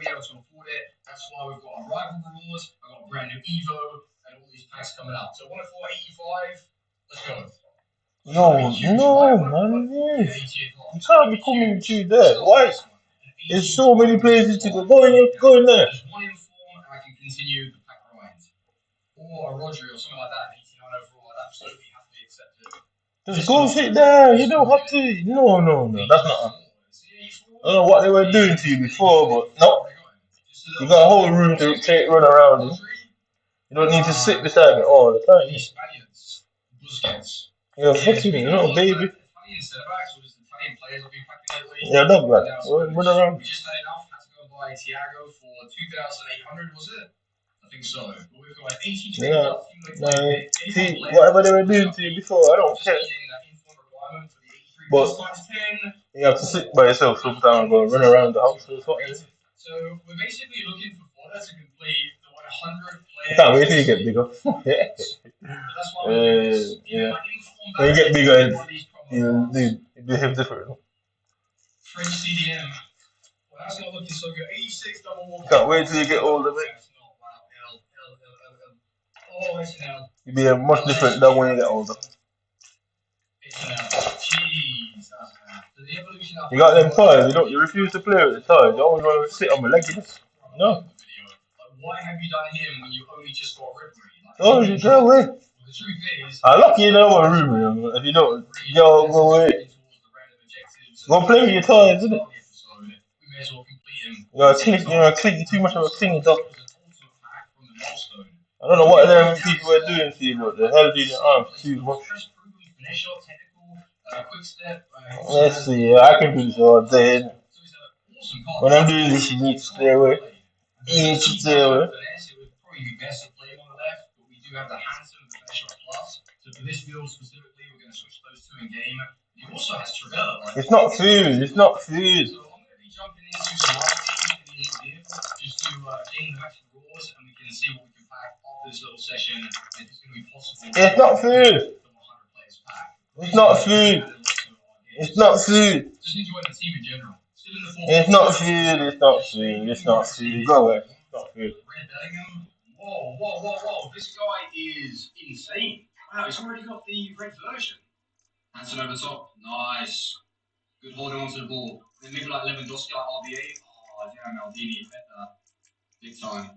be able to afford it. That's why we've got our rival rewards. I've got a brand new Evo and all these packs coming out. So 104.85. Let's go. No, man. Yes. You can't be coming to that. Why? There's so many places to go. Go in there. There's one in form, and I can continue the pack grind. Or a Rodri or something like that. 89 overall. I'd absolutely happily accept it. Just go sit there. You don't have to. No. That's not. I don't know what they were doing to you before, but no. You got a whole room to run around in. You don't need to sit beside me all the time. You're fucking me, baby. Yeah, dog, man. Run around. We just had enough. Had to go and buy a Tiago for 2,800, was it? I think so. But we've got 82. Yeah. See, whatever they were doing to you before, I don't care. But you have to sit by yourself sometimes and go run around the house or something. So we're basically looking for fodder to complete the 100 players. I can't wait till you get bigger. Yeah. When you get bigger, you behave different. French CDM. Well, that's not looking so good. 86 double walk. Can't wait till you get older, mate. Oh, it's an L. You'll be much different than when you get older. It's an L. Jeez. You got them toys. You refuse to play with the toys. You always want to sit on my legs. No. Why have you done him when you only just got Ripley? Oh, you go away. The truth is, I'm lucky in our room. If you don't, go away. Go play with your toys, isn't it? You're clingy too much of a clingy dog. I don't know what them people were doing to you, but the hell did your arms too much. Let's see, I can do this all day. When I'm doing this, you need to stay away. You need to stay away. Have the handsome and the Flash Plus. So for this build specifically, we're going to switch those two in game. He also has Travella. Like, it's not food. It's not food. So I'm going to be jumping into some marketing in the game just to gain the max rewards, and we can see what we can pack after this little session. If it's going to be possible. It's not food. It's not food. It's not food. Just enjoying the team in general. It's not food. It's not food. It's not food. Go away. It's not food. Whoa. This guy is insane. Wow, he's already got the red version. Hanson over top. Nice. Good holding onto the ball. Then maybe like Lewandowski, like RBA. Oh, damn, Maldini hit that. Big time. I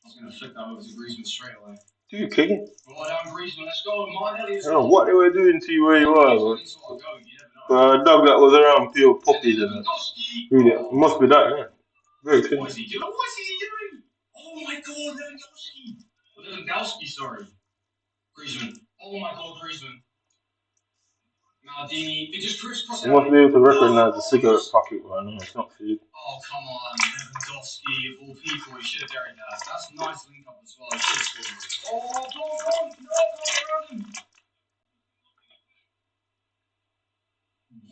was going to flick that over to Griezmann straight away. Do you kick it? Well, down Griezmann, let's go. Martinelli. I don't know what they were doing to you where you are, but a dog that was around pure puppies and that. Really, it must be that, yeah. Very expensive. What is he doing? What is he doing? Oh my god, Lewandowski, sorry. Griezmann. Oh my god, Griezmann. Maldini. It just crisscrossed. You must be able to recognize the cigarette packet one. No, it's not food. Oh, come on. Lewandowski, of all people, he should have buried that. That's a nice link up as well. He should have scored. Oh, go on. No, around him.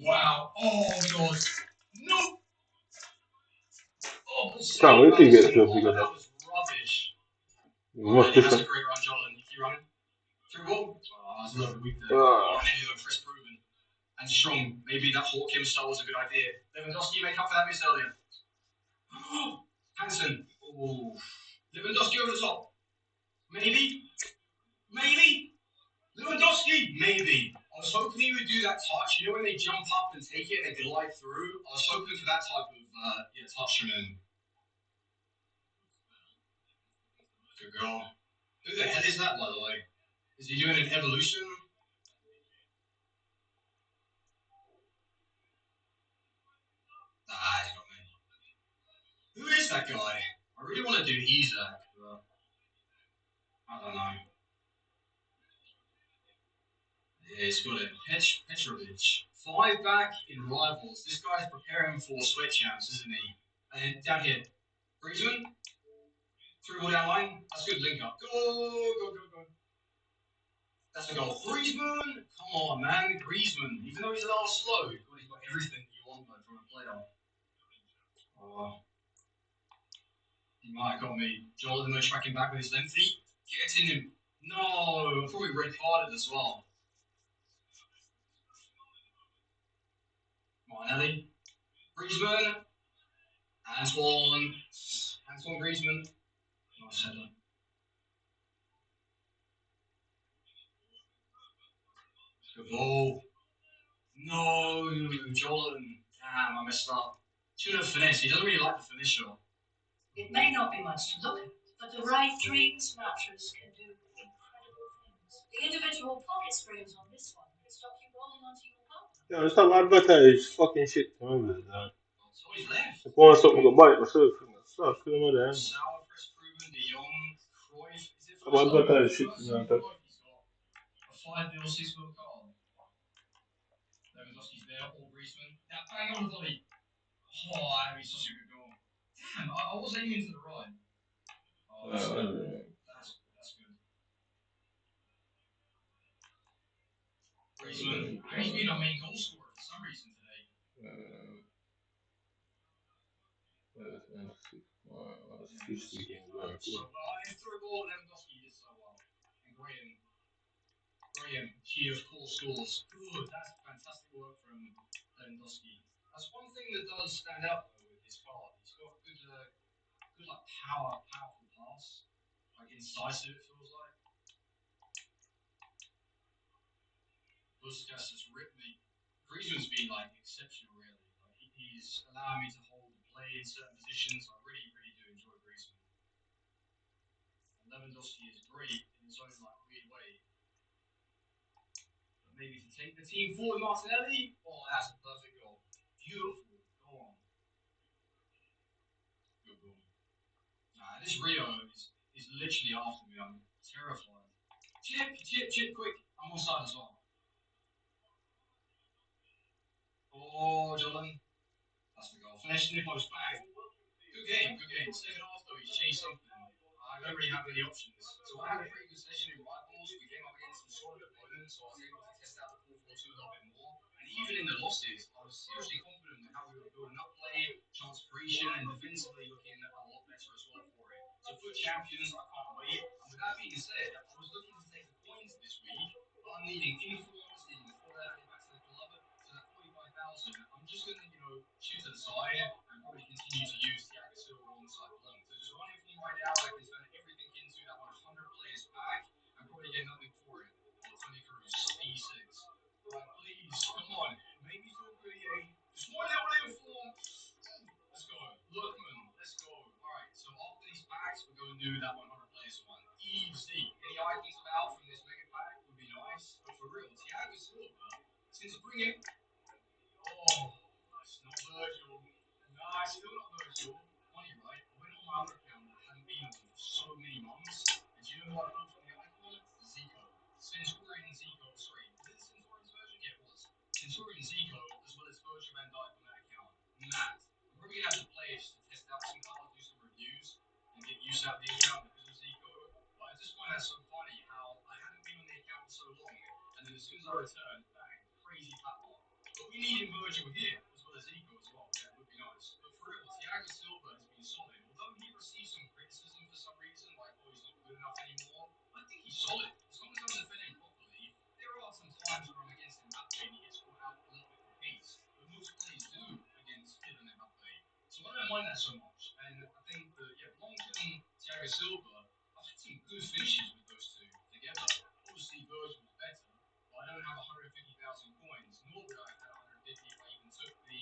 Wow. Oh, God. No. Oh, can't wait till you get to a bigger that was rubbish. Much different. That's a great run, Jordan. You keep running. Through ball. Oh, that's a little bit weak there. I needed a Chris proven. And strong. Maybe that Hawkim style was a good idea. Lewandowski make up for that miss earlier. Hansen. Oh. Lewandowski over the top. Maybe. Lewandowski. Maybe. I was hoping he would do that touch. You know when they jump up and take it and they glide through? I was hoping for that type of touch from him. Good goal. Who the hell is that, by the way? Is he doing an evolution? Nah, he's got me. Who is that guy? I really want to do Isaac, but I don't know. Yeah, he's got it. Petrovic. 5 back in rivals. This guy's preparing for sweat champs, isn't he? And down here, Griezmann. Through ball down line. That's a good link up. Go. That's a goal. Griezmann. Come on, man. Griezmann. Even though he's a little slow, he's got everything you want from a player. Oh. He might have got me. Jonathan no tracking back with his lengthy. Get in him. No. Probably red carded as well. Martinelli. Griezmann. Antoine Griezmann. Nice header. Good ball. No, Jordan. Damn, I messed up. Should have finished. He doesn't really like the finisher. It may not be much to look at, but the right dreams mattress can do incredible things. The individual pocket springs on this one can stop you rolling onto your partner. Yeah, it's not advertise fucking shit to me, man. So he's left. If I want something to buy it myself, start killing my damn. Sour, Chris Proven, De Jong, Cruyff. Is it I'm advertise shit to me, man. He's got a 5-0, 6-0 card. Lewandowski's there, all Griezmann. Now, bang on the volley. Oh, that would be such a good goal. Damn, I was aiming to the right. Oh, that's good. That's good. Griezmann, he's been our main goal scorer for some reason today. That's 50 games. So well, and through ball, Lewandowski did so well. And Graham, he of course scores. Good, that's fantastic work from Lewandowski. That's one thing that does stand out though with his card. He's got good like powerful pass, like incisive. It feels like. Busquets has ripped me. Griezmann's been like exceptional, really. Like he's allowing me to hold the play in certain positions. I really do enjoy Griezmann. And Lewandowski is great in his own like weird way. But maybe to take the team forward, Martinelli. Oh, that's a perfect goal. Beautiful. Go on. Good goal. Nah, this Rio is literally after me. I'm terrified. Chip, quick. I'm on side as well. Oh, Jordan. That's the goal. Finished in the post. Bang. Good game. Second half, though, he's changed something. I don't really have any options. So I had a pretty good session in rivals. We came up against some solid opponents, so I was able to test out the 4-4-2 a little bit more. And even in the losses, I was seriously confident with how we were building up play, chance creation, and defensively looking a lot better as well for it. So for champions, I can't wait. And with that being said, I was looking to take the coins this week, but I'm needing influence, needing the get back to the club. So that 45,000, I'm just going to, shoot to the side and probably continue to use Thiago Silva alongside Blanc. So just one inform right now, I can turn everything into that 100 players pack and probably get nothing for it. Tony Cruz, 86. Right, please, come on. Make me feel good, yeah. Just one little inform. Let's go. Lookman, let's go. Alright, so after these packs, we're going to do that 100 players one. Easy. Any items about from this mega pack would be nice. But for real, Thiago Silva, since bringing. Oh, it's not Virgil. Nah, still not Virgil. Funny, right? I went on my other account that I hadn't been on for so many months. And do you know what I pulled from the icon? Zico. Centurion Zico. Sorry, is it the Centurion's version? Yeah, it was. Centurion Zico, as well as Virgil van Dijk on that account. Mad. I'm probably going to have to play it just to test out some cards, do some reviews, and get used out of the account because of Zico. But I just find that so funny how I hadn't been on the account for so long, and then as soon as I returned, bang, crazy platform. But we need Virgil here, as well as Zico as well. Yeah, it would be nice. But for real, Thiago Silva has been solid. Although he receives some criticism for some reason, like, oh, he's not good enough anymore, I think he's solid. As long as I'm defending properly, there are some times where I'm against Mbappe and he gets caught out a little bit for pace. But most players do against Kylian Mbappe. So I don't mind that so much. And I think that, yeah, Blanc and Thiago Silva, I've had some good finishes with those two together. Obviously, Virgil's better. I don't have 150,000 coins, nor would I have had 150 if I even took the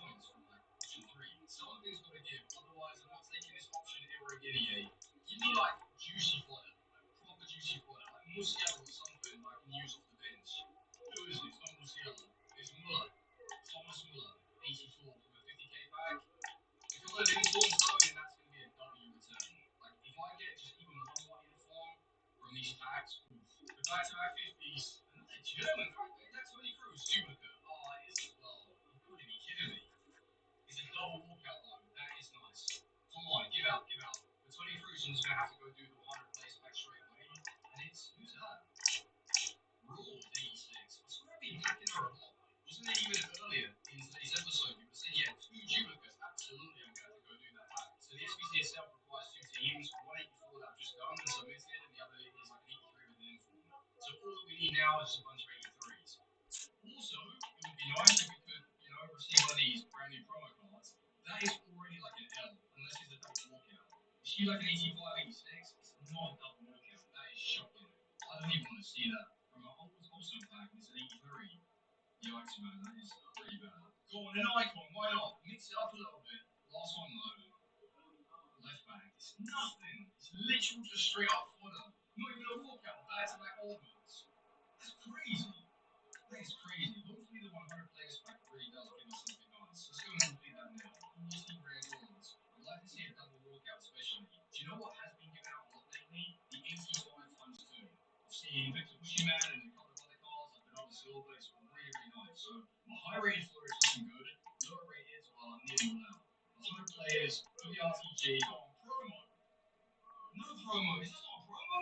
coins from like option 3. Something's got to give, otherwise I'm not taking this option ever again, EA. Give me like juicy fodder, like proper juicy fodder, like Musiala or something I can use off the bench. Who is it? It's not Musiala, it's Muller. Thomas Muller, 84 from a 50k bag. If I'm going to inform though, then that's going to be a W return. Like if I get just even one more inform from these packs, oof. The back-to-back 50s, another German card. That's Tony Cruz, duplicate. Oh, it is as well. You've got to be kidding me. It's a double walkout though. That is nice. Come on, give out. But Tony Cruz is going to have to go do the 100 place back straight away. And it's, who's that? Raw 86. I swear I've been hacking her a lot. Wasn't it even earlier in today's episode? You were saying, yeah, 2 duplicates. Absolutely, I'm going to have to go do that pack. So the SBC itself requires 2 teams. 184 that I've just done and submitted, and the other is like an 83 with an inform. So all that we need now is just a bunch of 83s. Also, it would be nice if we could, receive one of these brand new promo cards. That is all already like an L, unless it's a double walkout. Is she like an 85, 86? It's not a double walkout. That is shocking. I don't even want to see that. From a also pack, it's an 83. Yikes, man, that is pretty bad. Go on, an icon, why not? Mix it up a little bit. Last one, though. Left back. It's nothing. It's literal just straight up fodder. Not even a walkout. Back to back overs. That's crazy. That is crazy. Hopefully the 100 players pack really does give us something nice. Let's go and complete that now. 40 rare goals. I'd like to see a double walkout especially. Do you know what has been given out a lot lately? The 85 times 2. I've seen Victor Bushyman and a couple of other cards like Bernardo Silva. It's really, really nice. So my high rated for it is looking good. Lower rated, well, I'm nearly all out. 100 players for the RTG on promo. No promo. Is this not a promo?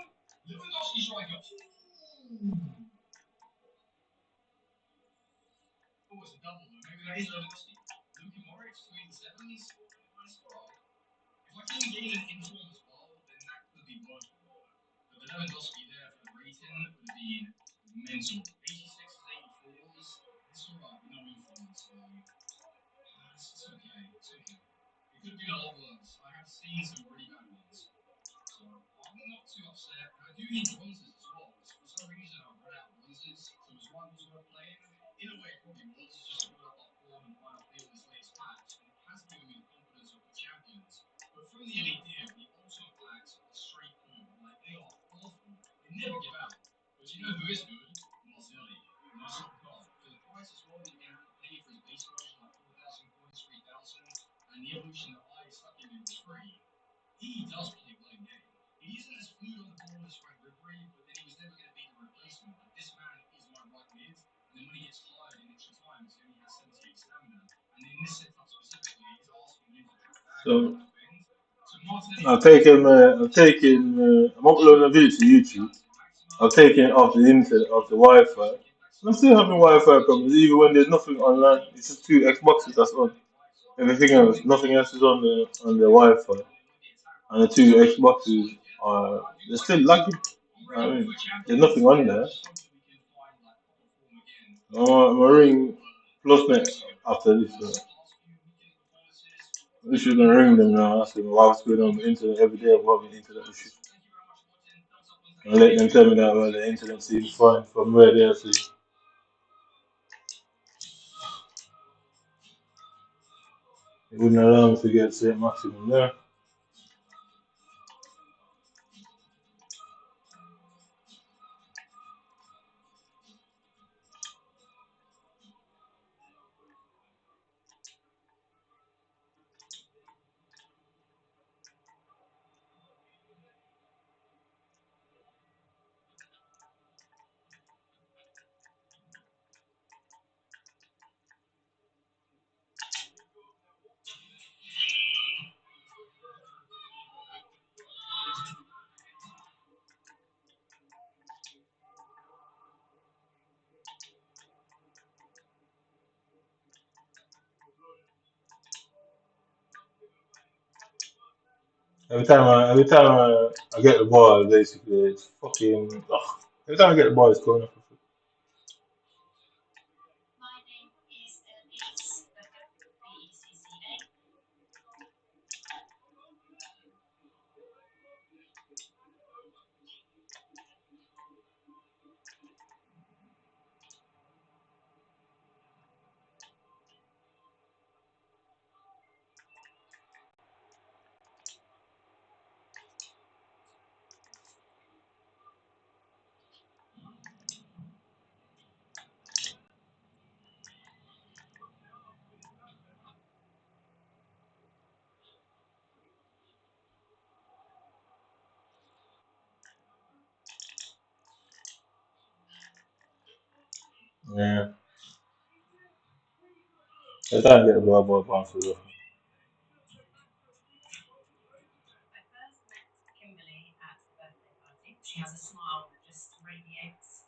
Lewandowski striker. Ooh. Oh, it's a double though. Maybe that is Lewandowski. Luka Modric, 387s. Nice card. If I can gain an inform as well, then that could be worthwhile. But the Lewandowski there for the rating would have been mental. 86s, 84s. It's alright. No influence. So it's okay. It's okay. It could have been a lot worse. I have seen some really bad ones. So I'm not too upset. And I do need bronzes as well. For some reason, I've run out of bronzes. So was rivals worth playing? In a way, it probably was, just to build up our form and find out on this latest patch. And it has given me the confidence of the champions. But from the elite tier, the ultimate packs are straight poo. Like, they are awful. They never give out. But you know who is good? Martinelli. Nice little card. For the price as well that you're going to have to pay for his base version, like 4,000 coins, 3,000. And the evolution that I stuck him in was free. He does play well in game. He isn't as fluid on the ball as Frank Ribery, but then he was never going to be the replacement. Like, this man is my right mid, and then when he gets tired in extra time, he only has 78 stamina. And in this setup specifically, he's asking him to drop back and defend. So Martinelli, I'm uploading a video to YouTube. I've taken it off the internet, off the Wi-Fi. I'm still having Wi-Fi problems, even when there's nothing online. It's just 2 Xboxes that's on. Everything else, nothing else is on the Wi-Fi. And the 2 Xboxes are they're still lagging. I mean, there's nothing on there. I'm gonna ring PlusNet after this. We should gonna ring them now. Ask them what's going on the internet every day. I'm having internet issues. And let them tell me that well, the internet seems fine from where they are. So it wouldn't allow me to get set maximum there. Every time I get the ball, basically, it's fucking. Ugh. Every time I get the ball, it's going off. My name is Elise Beckham, BECCA. Yeah. Every time I get the ball bounces off. I first met Kimberly at the birthday party. She has a smile that just radiates.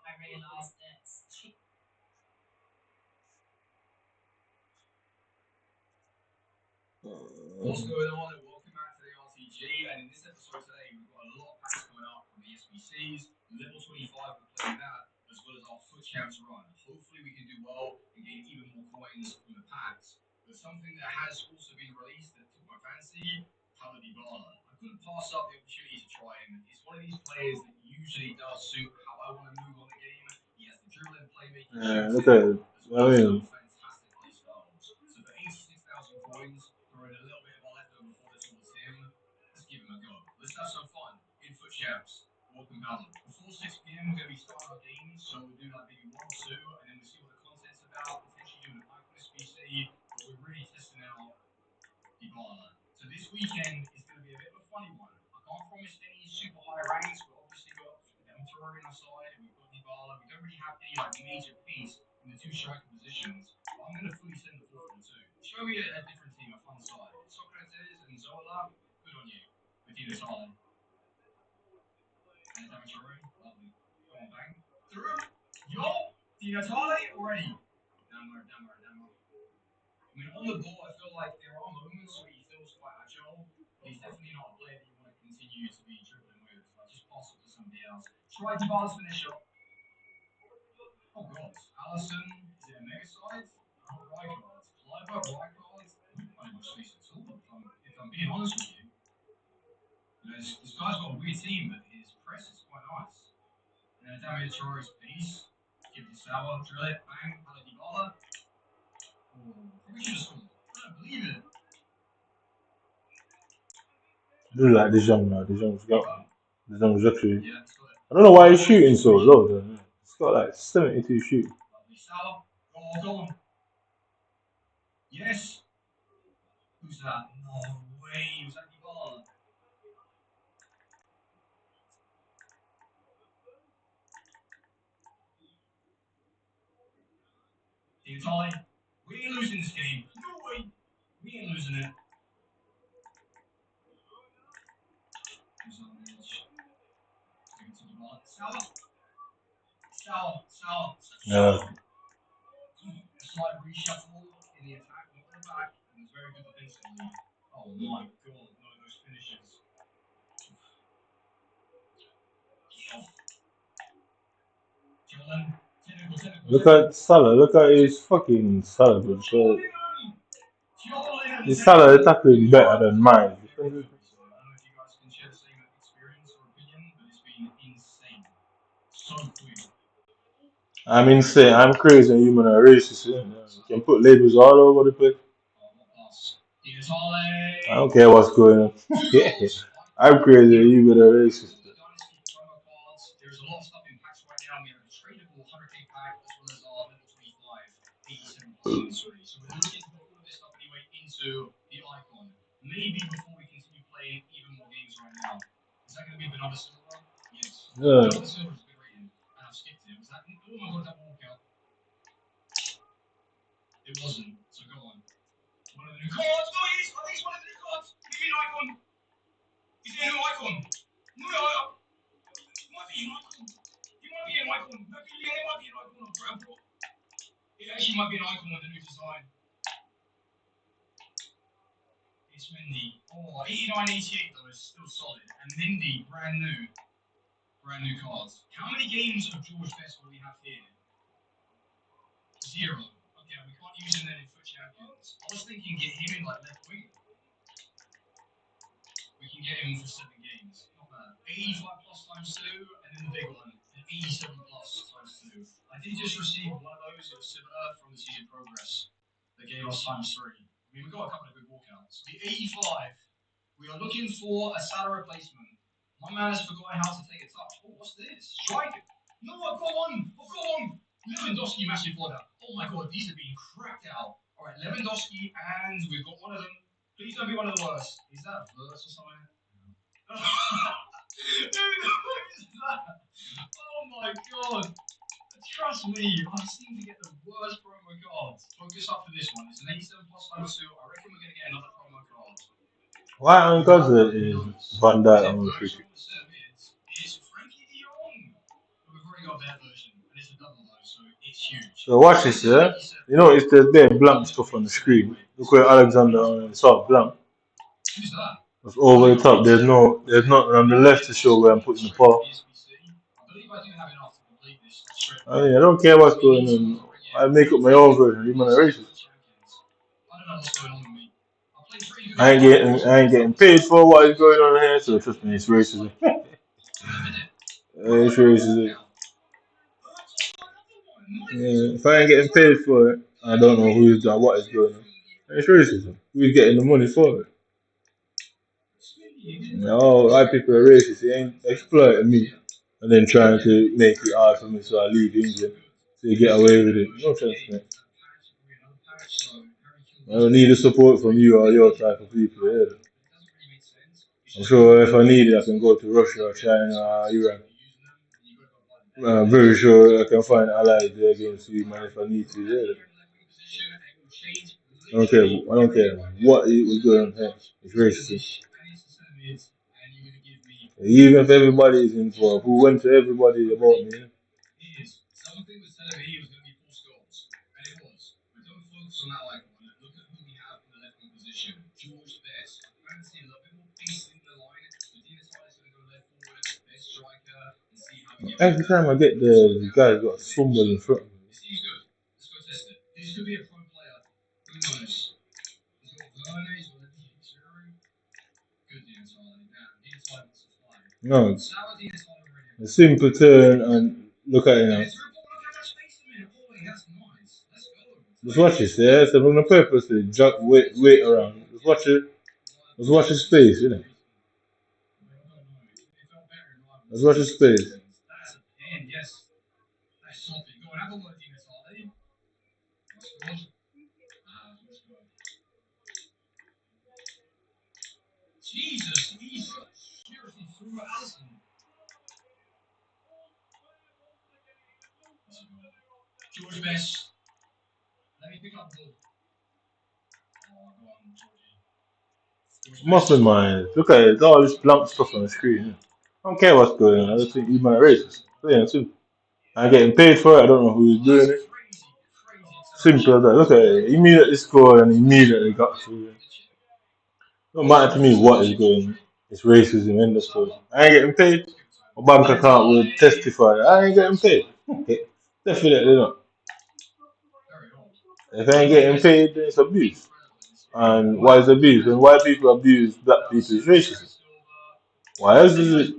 I realised that she. What's going on, and welcome back to the RTG. And in this episode today, we've got a lot of packs coming up from the SBCs. Level 25, we're playing that, as well as our foot champs run. Hopefully, we can do well and gain even more coins from the packs. But something that has also been released that took my fancy, I couldn't pass up the opportunity to try him. He's one of these players that usually does suit how I want to move on the game. He has the dribbling, playmaking, Look at it. as well as some fantastic play styles. So for 86,000 coins, throwing a little bit of a leftover for this little team, let's give him a go. Let's have some fun. Infoot champs. Welcome, Alan. Before 6 p.m., we're going to be starting our games, so we'll do like maybe 1 or 2, and then we'll see what the content's about, potentially doing an icon SBC, but we're really testing out Dybala. So this weekend is going to be a bit of a funny one. I can't promise any super high ranks. We've obviously got Emperor in our side, and we've got Dybala. We don't really have any like major pace in the 2 striker positions, but I'm going to fully send the 4 for the 2. Show me a different team, a fun side. Socrates and Zola, good on you. Bettina Tale. And Davitore, lovely. Go on, bang. Through. Yo! Di Natale already. Damn. I mean, on the ball, I feel like there are moments where he feels quite agile, but he's definitely not a player that you want to continue to be dribbling with. Like, just pass it to somebody else. Try Dybala's finisher. Oh, God. Allison, is it a mega side? Oh, Rijkaard. Kleiber, Rijkaard. Not much space at all, if I'm being honest with you. This guy's got a weird team, but his press is quite nice. And then Davitore's piece. Give it to Sauer, drill it, bang, Hala Dybala. Oh, probably should have scored. I don't believe it. I do like this young now. This young's actually. I don't know why he's shooting so low though. He's got like 72 shooting. Go on. Yes. Who's that? No way. Was that Dybala? Itali, we ain't losing this game. No way. We ain't losing it. Salah. Yeah. A slight reshuffle in the attack, not in the back, and it's very good defensively. Oh my god, no, those finishes. Look at Salah. Look at his fucking Salah, bro. So his Salah attacking better than mine. I don't know if you guys can share the same experience or opinion, but it's been insane. So quick. I'm insane. I'm crazy and human and racist. Yeah. You can put labels all over the place. I don't care what's going on. I'm crazy and human and racist. There's a lot of stuff in packs right now. We have a tradable 100k pack as well as our level 25 87 plus series. So we're looking to put all of this stuff anyway into the icon. Maybe before we continue playing even more games right now. Is that going to be Bernardo Silva? Yes. Yeah. Bernardo Silva is a good rating. And I've skipped it. Was that? Oh my god, that walkout. It wasn't. So go on. One of the new cards. No, it is. I think it's one of the new cards. Maybe an icon. Is it a new icon? No. It might be an icon. It might be an icon. It actually might be an icon with a new design. It's Mendy. Oh, 89-88 though is still solid. And Mendy, brand new cards. How many games of George Best will we have here? 0. Okay, we can't use him then in FUT Champions. I was thinking get him in like left wing. We can get him for 7 games. Not bad. 85 plus times 2, and then the big one, 87 plus times 2. I did just receive one of those. It was similar from the season progress. They gave us times 3. I mean, we got a couple of good walkouts. The 85, we are looking for a Salah replacement. My man has forgotten how to take a touch. Oh, what's this? Strike it. No, I've got one. Lewandowski, massive order. Oh my god, these are being cracked out. All right, Lewandowski, and we've got one of them. Please don't be one of the worst. Is that verse or something? Who is that? Oh my god. Trust me, I seem to get the worst promo cards. Focus up for this one. It's an 87 plus times 2. I reckon we're going to get another promo card. Why on God's is Van Dijk on the free kick? It's Frankie de Jong. We've already got that version, and it's a double though, so it's huge. So watch this, yeah? You know, if there's there blank stuff on the screen, look where Alexander saw blank. Who's that? It's over the top. There's nothing on the left to show where I'm putting the ball. I mean, I don't care what's going on. I make up my own version, even a racist. I ain't getting paid for what is going on here, so trust me, it's racism. It's racism. Yeah, if I ain't getting paid for it, I don't know who's done what is going on. It's racism. Who's getting the money for it? No, white people are racist. They ain't exploiting me and then trying to make it hard for me so I leave England so you get away with it. No chance, man. I don't need the support from you or your type of people. Yeah. I'm sure if I need it, I can go to Russia or China or Iran. I'm very sure I can find allies there against you, man, if I need to. Yeah. I don't care what was going on here. It's racist. Even if everybody is involved, who went to everybody about me? Every time I get there, the guy's got a fumble in front of me. No, a simple turn and look at it now. Just watch this, yeah? So I'm gonna purposely wait around. Let's watch his face, you know. Let's watch his face. Muffin mind. Look at it, it's all this blank stuff on the screen. Yeah. I don't care what's going on. I just think you man are racist. Yeah, too. I'm getting paid for it. I don't know who's doing it. Simple as that. Look at it. Immediately scored and immediately got through. It don't matter to me what is going on. It's racism in the story. I ain't getting paid. My bank account will testify. I ain't getting paid. Definitely not. If I ain't getting paid, then it's abuse. And why is abuse? When white people abuse black people, it's racism. Why else is it?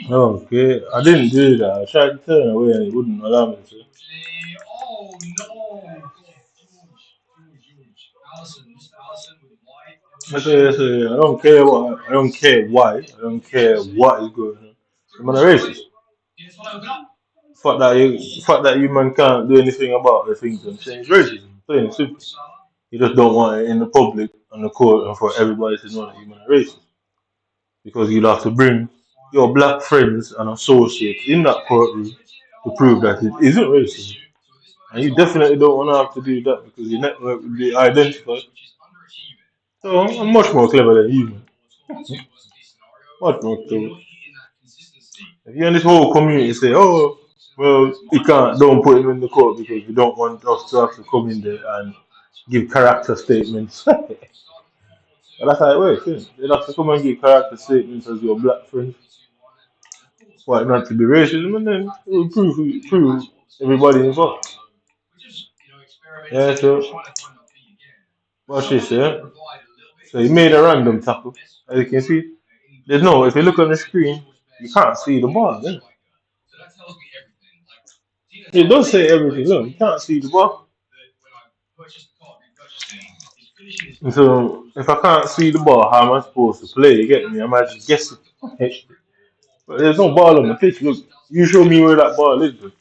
Okay, I didn't do that. I tried to turn away and it wouldn't allow me to. I don't care what. I don't care why. I don't care what is going on. I'm not a racist. Fact that you man can't do anything about the things I'm saying is racism. Plain and simple. You just don't want it in the public and the court and for everybody to know that you're a racist. Because you'll have to bring your black friends and associates in that courtroom to prove that it isn't racism. And you definitely don't want to have to do that because your network will be identified. So I'm much more clever than you, man. Much more clever. If you and this whole community say, oh, well, you can't, don't put him in the court because we don't want us to have to come in there and give character statements. But that's how it works, isn't it? They'd have to come and give character statements as your black friends. Why not to be racism, and then it will prove everybody involved. Yeah, so watch this, yeah. So he made a random tackle. As you can see, there's no. If you look on the screen, you can't see the ball. Yeah? It does say everything. Look, you can't see the ball. And so if I can't see the ball, how am I supposed to play? You get me? I might just guess it. But there's no ball on the pitch. Look, you show me where that ball is. Look.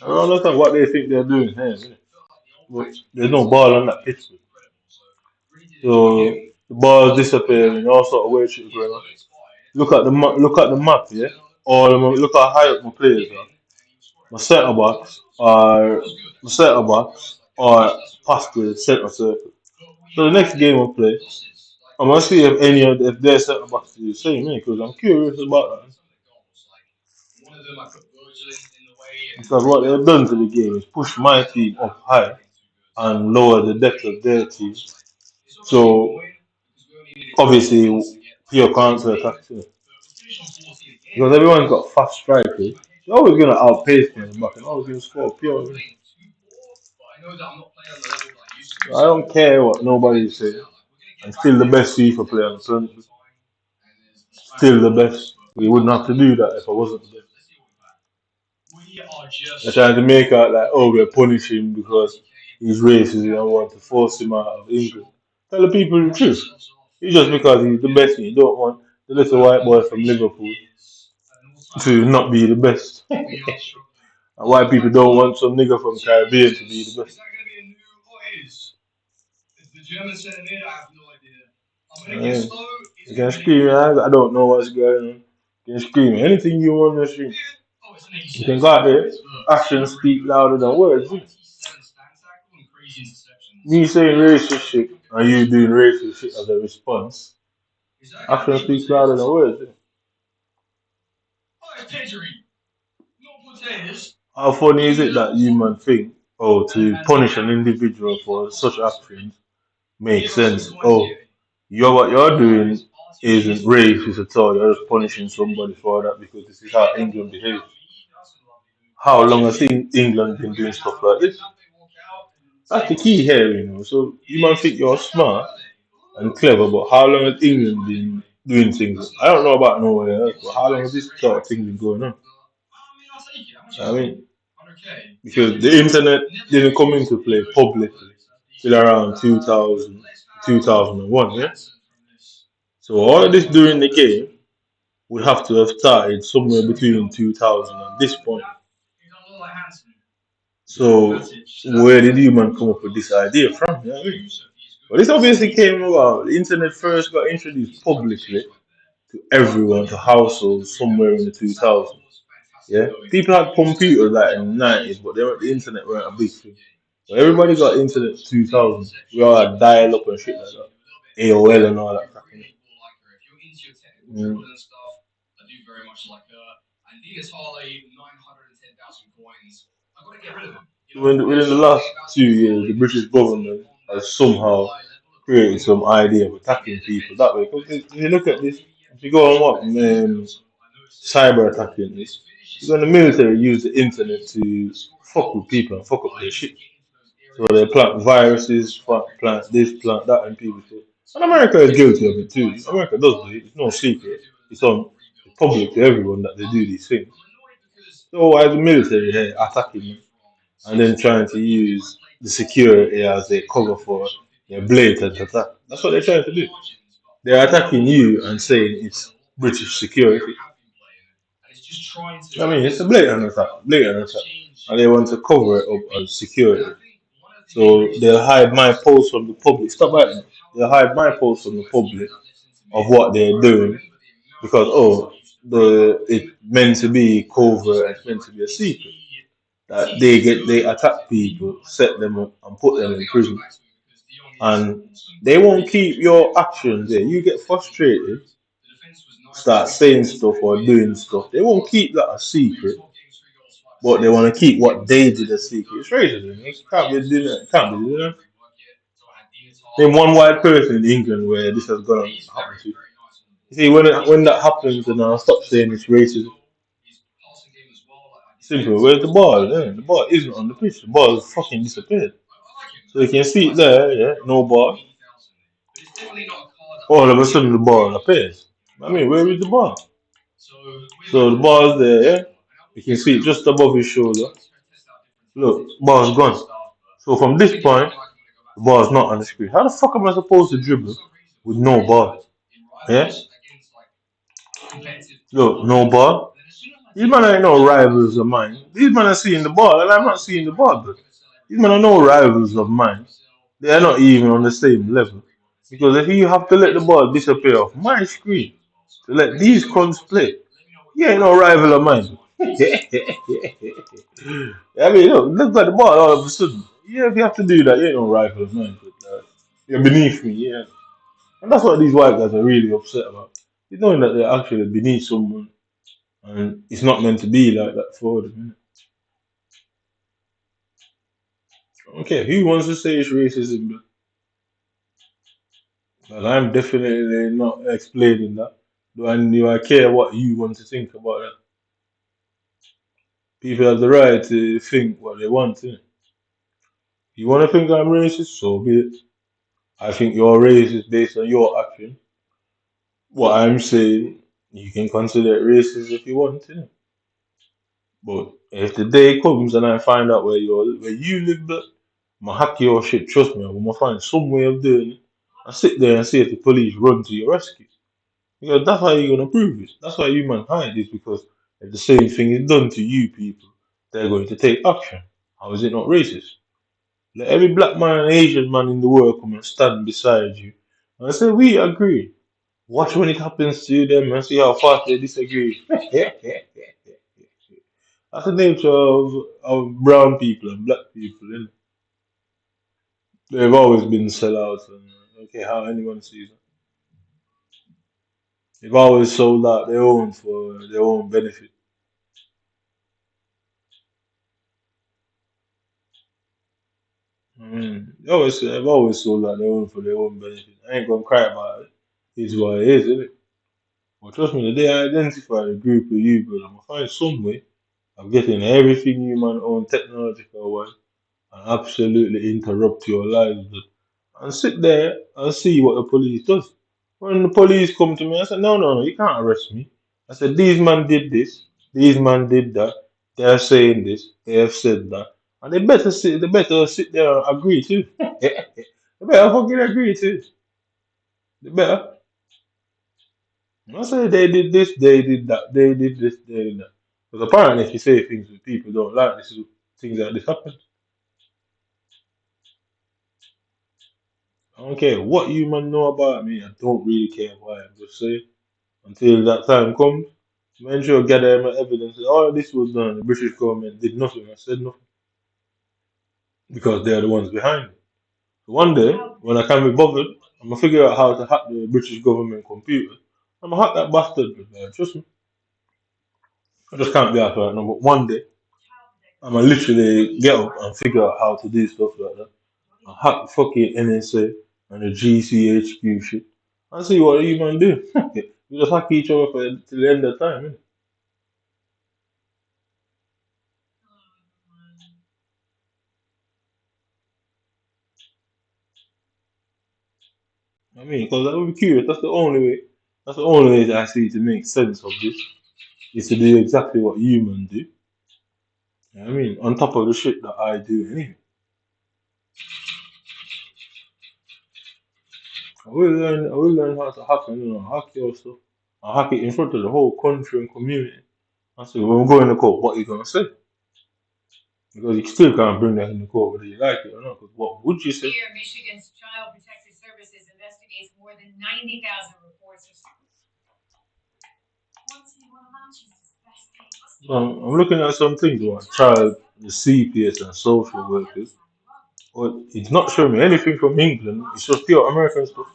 I don't understand what they think they're doing here. But there's no ball on that pitch. So the ball's disappearing, all sort of weird shit going on. Look at the map, yeah. Look how high up my players are. my centre backs are past the centre circle. So the next game we play, I'm gonna see if any of if their centre backs do the same, because I'm curious about that. Because what they've done to the game is push my team up high and lower the depth of their team. So obviously pure counter attack too. Because everyone's got fast strikers. You're always gonna outpace me in the back and always gonna score pure. I don't care what nobody says. I'm still the best FIFA player on the planet. Still the best. We wouldn't have to do that if I wasn't the best. They're trying to make out like, oh, we're punishing because he's racist and I want to force him out of England. Tell the people the truth. It's just because he's the best and you don't want the little white boy from Liverpool to not be the best. And white people don't want some nigga from Caribbean to be the best. You can scream, I don't know what's going on. You can scream anything you want to scream. You can go out there, actions speak louder than words. Me saying racist shit and you doing racist shit as a response, actions speak louder than words. How funny is it that you man think, oh, to punish an individual for such actions makes sense? Oh, what you're doing isn't racist at all. You're just punishing somebody for that because this is how England behaves. How long has England been doing stuff like this? That's the key here. So you might think you're smart and clever, but how long has England been doing things? I don't know about nowhere else, but how long has this sort of thing been going on? I mean, because the internet didn't come into play publicly till around 2000, 2001, yeah? So all of this during the game would have to have started somewhere between 2000 and this point. So where did you man come up with this idea from? You know what I mean? Well, this obviously came about. The internet first got introduced publicly to everyone, to households somewhere in the 2000s. Yeah, people had computers like in the 90s, but the internet weren't a big thing. So everybody got internet 2000. We all had dial up and shit like that, AOL and all that crap. Mm. Within the last 2 years, the British government has somehow created some idea of attacking people that way. Because if you look at this, if you go on what cyber attacking is, the military use the internet to fuck with people and fuck up their shit. So they plant viruses, plant this, plant that, and people say. And America is guilty of it too. America does do it. It's no secret. It's on public to everyone that they do these things. So why is the military here attacking them and then trying to use the security as a cover for their blatant attack? That's what they're trying to do. They're attacking you and saying it's British security. I mean, it's a blatant attack, and they want to cover it up as security. So they'll hide my post from the public. Stop that. They'll hide my post from the public of what they're doing because it's meant to be covert. It's meant to be a secret. That they attack people, set them up, and put them in prison, and they won't keep your actions there. You get frustrated, start saying stuff or doing stuff. They won't keep that a secret, but they want to keep what they did a secret. It's racism. It can't be doing that. Can't be doing that. Name one white person in England where this has gone on happen to. You see, when that happens, and I'll stop saying it's racism. Simple. Where's the ball? Yeah, the ball isn't on the pitch. The ball has fucking disappeared. So you can see it there. Yeah, no ball. All of a sudden, the ball appears. I mean, where is the ball? So the ball's there. Yeah, you can see it just above his shoulder. Look, ball's gone. So from this point, the ball's not on the screen. How the fuck am I supposed to dribble with no ball? Yeah? Look, no ball. These men ain't no rivals of mine. These men are seeing the ball, and I'm not seeing the ball. But these men are no rivals of mine. They are not even on the same level. Because if you have to let the ball disappear off my screen to let these cons play, you ain't no rival of mine. I mean, look at the ball all of a sudden. Yeah, if you have to do that, you ain't no rifle, man. But, you're beneath me, yeah. And that's what these white guys are really upset about. They knowing that they're actually beneath someone, and it's not meant to be like that for them. Okay, who wants to say it's racism? But I'm definitely not explaining that. Do I care what you want to think about that? People have the right to think what they want to. You want to think I'm racist, so be it. I think you're racist based on your action. What I'm saying, you can consider it racist if you want to. But if the day comes and I find out where you live, I'ma hack your shit. Trust me, I'm gonna find some way of doing it. I sit there and see if the police run to your rescue. Because that's how you're gonna prove it. That's why you man hide this, because if the same thing is done to you people, they're going to take action. How is it not racist? Let every black man and Asian man in the world come and stand beside you. And I say, we agree. Watch when it happens to them and see how fast they disagree. That's the nature of brown people and black people, innit? They've always been sellouts, and I don't care how anyone sees it. They've always sold out their own for their own benefit. They've always sold out their own for their own benefit. I ain't gonna cry about it. It's what it is, isn't it? But trust me, the day I identify a group of you, but I'm gonna find some way of getting everything you man own technological wise and absolutely interrupt your lives, and sit there and see what the police does. When the police come to me, I said, no, you can't arrest me. I said, these man did this, these man did that, they're saying this, they have said that. And they better sit there and agree too. They better fucking agree too. They better. I say they did this, they did that, they did this, they did that. Because apparently if you say things that people don't like, things like this happen. I don't care what you man know about me, I don't really care why. I'm just saying. Until that time comes, make sure gather my evidence. All this was done. The British government did nothing. I said nothing because they're the ones behind it. So one day, when I can't be bothered, I'm gonna figure out how to hack the British government computer. I'm gonna hack that bastard. Trust me. I just can't be out right now. But one day, I'm gonna literally get up and figure out how to do stuff like that. I hack fucking NSA and the GCHQ shit. And see what you man do. We just hack each other till the end of time. Innit? I mean, because I would be curious. That's the only way. That's the only way that I see to make sense of this is to do exactly what humans do. You know what I mean, on top of the shit that I do anyway. I will learn how to hack, hack your stuff. I hack it in front of the whole country and community. I say, when we go in the court, what are you gonna say? Because you still can't bring that in the court whether you like it or not. Because what would you say? Here, Michigan's Child Protective Services investigates more than 90,000 reports of. I'm looking at some things about child, the CPS and social workers. But it's not showing me anything from England. It's just pure American stuff.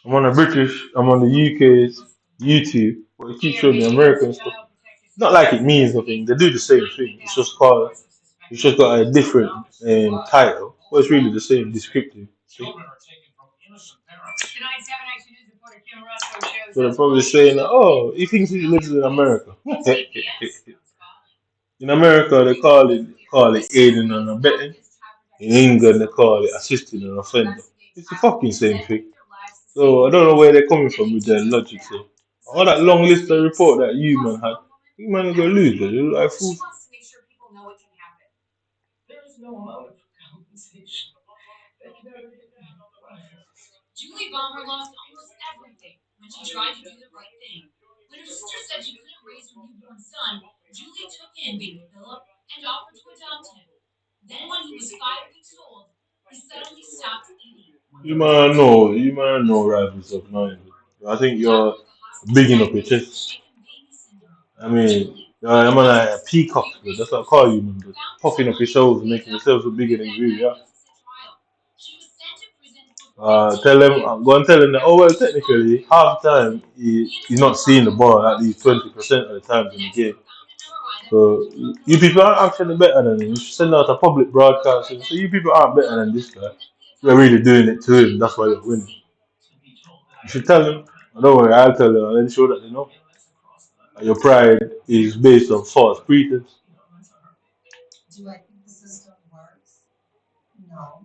I'm on the UK's YouTube, but it keeps showing me American stuff. Not like it means nothing. They do the same thing. It's just got a different title, but it's really the same descriptive thing. So they're probably saying, oh, he thinks he lives in America. In America, they call it aiding and abetting. In England, they call it assisting an offender. It's the fucking same thing. So I don't know where they're coming from with their logic. So all that long list of report that you man had, you man are gonna lose it. You look like fool. Julie Bomber lost almost everything when she tried to do the right thing. When her sister said she couldn't raise her newborn son, Julie took in baby Philip and offered to adopt him. Then, when he was 5 weeks old, he suddenly stopped eating. You might know rivals of mine. I think you're bigging up your chest. I mean, I'm on a peacock, bro. That's what I call you, man. Bro. Puffing up yourselves, making yourselves look bigger than you really are. Tell them, I'm going to tell them that, oh, well, technically, half the time, he's not seeing the ball at least 20% of the times in the game. So, you people aren't actually better than him. You should send out a public broadcast and say, you people aren't better than this guy. You're really doing it to him. That's why you're winning. You should tell him. Don't worry, I'll tell them. I'll ensure that they know. Your pride is based on false pretense. Do I think the system works? No.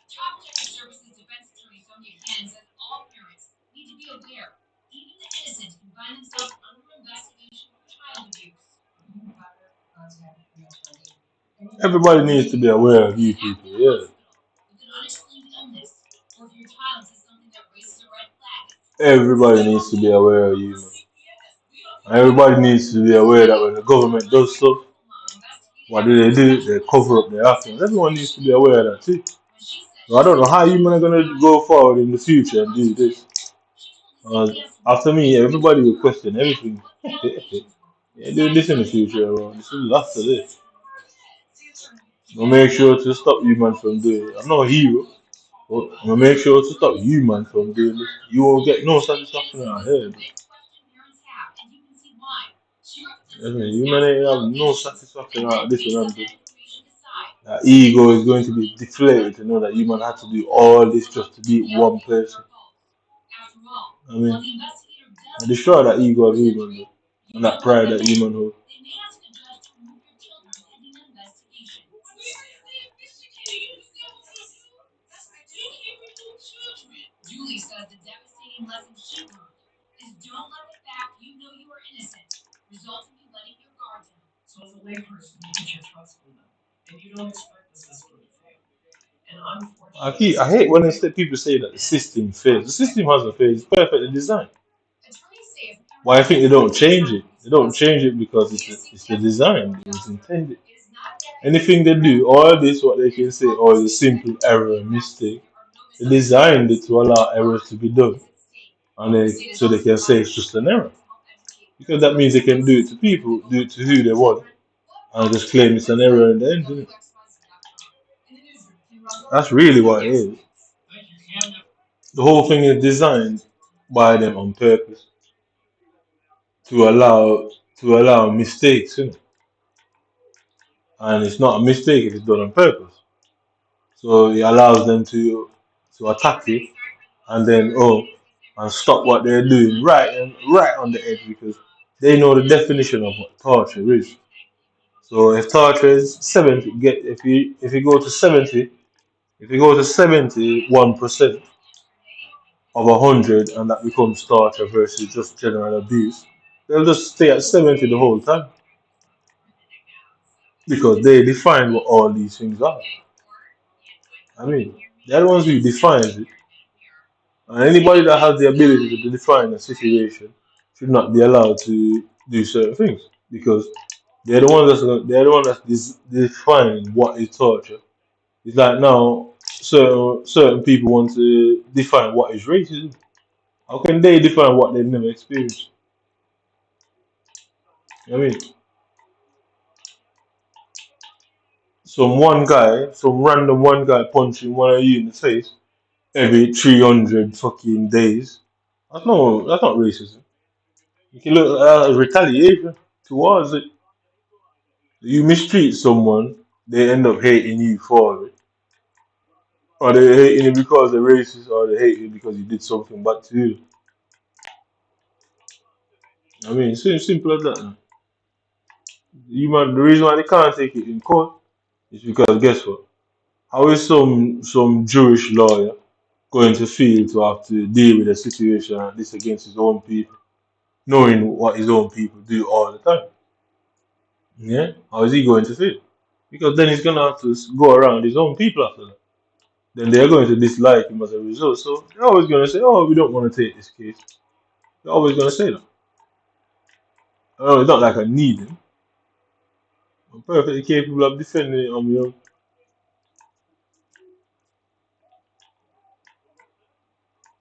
Child Protective Services Defense Attorney Sonia Cannon says all parents need to be aware. Even the innocent can find themselves under investigation for child abuse. You better contact an attorney. Everybody needs to be aware of you people, yeah. With an unexplained illness, or if your child says something that raises a red flag. Everybody needs to be aware of you, man. Everybody needs to be aware that when the government does stuff, what do? They cover up their actions. Everyone needs to be aware of that too. So I don't know how you man are gonna go forward in the future and do this. After me, everybody will question everything. You're doing this in the future, bro. This is after this. I'll make sure to stop you man from doing it. I'm not a hero, but I'm gonna make sure to stop you man from doing this. You won't get no satisfaction out here. You man ain't have no satisfaction out of this one. That ego is going to be deflated to know that you man had to do all this just to beat one person. I mean, and destroy that ego of you man, and that pride that you man hold. Julie says the devastating lesson she learned is don't let the fact you know you are innocent result in you letting your guard down. So as a layperson, you put your trust in them, and you don't expect the system to fail. And unfortunately, I hate when people say that the system fails. The system hasn't failed. It's perfectly designed. Why I think they don't change it? They don't change it because it's the design. It was intended. Anything they do, all this, what they can say, oh, it's a simple error, mistake. They designed it to allow errors to be done, and so they can say it's just an error. Because that means they can do it to people, do it to who they want, and just claim it's an error in the end, isn't it? That's really what it is. The whole thing is designed by them on purpose to allow mistakes, isn't it? And it's not a mistake if it's done on purpose. So it allows them to attack you and then and stop what they're doing right on the edge because they know the definition of what torture is. So if torture is 70, if you go to 70, if you go to 71% of 100 and that becomes torture versus just general abuse, they'll just stay at 70 the whole time because they define what all these things are. I mean, they're the ones who defines it. And anybody that has the ability to define a situation should not be allowed to do certain things because they're the ones that's defining what is torture. It's like now certain people want to define what is racism. How can they define what they've never experienced? I mean, some random one guy punching one of you in the face every 300 fucking days. That's not racism. You can look at retaliation towards it. You mistreat someone, they end up hating you for it. Or they hating you because they're racist, or they hate you because you did something bad to you. I mean, it's simple as that. The reason why they can't take it in court is because guess what? How is some Jewish lawyer going to feel to have to deal with a situation like this against his own people, knowing what his own people do all the time? Yeah, how is he going to feel? Because then he's gonna have to go around his own people after that. Then they're going to dislike him as a result. So they're always gonna say, "Oh, we don't want to take this case." They're always gonna say that. Oh, it's not like I need him. I'm perfectly capable of defending it on my own.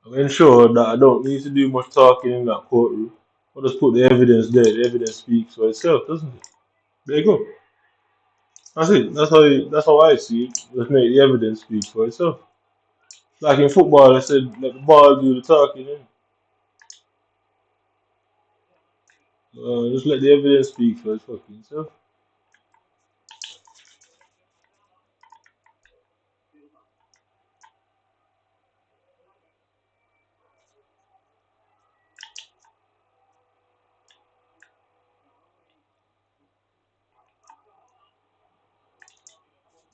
I'm ensured that I don't need to do much talking in that courtroom. I'll just put the evidence there. The evidence speaks for itself, doesn't it? There you go. That's it. That's how I see it. Just make the evidence speak for itself. Like in football, I said, let the ball do the talking. Just let the evidence speak for its fucking self.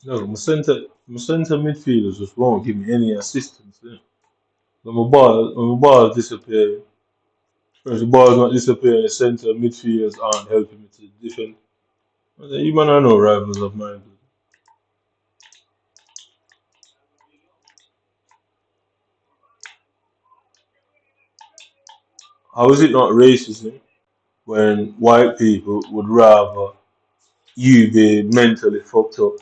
No, my center midfielders just won't give me any assistance. Yeah. When my ball disappear, if the ball's not disappearing, the center midfielders aren't helping me to defend. You man are no rivals of mine. How is it not racism when white people would rather you be mentally fucked up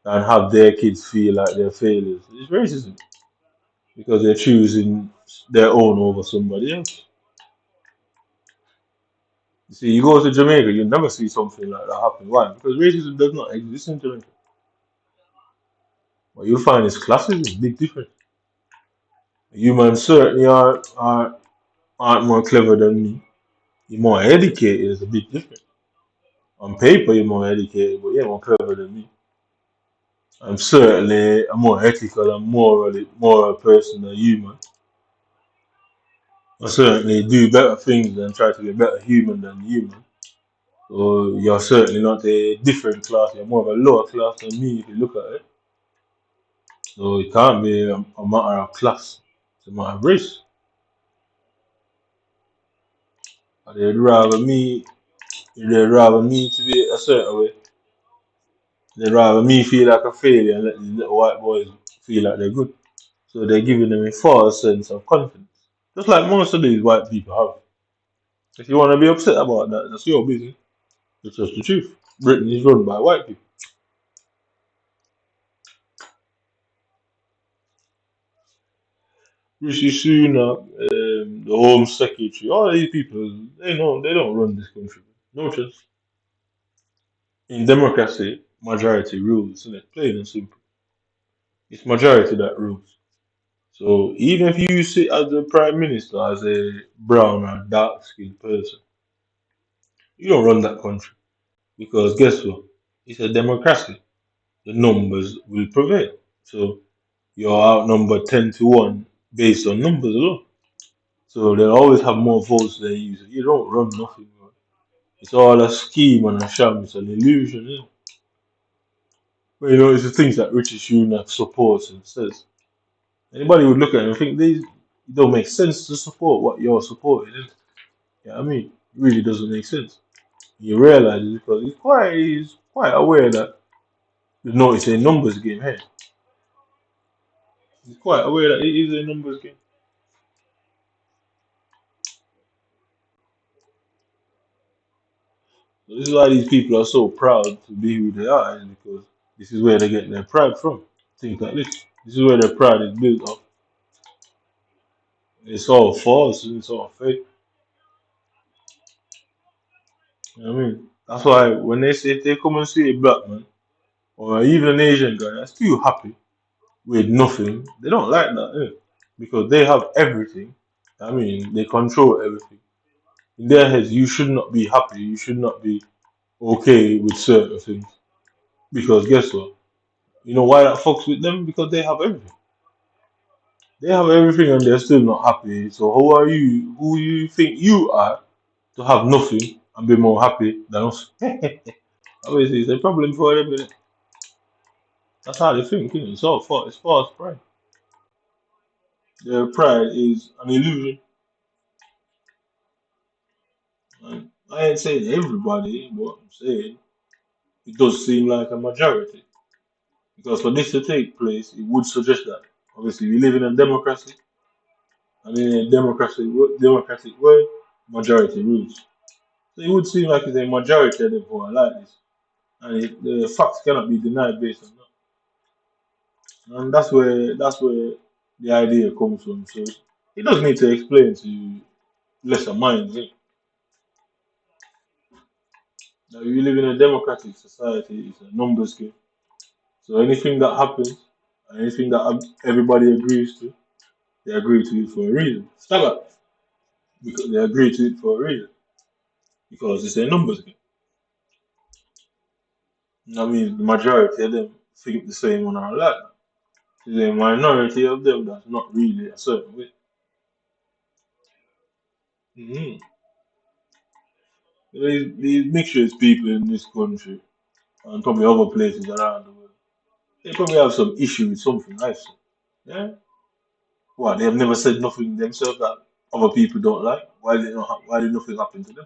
than have their kids feel like they're failures? It's racism because they're choosing their own over somebody else. You see, you go to Jamaica, you never see something like that happen. Why? Because racism does not exist in Jamaica. What you'll find is classism, big difference. Humans certainly aren't more clever than me. You're more educated, it's a big difference. On paper, you're more educated, but you're more clever than me. I'm certainly a more ethical and moral person than you, man. I certainly do better things than try to be a better human than you, man. So you're certainly not a different class, you're more of a lower class than me if you look at it. So it can't be a matter of class, it's a matter of race. And they'd rather me to be a certain way. They'd rather me feel like a failure and let these little white boys feel like they're good. So they're giving them a false sense of confidence. Just like most of these white people have. If you want to be upset about that, that's your business. It's just the truth. Britain is run by white people. Rishi Sunak, the Home Secretary, all these people, they don't run this country. No chance. In democracy, majority rules, isn't it? Plain and simple. It's majority that rules. So even if you sit as the prime minister as a brown or dark skinned person, you don't run that country. Because guess what? It's a democracy. The numbers will prevail. So you're outnumbered 10 to 1 based on numbers alone. So they'll always have more votes than you. So you don't run nothing, man. It's all a scheme and a sham. It's an illusion, isn't it? But it's the things that Richard Sunak supports and says. Anybody would look at it and think these it don't make sense to support what you're supporting. Innit? Yeah, I mean, it really doesn't make sense. You realize it because he's quite aware that the notice a numbers game here. He's quite aware that it is a numbers game. So this is why these people are so proud to be who they are, is because this is where they get their pride from. Things like this. This is where their pride is built up. It's all false, it's all fake. You know what I mean? That's why when they say if they come and see a black man or even an Asian guy that's still happy with nothing, they don't like that, innit? Because they have everything. I mean, they control everything. In their heads, you should not be happy, you should not be okay with certain things. Because guess what? You know why that fucks with them? Because they have everything. They have everything and they're still not happy. So who you think you are to have nothing and be more happy than us? Obviously, it's a problem for them, innit? That's how they think, innit? It's all false. It's false pride. Their pride is an illusion. And I ain't saying everybody, but I'm saying it does seem like a majority. Because for this to take place, it would suggest that obviously we live in a democracy, and in a democratic way, majority rules. So it would seem like it's a majority of them who are like this, and the facts cannot be denied based on that. And that's where the idea comes from. So it does need to explain to lesser minds. Eh? Now we live in a democratic society. It's a numbers game. So anything that happens, anything that everybody agrees to, they agree to it for a reason. Stop it. Because they agree to it for a reason. Because it's a numbers game. I mean, the majority of them think the same on our life. There's a minority of them that's not really a certain way. Mm-hmm. These mixtures people in this country and probably other places around the world, they probably have some issue with something, I say. Yeah? What, they have never said nothing themselves that other people don't like? Why did nothing happen to them?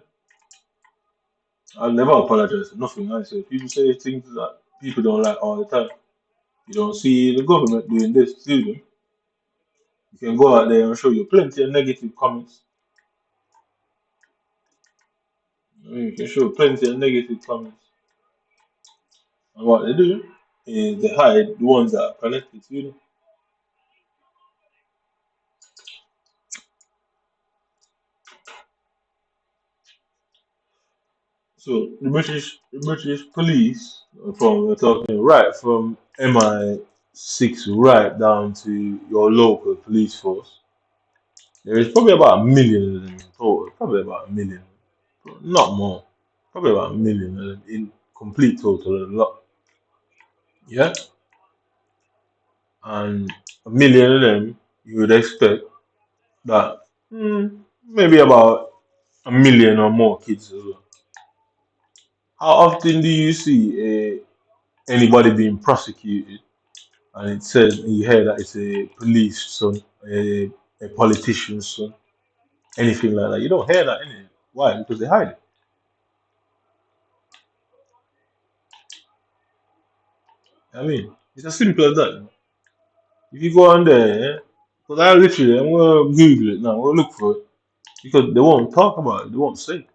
I'll never apologize for nothing, I say. People say things that people don't like all the time. You don't see the government doing this to them. You can go out there and show you plenty of negative comments. I mean, you can show plenty of negative comments. And what they do is they hide the ones that are connected to them. So the British police, from we're talking right from MI6 right down to your local police force, there is probably about a million of them in total. Probably about a million, not more. Probably about a million of them in complete total. A lot, yeah. And a million of them, you would expect that maybe about a million or more kids as well. How often do you see anybody being prosecuted and it says you hear that it's a police son, a politician's son, anything like that? You don't hear that anyway. Why? Because they hide it. I mean, it's as simple as that. If you go on there, because I literally, I'm gonna Google it now. I'm gonna look for it because they won't talk about it. They won't say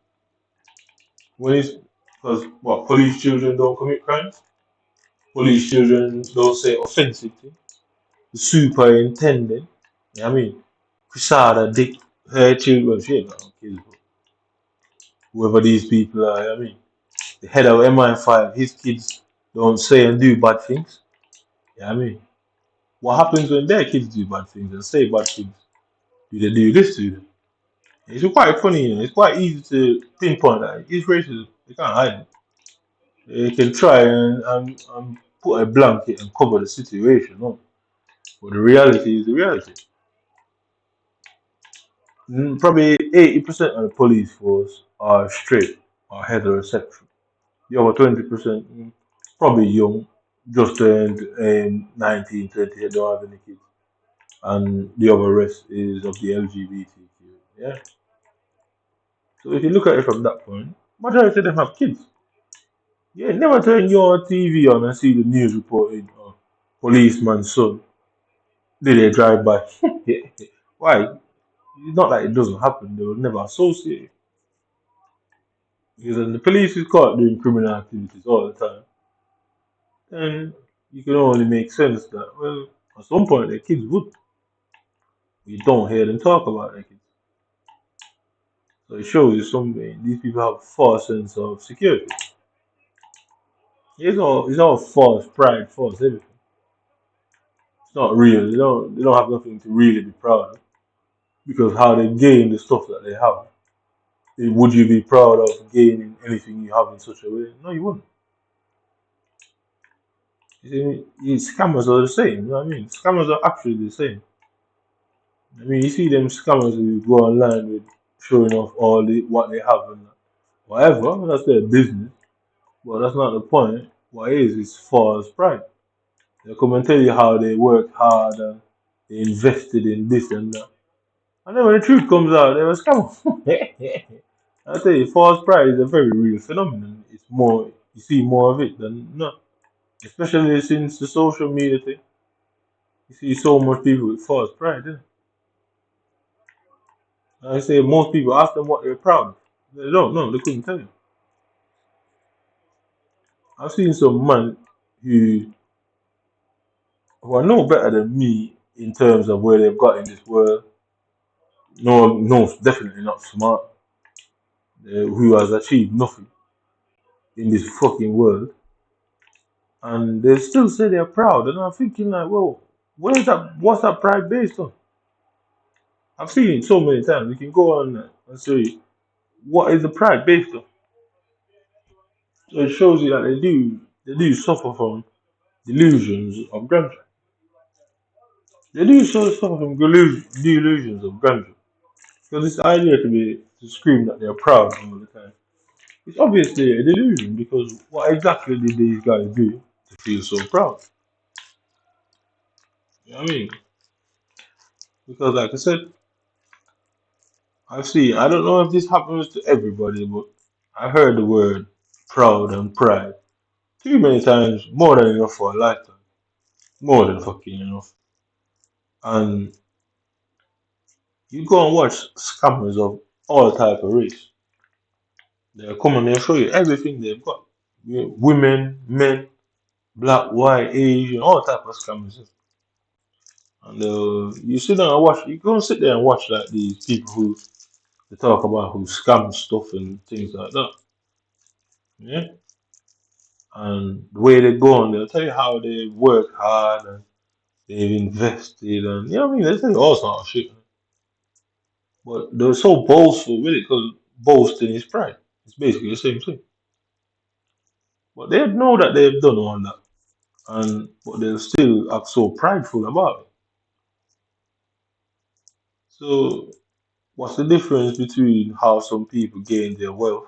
when it's because what police children don't commit crimes. Police children don't say offensive things. The superintendent, I mean, Quesada, Dick, her children, well, she ain't got no kids, but whoever these people are, I mean, the head of MI5, his kids don't say and do bad things. Yeah, I mean, what happens when their kids do bad things and say bad things? Do they do this to them? It's quite funny, you know. It's quite easy to pinpoint that. It's racism. They can't hide it. They can try and put a blanket and cover the situation, no? But the reality is the reality. Probably 80% of the police force are straight or heterosexual. The other 20% probably young, just turned 19, 20, they don't have any kids. And the other rest is of the LGBTQ. Yeah. So if you look at it from that point, majority of them have kids. Yeah, never turn your TV on and see the news reporting policeman's son did a drive by. Why? It's not like it doesn't happen, they will never associate it. Because when the police is caught doing criminal activities all the time, then you can only make sense that, well, at some point their kids would. You don't hear them talk about their kids. So it shows you something. These people have false sense of security. It's all false pride, false everything. It's not real. They don't have nothing to really be proud of. Because how they gain the stuff that they have. Would you be proud of gaining anything you have in such a way? No, you wouldn't. You see, scammers are the same, you know what I mean? Scammers are actually the same. I mean, you see them scammers who go online with showing off what they have and whatever. That's their business, but that's not the point. What it is false pride. They come and tell you how they worked hard and they invested in this and that, and then when the truth comes out, they're a scammer. I tell you, false pride is a very real phenomenon. It's more you see more of it than not, especially since the social media thing. You see so much people with false pride. I say most people ask them what they're proud of. They don't know, they couldn't tell you. I've seen some man who are no better than me in terms of where they've got in this world. No, no, definitely not smart. Who has achieved nothing. in this fucking world, and they still say they're proud. And I'm thinking like, well, what is that? What's that pride based on? I've seen it so many times. We can go on and say, what is the pride based on? So it shows you that they do suffer from delusions of grandeur. They do suffer from delusions of grandeur. Because this idea to scream that they're proud all the time. It's obviously a delusion because what exactly did these guys do to feel so proud? You know what I mean? Because like I said, I don't know if this happens to everybody, but I heard the word proud and pride too many times, more than enough for a lifetime. More than fucking enough. And you go and watch scammers of all type of race. They'll come and they'll show you everything they've got. Women, men, black, white, Asian, all type of scammers. And you sit down and watch. You go and sit there and watch like these people who they talk about who scam stuff and things like that. Yeah, and the way they go on, they'll tell you how they work hard and they've invested and you know what I mean. They tell you all sort of shit. But they're so boastful with it because boasting is pride. It's basically the same thing. But they know that they've done all that, and but they'll still act so prideful about it. So, what's the difference between how some people gain their wealth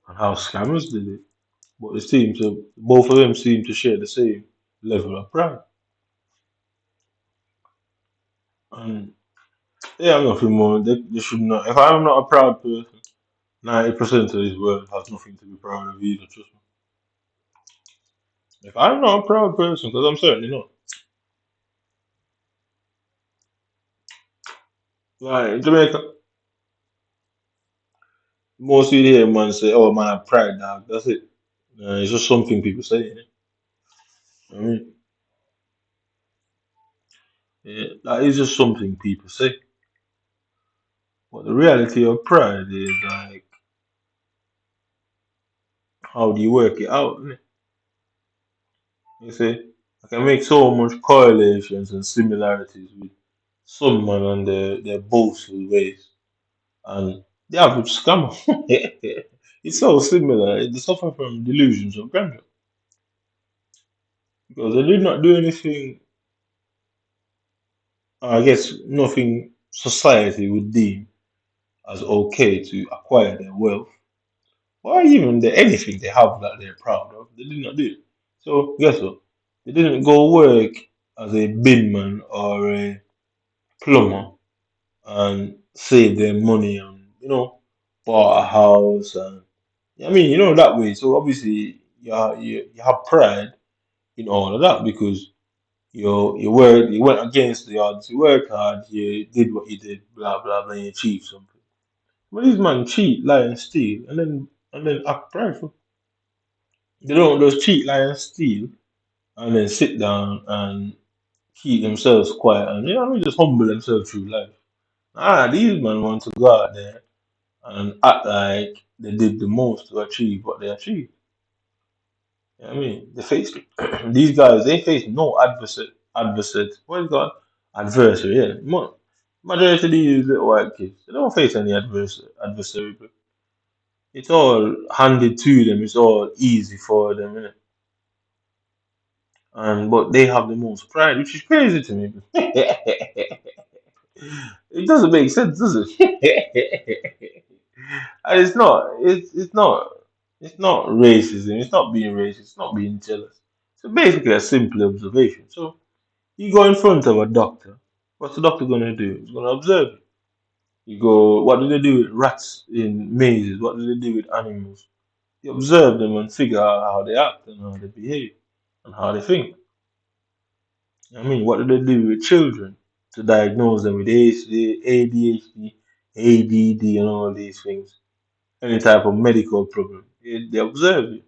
and how scammers did it? But both of them seem to share the same level of pride. And yeah, I'm nothing more. They should not. If I'm not a proud person, 90% of this world has nothing to be proud of either. Trust me. If I'm not a proud person, because I'm certainly not. Like in Jamaica, most you hear man say, "Oh man, I'm pride, dog." That's it. It's just something people say. I mean, yeah, that is just something people say. But the reality of pride is like, how do you work it out? Innit? You see, I can make so much correlations and similarities with some man and their boastful ways and the average scammer. It's so similar. They suffer from delusions of grandeur because they did not do anything. I guess nothing society would deem as okay to acquire their wealth or even anything they have that they're proud of. They did not do it. So guess what? They didn't go work as a binman or a plumber and save their money and bought a house and I mean that way. So obviously you have pride in all of that because you went against the odds, you worked hard, you did what you did, blah blah blah, and you achieved something. But these man cheat, lie, and steal, and then act prideful. They don't just cheat, lie, and steal, and then sit down and keep themselves quiet and I mean just humble themselves through life. These men want to go out there and act like they did the most to achieve what they achieved. You know what I mean, they face these guys. They face no What is that? Adversary. Yeah, majority of these little white kids, they don't face any adversary. But it's all handed to them. It's all easy for them, innit? And but they have the most pride, which is crazy to me. It doesn't make sense, does it? And it's not. It's not. It's not racism. It's not being racist. It's not being jealous. So basically, a simple observation. So you go in front of a doctor. What's the doctor gonna do? He's gonna observe you. You go. What do they do with rats in mazes? What do they do with animals? You observe them and figure out how they act and how they behave and how they think. I mean, what do they do with children to diagnose them with ADHD, ADD, and all these things? Any type of medical problem. They observe you.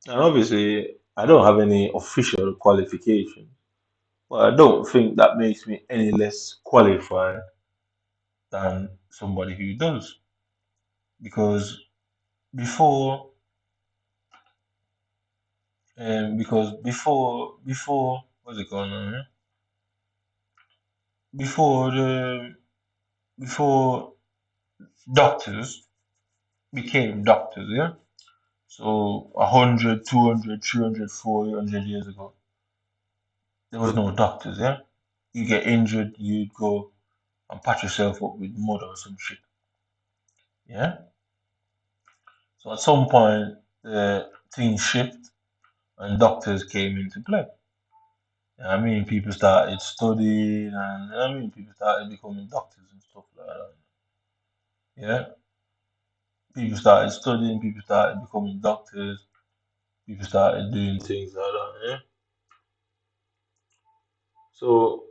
And obviously, I don't have any official qualification, but I don't think that makes me any less qualified than somebody who does. Because before Because before what's it going on? Before the before doctors became doctors, yeah. So 100, 200, 300, 400 years ago, there was no doctors, yeah. You get injured, you'd go and patch yourself up with mud or some shit, yeah. So at some point, things shift and doctors came into play. I mean, people started studying, and I mean, people started becoming doctors and stuff like that. Yeah, people started studying, people started becoming doctors, people started doing things like that. Yeah. So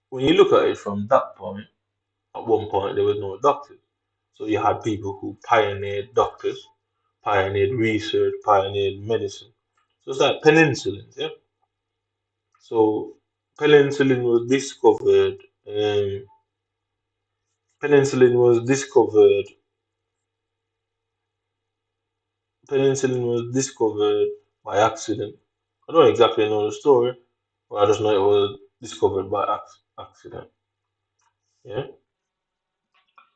when you look at it from that point, at one point there was no doctors. So you had people who pioneered doctors, pioneered research, pioneered medicine. So it's like penicillin, yeah. So penicillin was discovered. Um, penicillin was discovered. Penicillin was discovered by accident. I don't exactly know the story, but I just know it was discovered by accident. Yeah.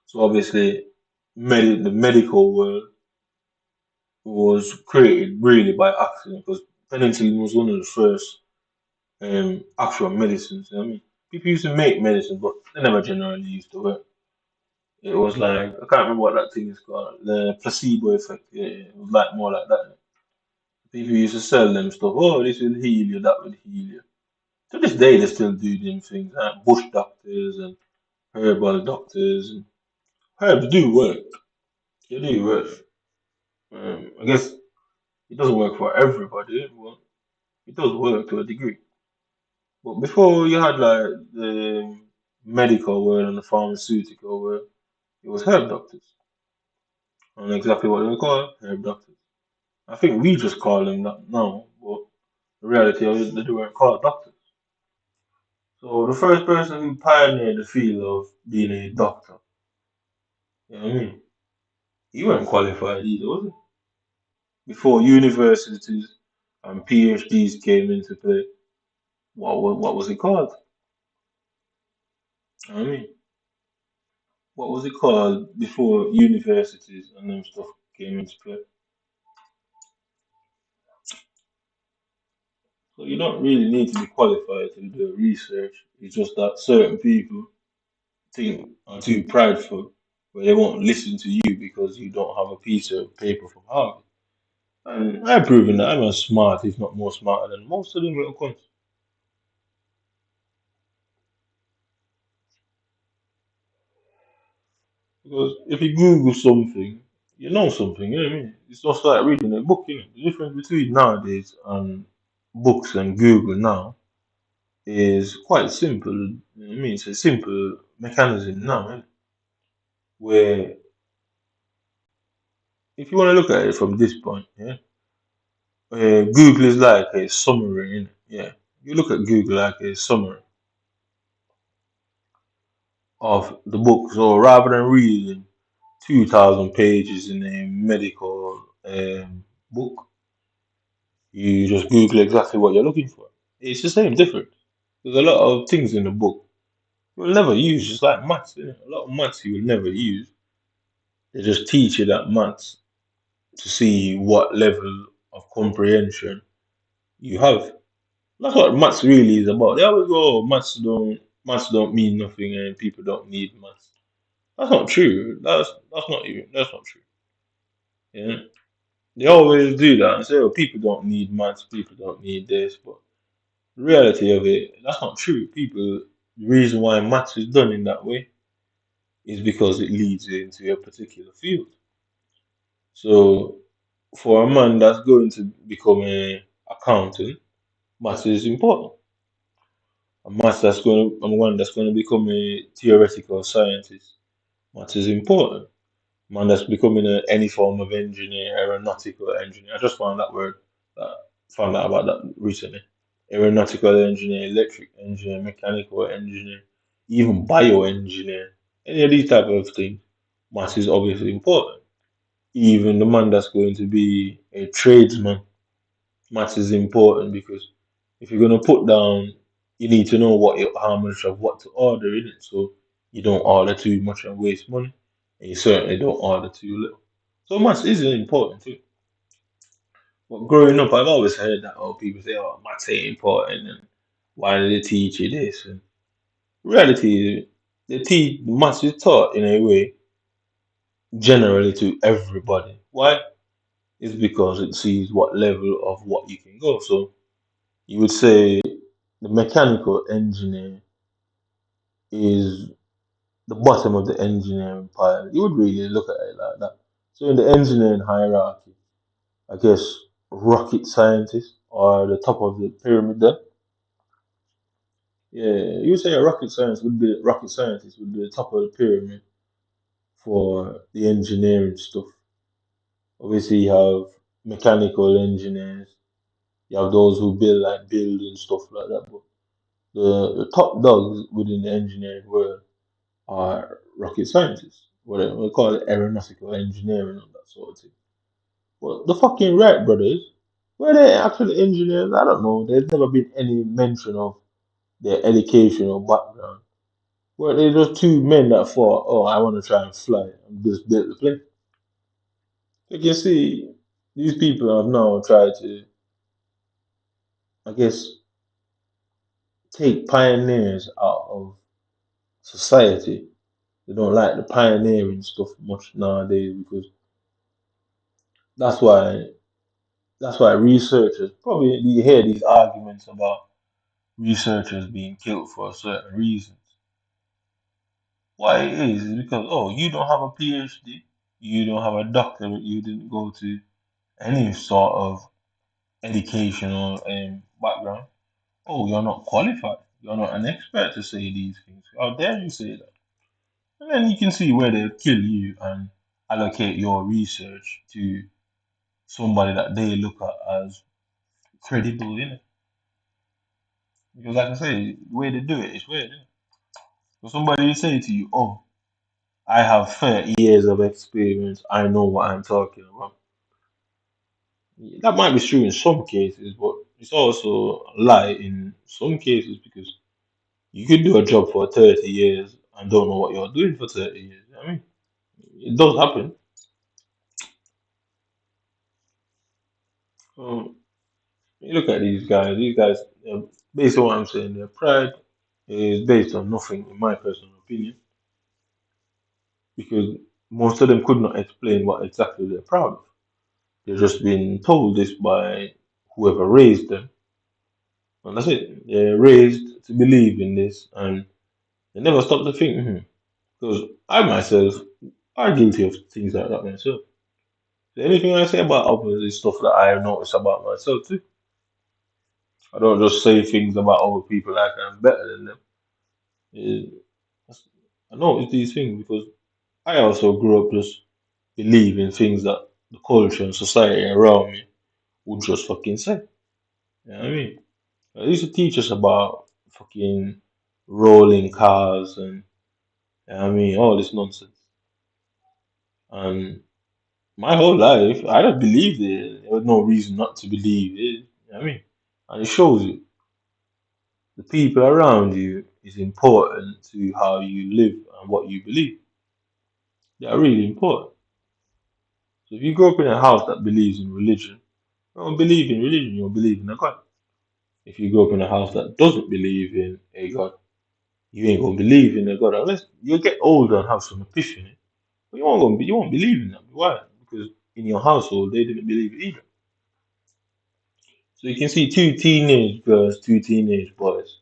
So obviously, the medical world was created really by accident because penicillin was one of the first actual medicines. I mean, people used to make medicine, but they never generally used to work. It was like I can't remember what that thing is called, the placebo effect. Yeah, it was like more like that. People used to sell them stuff. Oh, this will heal you, that will heal you. To this day, they still do them things. Like bush doctors and herbal doctors. And herbs do work. They do work. I guess it doesn't work for everybody, but it does work to a degree. But before you had like the medical world and the pharmaceutical world, it was herb doctors. I don't know exactly what they were called, herb doctors. I think we just call them that now, but the reality of it, they weren't called doctors. So the first person who pioneered the field of being a doctor, you know what I mean? He wasn't qualified either, was he? Before universities and PhDs came into play, what was it called? You know what I mean? What was it called before universities and them stuff came into play? So you don't really need to be qualified to do research. It's just that certain people think are too prideful, where they won't listen to you because you don't have a piece of paper from Harvard. And I've proven that I'm as smart, if not more smarter than most of them little cunts. Because if you Google something, you know something, you know what I mean? It's just like reading a book, you know. The difference between nowadays and books and Google now is quite simple. You know what I mean? It's a simple mechanism now, eh? Where if you want to look at it from this point, yeah, Google is like a summary, innit? Yeah. You look at Google like a summary of the book. So rather than reading 2,000 pages in a medical book, you just Google exactly what you're looking for. It's the same difference. There's a lot of things in the book you'll never use, just like maths. Innit? A lot of maths you will never use. They just teach you that maths to see what level of comprehension you have. That's what maths really is about. They always go, oh, maths don't mean nothing and people don't need maths. That's not true. That's not true. Yeah. They always do that and say, oh, people don't need maths, people don't need this, but the reality of it, that's not true. The reason why maths is done in that way is because it leads you into a particular field. So for a man that's going to become a accountant, maths is important. A maths that's going to, and one that's going to become a theoretical scientist, maths is important. Man that's becoming any form of engineer, aeronautical engineer. I just found out about that recently. Aeronautical engineer, electric engineer, mechanical engineer, even bioengineer, any of these type of things. Maths is obviously important. Even the man that's going to be a tradesman, maths is important because if you're gonna put down, you need to know how much of what to order in it, so you don't order too much and waste money, and you certainly don't order too little. So maths is important too. But growing up, I've always heard that people say, "Oh, maths ain't important," and why do they teach you this? And reality, maths is taught in a way generally to everybody. Why? It's because it sees what level of what you can go. So you would say the mechanical engineer is the bottom of the engineering pile. You would really look at it like that. So in the engineering hierarchy, I guess rocket scientists are the top of the pyramid there. Yeah, you would say a rocket scientist would be the top of the pyramid for the engineering stuff. Obviously, you have mechanical engineers. You have those who build and stuff like that. But the top dogs within the engineering world are rocket scientists. What we call it aeronautical engineering and that sort of thing. Well, the fucking Wright brothers, were they actually engineers? I don't know. There's never been any mention of their educational background. Were they just two men that thought, oh, I want to try and fly and just build the plane? You can see these people have now tried to, I guess, take pioneers out of society. They don't like the pioneering stuff much nowadays because that's why researchers probably you hear these arguments about researchers being killed for certain reasons. Why it is because you don't have a PhD, you don't have a doctorate, you didn't go to any sort of educational background. Oh, you're not qualified. You're not an expert to say these things. How dare you say that? And then you can see where they'll kill you and allocate your research to somebody that they look at as credible, Because like I say, the way they do it is weird, So somebody will say to you, oh, I have 30 years of experience, I know what I'm talking about. That might be true in some cases, but it's also a lie in some cases because you could do a job for 30 years and don't know what you're doing for 30 years. I mean, it does happen. Um, you look at these guys, based on what I'm saying, their pride is based on nothing, in my personal opinion, because most of them could not explain what exactly they're proud of. They're just being told this by whoever raised them, and that's it. They're raised to believe in this, and they never stop to think. Because I myself are guilty of things like that myself. So anything I say about others is stuff that I notice about myself too. I don't just say things about other people like I'm better than them. Eh, I notice these things because I also grew up just believing things that the culture and society around me would just fucking say. You know what I mean? They used to teach us about fucking rolling cars and you know what I mean, all this nonsense. And my whole life, I just believed it. There was no reason not to believe it. You know what I mean? And it shows you the people around you is important to how you live and what you believe. They are really important. So if you grow up in a house that believes in religion, you don't believe in religion, you don't believe in a God. If you grow up in a house that doesn't believe in a God, you ain't gonna believe in a God unless you get older and have some epiphany. But you won't believe in that. Why? Because in your household they didn't believe it either. So you can see two teenage girls, two teenage boys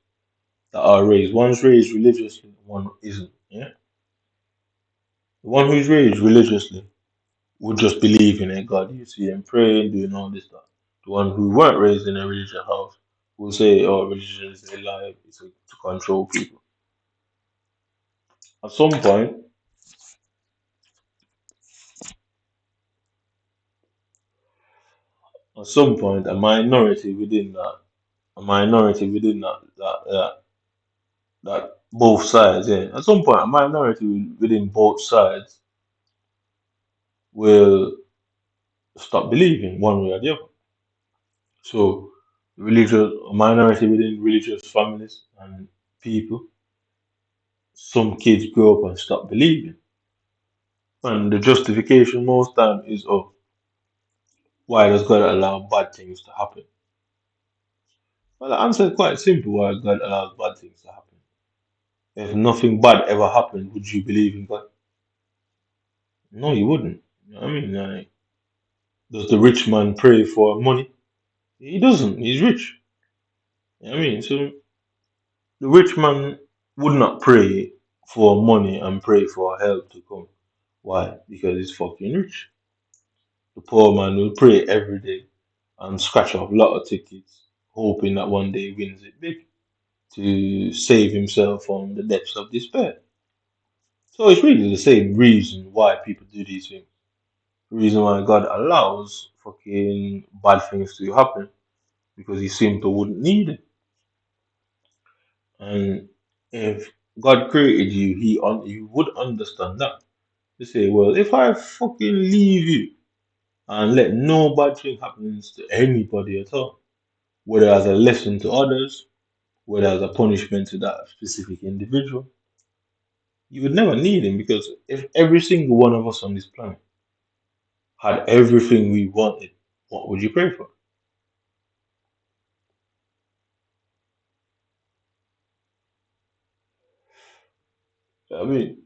that are raised. One's raised religiously, one isn't. Yeah. The one who's raised religiously would just believe in a God. You see them praying, doing all this stuff. The one who weren't raised in a religious house will say, "Oh, religion is a lie. It's to control people." At some point, a minority within that, that both sides, yeah. At some point, a minority within both sides will stop believing one way or the other. So religious minority within religious families and people, some kids grow up and stop believing. And the justification most time is, oh, why does God allow bad things to happen? Well, the answer is quite simple why God allows bad things to happen. If nothing bad ever happened, would you believe in God? No, you wouldn't. You know what I mean? Like, does the rich man pray for money? He doesn't. He's rich. You know what I mean? So the rich man would not pray for money and pray for help to come. Why? Because he's fucking rich. The poor man will pray every day and scratch off a lot of tickets, hoping that one day he wins it big to save himself from the depths of despair. So it's really the same reason why people do these things. The reason why God allows fucking bad things to happen because he simply wouldn't need it. And if God created you, you would understand that. You say, well, if I fucking leave you and let no bad thing happens to anybody at all, whether as a lesson to others, whether as a punishment to that specific individual, you would never need him because if every single one of us on this planet had everything we wanted, what would you pray for? I mean,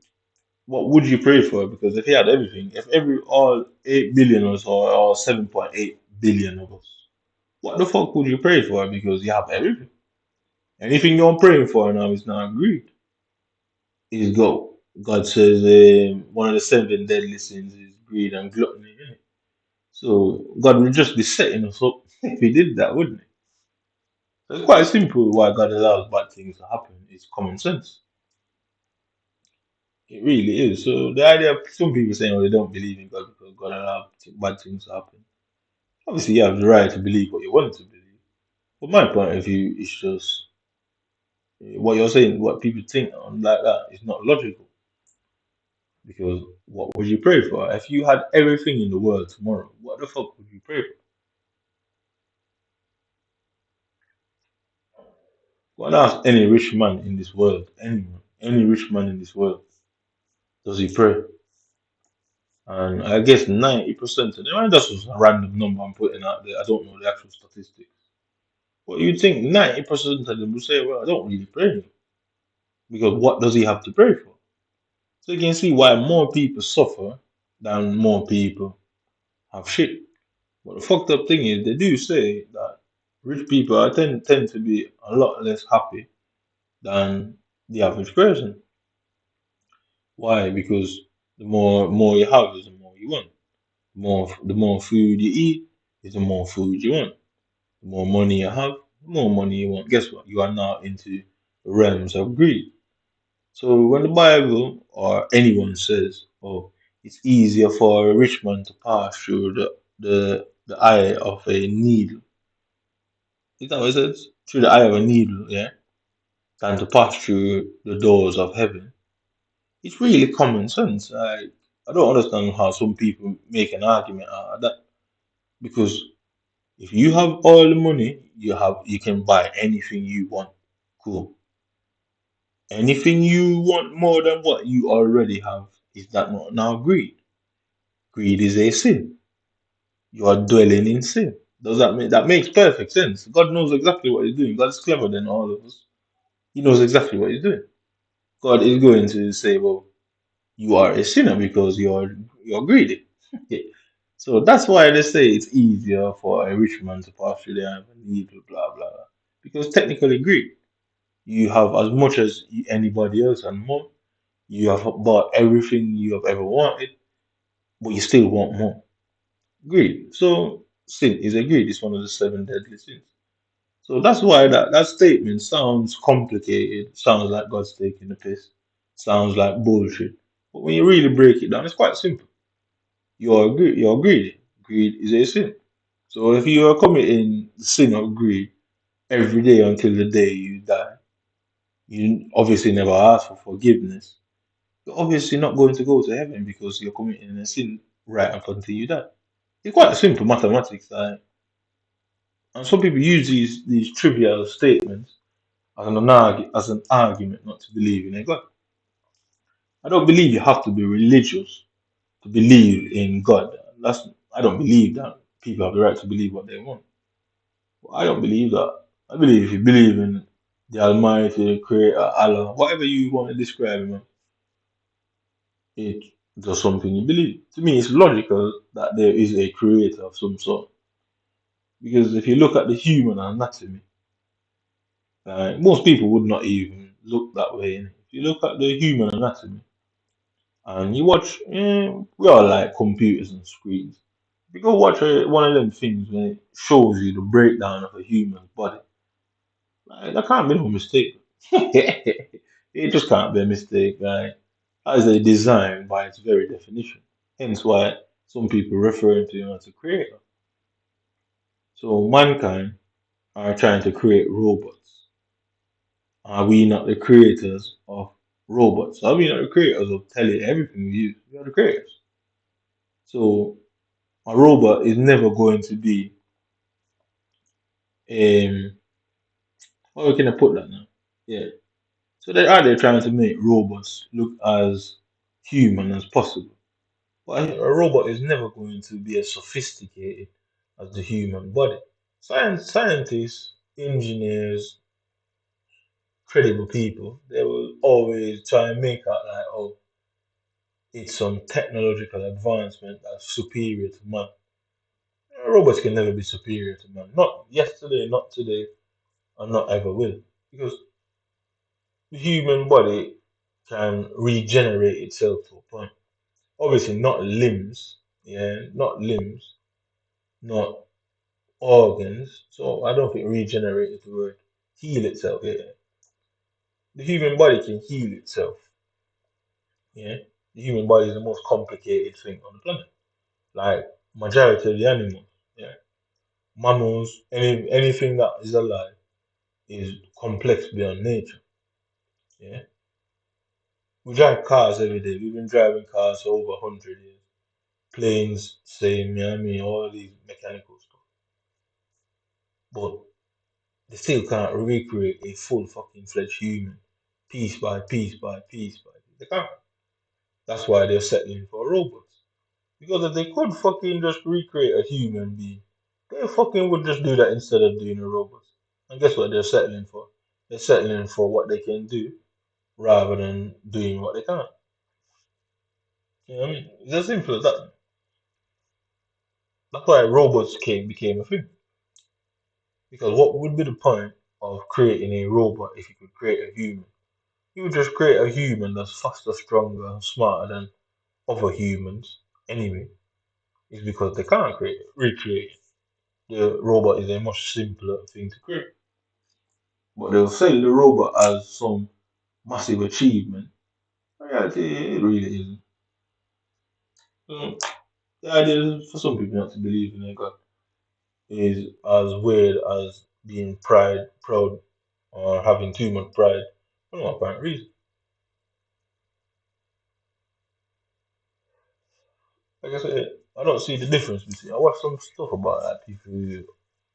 what would you pray for? Because if he had everything, if every all 8 billion of us or 7.8 billion of us, what the fuck would you pray for? Because you have everything. Anything you're praying for now is not greed. Is go. God says one of the seven deadly sins is greed and gluttony. Innit? So God would just be setting us up if He did that, wouldn't He? So it's quite simple why God allows bad things to happen. It's common sense. It really is. So the idea of some people saying, "Oh, they don't believe in God because God allows bad things to happen." Obviously, you have the right to believe what you want to believe. But my point of view is just what you're saying, what people think on like that is not logical. Because what would you pray for? If you had everything in the world tomorrow, what the fuck would you pray for? Go and ask any rich man in this world, anyone, any rich man in this world, does he pray? And I guess 90% of them, and that's just a random number I'm putting out there, I don't know the actual statistics. But you think 90% of them will say, well, I don't really pray. Because what does he have to pray for? So you can see why more people suffer than more people have shit. But the fucked up thing is, they do say that rich people tend to be a lot less happy than the average person. Why? Because the more you have is the more you want. The more food you eat is the more food you want. The more money you have, the more money you want. Guess what? You are now into the realms of greed. So when the Bible or anyone says, "Oh, it's easier for a rich man to pass through the eye of a needle," is that what it says? Through the eye of a needle, yeah, than to pass through the doors of heaven. It's really common sense. I don't understand how some people make an argument out of that. Because if you have all the money, you can buy anything you want. Cool. Anything you want more than what you already have, is that not now greed? Greed is a sin. You are dwelling in sin. Does that make that makes perfect sense? God knows exactly what he's doing. God's clever than all of us. He knows exactly what he's doing. God is going to say, well, you are a sinner because you're greedy. Yeah. So that's why they say it's easier for a rich man to pass through the eye of a needle, blah blah blah. Because technically greed. You have as much as anybody else and more. You have bought everything you have ever wanted, but you still want more. Greed. So sin is a greed. It's one of the seven deadly sins. So that's why that statement sounds complicated, sounds like God's taking the piss, sounds like bullshit. But when you really break it down, it's quite simple. You're greedy. Greed is a sin. So if you are committing the sin of greed every day until the day you die, you obviously never ask for forgiveness. You're obviously not going to go to heaven because you're committing a sin right up until you die. It's quite simple mathematics. And some people use these trivial statements as an argument not to believe in a God. I don't believe you have to be religious to believe in God. I don't believe that people have the right to believe what they want. I don't believe that. I believe if you believe in the Almighty, Creator, Allah, whatever you want to describe him, it's just something you believe. To me, it's logical that there is a creator of some sort. Because if you look at the human anatomy, most people would not even look that way. If you look at the human anatomy and you watch, we all like computers and screens. If you go watch one of them things when it shows you the breakdown of a human body, there can't be no mistake. It just can't be a mistake, right? As a design by its very definition. Hence why some people refer to him as a creator. So mankind are trying to create robots. Are we not the creators of robots? Are we not the creators of telling everything we use? We are the creators. So a robot is never going to be how can I put that now? Yeah. So they are they trying to make robots look as human as possible. But a robot is never going to be as sophisticated as the human body. Scientists, engineers, credible people, they will always try and make out like, oh, it's some technological advancement that's superior to man. Robots can never be superior to man. Not yesterday, not today, and not ever will. Because the human body can regenerate itself to a point. Obviously, not limbs, not limbs, not organs. So I don't think regenerate is the word. Heal itself, yeah. The human body can heal itself. Yeah. The human body is the most complicated thing on the planet. Like majority of the animals. Yeah. Mammals, anything that is alive is complex beyond nature. Yeah. We drive cars every day. We've been driving cars for over 100 years. Planes, same, you know what I mean? All these mechanical stuff. But they still can't recreate a full fucking fledged human piece by piece by piece by piece. They can't. That's why they're settling for robots. Because if they could fucking just recreate a human being, they fucking would just do that instead of doing a robot. And guess what they're settling for? They're settling for what they can do rather than doing what they can't. You know what I mean? It's as simple as that. That's why robots became a thing. Because what would be the point of creating a robot if you could create a human? You would just create a human that's faster, stronger, and smarter than other humans anyway. It's because they can't recreate it. The robot is a much simpler thing to create. But they'll sell the robot as some massive achievement. In reality, it really isn't. So, the idea is for some people not to believe in a God is as weird as being proud, or having too much pride for no apparent reason. Like I said, I don't see the difference between. I watch some stuff about that people who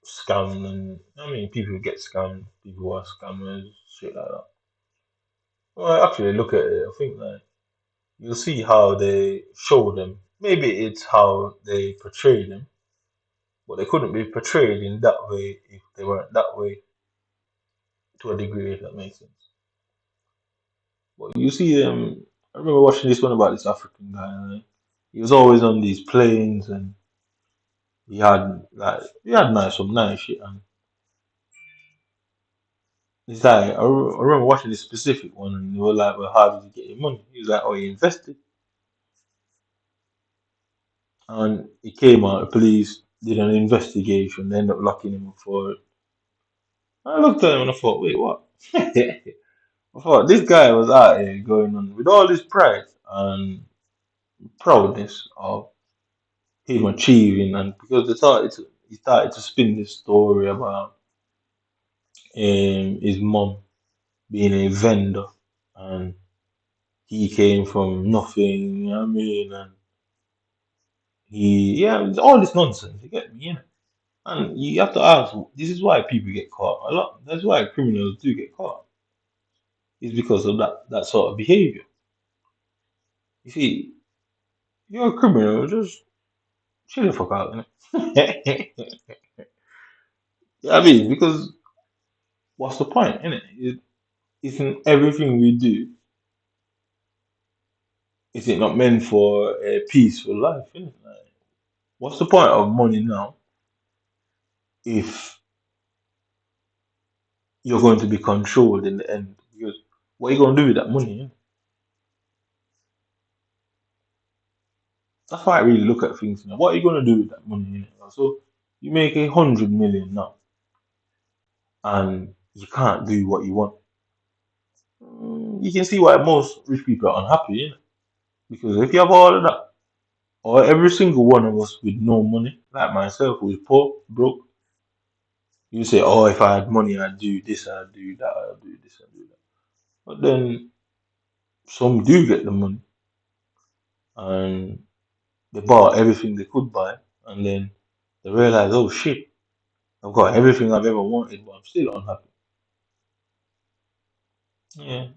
scam and I mean people who get scammed, people who are scammers, shit like that. Well, I actually look at it, I think like you'll see how they show them. Maybe it's how they portray them, but they couldn't be portrayed in that way if they weren't that way to a degree, if that makes sense. But you see, I remember watching this one about this African guy. Right? He was always on these planes, and he had some nice shit. And he's like, I remember watching this specific one, and they were like, "Well, how did you get your money?" He was like, "Oh, he invested." And he came out, the police did an investigation, they ended up locking him up for it. I looked at him and I thought, wait, what? I thought this guy was out here going on with all this pride and proudness of him achieving, and because he started to spin this story about his mom being a vendor and he came from nothing, you know what I mean? And all this nonsense, you get me, yeah. And you have to ask, this is why people get caught. A lot. That's why criminals do get caught. It's because of that sort of behavior. You see, you're a criminal, just chill the fuck out, innit? Yeah, I mean, because what's the point, innit? Isn't everything we do, is it not meant for a peaceful life, innit? Like, what's the point of money now if you're going to be controlled in the end? Because what are you going to do with that money, innit? That's why I really look at things now. What are you going to do with that money, innit? So, you make 100 million now and you can't do what you want. You can see why most rich people are unhappy, innit? Because if you have all of that, or every single one of us with no money, like myself, who is poor, broke, you say, oh, if I had money, I'd do this, I'd do that, I'd do this, I'd do that. But then some do get the money and they bought everything they could buy, and then they realize, oh shit, I've got everything I've ever wanted, but I'm still unhappy. Yeah,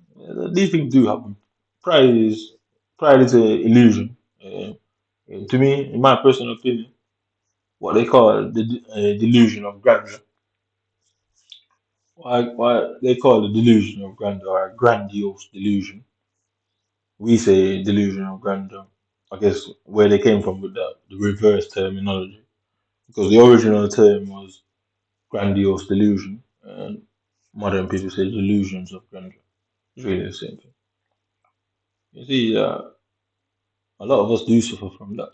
these things do happen. Pride is pride is an illusion. To me, in my personal opinion, what they call the delusion of grandeur. Why they call it delusion of grandeur or a grandiose delusion. We say delusion of grandeur. I guess where they came from with the reverse terminology, because the original term was grandiose delusion, and modern people say delusions of grandeur. It's really the same thing. You see, a lot of us do suffer from that.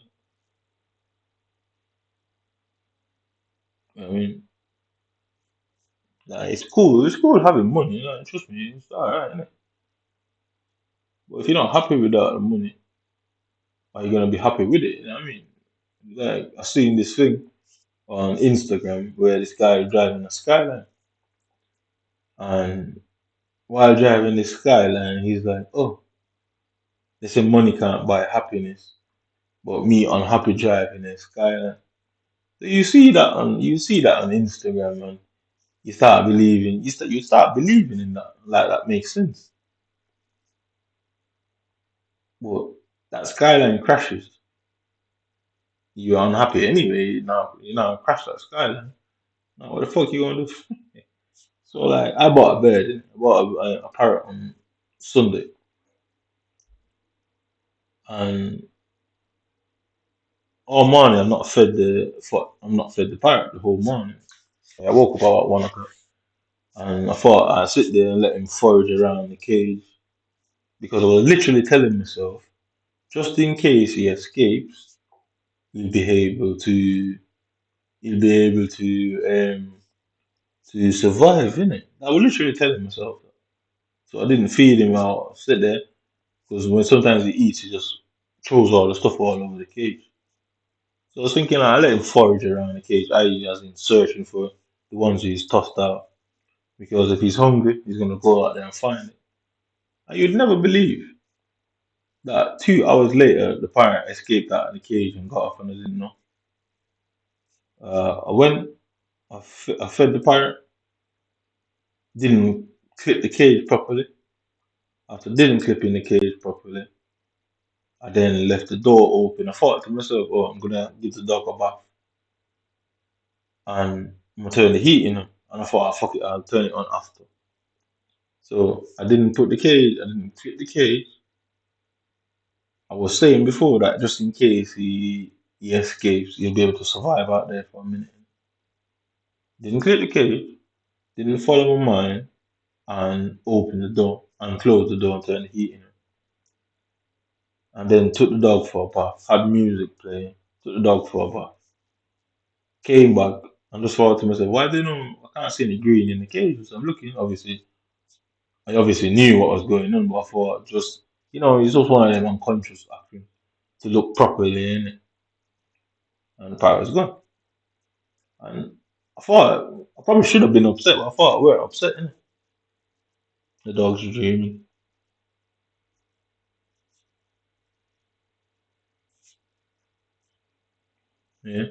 I mean, like, it's cool. It's cool having money. Like, trust me, it's alright, innit? But if you're not happy with that money, are you gonna be happy with it? You know what I mean? Like, I seen this thing on Instagram where this guy driving a Skyline, and while driving the Skyline, he's like, "Oh, they say money can't buy happiness, but me unhappy driving a Skyline." So you see that on Instagram, and you start believing in that. Like that makes sense. But that Skyline crashes, you're unhappy anyway. Now crash that Skyline. Now what the fuck you gonna do? So like, I bought a bird. I bought a parrot on Sunday, and all morning I'm not fed the parrot the whole morning. I woke up about 1 o'clock, and I thought I'd sit there and let him forage around the cage, because I was literally telling myself, just in case he escapes, he'll be able to he'll be able to survive, innit? I was literally telling myself that. So I didn't feed him out, sit there, because when sometimes he eats, he just throws all the stuff all over the cage. So I was thinking, I let him forage around the cage, i.e., as in searching for the ones he's tossed out. Because if he's hungry, he's gonna go out there and find it. And you'd never believe that 2 hours later, the parrot escaped out of the cage and got off, and I didn't know. I went, I fed the parrot, didn't clip the cage properly. After didn't clip in the cage properly, I then left the door open. I thought to myself, oh, I'm gonna give the dog a bath and I'm gonna turn the heat in. And I thought, oh, fuck it, I'll turn it on after. So I didn't put the cage, I didn't clip the cage. I was saying before that just in case he escapes, he'll be able to survive out there for a minute. Didn't clip the cage, didn't follow my mind, and open the door and close the door and turn the heat in. And then took the dog for a bath, had music playing, took the dog for a bath, came back, and just thought to myself, why do you know I can't see any green in the cage? So I'm looking, obviously. I obviously knew what was going on, but I thought just, it's just one of them unconscious acting to look properly in it. And the parrot was gone. And I thought I probably should have been upset, but I thought we weren't upset, innit? The dogs were dreaming. Yeah.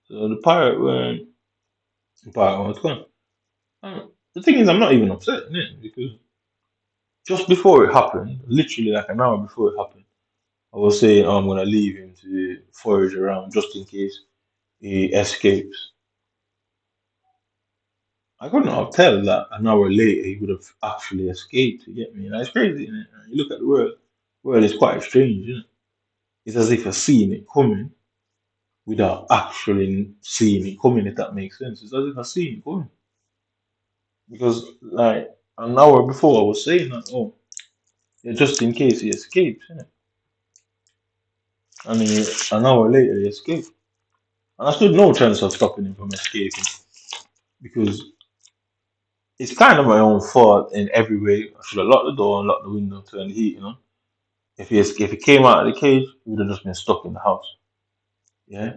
So the pirate went. But I was gone. The thing is, I'm not even upset, innit? Because just before it happened, literally like an hour before it happened, I was saying, oh, I'm gonna leave him to forage around just in case he escapes. I could not have tell that an hour later he would have actually escaped. You get me? And it's crazy, innit? You look at the world is quite strange, isn't it? It's as if I've seen it coming without actually seeing it coming, if that makes sense. It's as if I've seen it coming. Because, like, an hour before I was saying that, oh, yeah, just in case he escapes, innit? And an hour later he escaped. And I stood no chance of stopping him from escaping because it's kind of my own fault in every way. I should have locked the door and locked the window, turned the heat, If he came out of the cage, he would have just been stuck in the house. Yeah.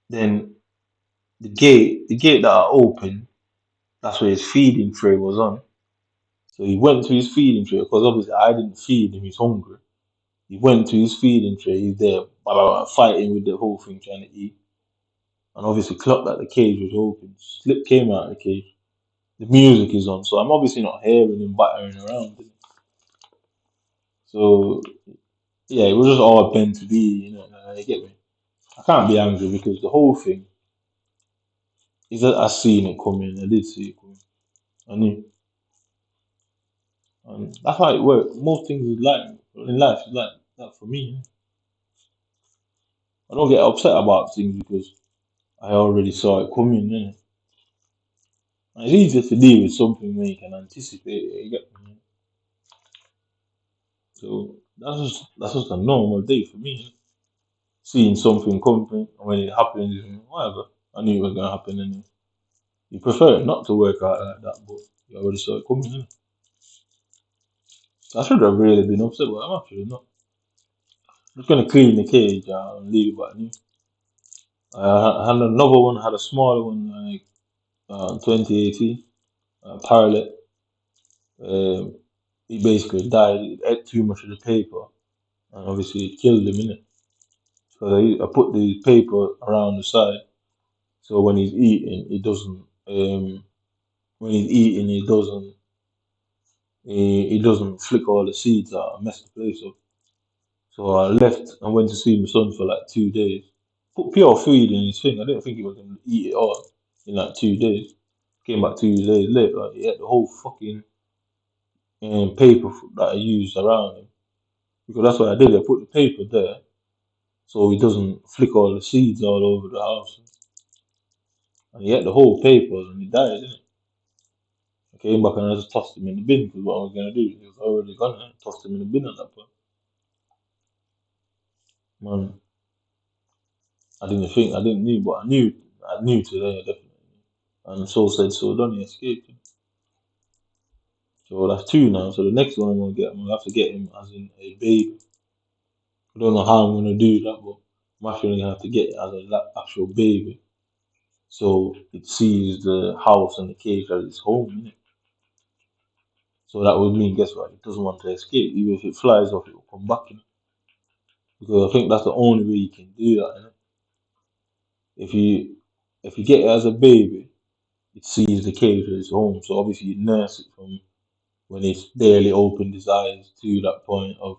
Then the gate that I opened, that's where his feeding tray was on. So he went to his feeding tray because obviously I didn't feed him. He's hungry. He went to his feeding tray. He's there, blah, blah, blah, fighting with the whole thing, trying to eat. And obviously clocked that the cage was open. Slip came out of the cage. The music is on, so I'm obviously not hearing him battering around. So yeah, it was just all meant to be. You get me? I can't be angry because the whole thing is that I seen it coming. I did see it coming. I knew, and that's how it works. Most things in life is like that for me. I don't get upset about things because I already saw it coming. And it's easier to deal with something when you can anticipate it. You get me? So that's just a normal day for me. Seeing something coming, and when it happens, whatever. I knew it was gonna happen, and you prefer it not to work out like that, but you already saw it coming. I should have really been upset, but I'm actually not. I'm just gonna clean the cage and leave it what I knew. I had another one, had a smaller one, like 2018, Parrot. Um, he basically died. He ate too much of the paper, and obviously it killed him in it. So I put the paper around the side, so when he's eating, it doesn't. When he's eating, he doesn't flick all the seeds out and mess the place up. So I left and went to see my son for like 2 days. Put pure food in his thing. I didn't think he was gonna eat it all in like 2 days. Came back 2 days later, like, he had the whole fucking paper that I used around him. Because that's what I did. I put the paper there so he doesn't flick all the seeds all over the house. And he ate the whole paper and he died, didn't it? I came back and I just tossed him in the bin because what I was gonna do. He was already gone. I tossed him in the bin at that point. Man, I didn't know, but I knew today definitely. And so said, so done. He escaped. So that's two now. So the next one I'm gonna have to get him as in a baby. I don't know how I'm gonna do that, but I'm actually gonna have to get it as an actual baby. So it sees the house and the cage as its home, innit? So that would mean, guess what? It doesn't want to escape. Even if it flies off, it will come back, innit? Because I think that's the only way you can do that, innit? If you if you get it as a baby, it sees the cage as its home. So obviously you nurse it from when it's barely opened its eyes to that point of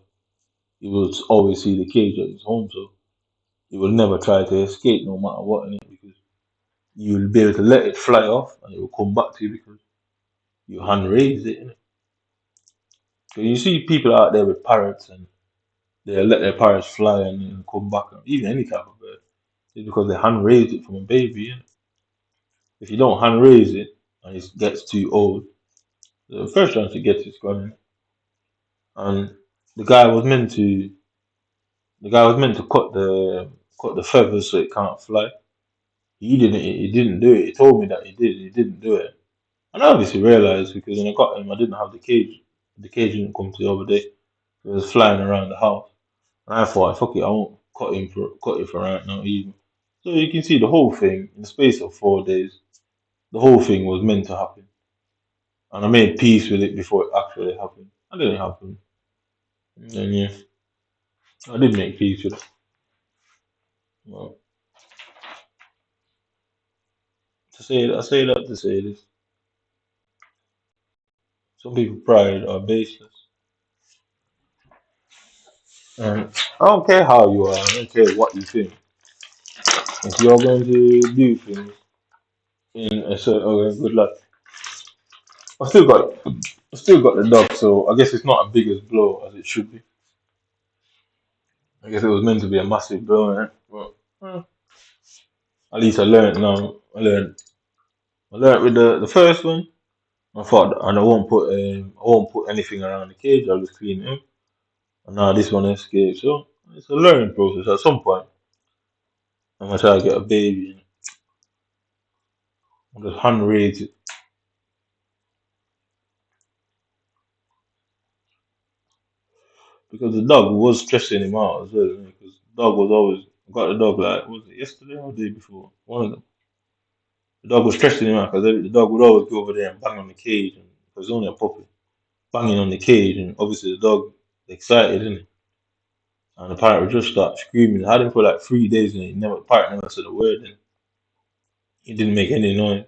it will always see the cage as its home. So it will never try to escape no matter what, innit? Because you will be able to let it fly off and it will come back to you because you hand raised it, innit? So you see people out there with parrots and they let their parrots fly and come back, and even any type of bird. It's because they hand raised it from a baby, innit? If you don't hand raise it and it gets too old, the first chance it gets is gone. And the guy was meant to cut the feathers so it can't fly. He didn't do it. He told me that he didn't do it. And I obviously realized because when I got him I didn't have the cage. The cage didn't come to the other day. It was flying around the house. And I thought, fuck it, I won't cut it for right now either. So you can see the whole thing in the space of 4 days. The whole thing was meant to happen, and I made peace with it before it actually happened. And then it happened, and yeah, I did make peace with it. Well, I say that to say this. Some people's pride are baseless. And I don't care how you are, I don't care what you think. If you're going to do things in a certain good luck. I still got I still got the dog, so I guess it's not as big as blow as it should be. I guess it was meant to be a massive blow, right? But at least I learned now. I learned with the first one. I thought, and I won't put anything around the cage. I'll just clean it up. And now this one escaped. So it's a learning process. At some point, I'm gonna try to get a baby. I'm just hand raise it because the dog was stressing him out as well. Because the dog was always I got the dog like was it yesterday or the day before? One of them. The dog was stressing him out because the dog would always go over there and bang on the cage, and it was only a puppy banging on the cage, and obviously the dog excited, isn't it? And the parrot would just start screaming. I had him for like 3 days, and the parrot never said a word. And he didn't make any noise.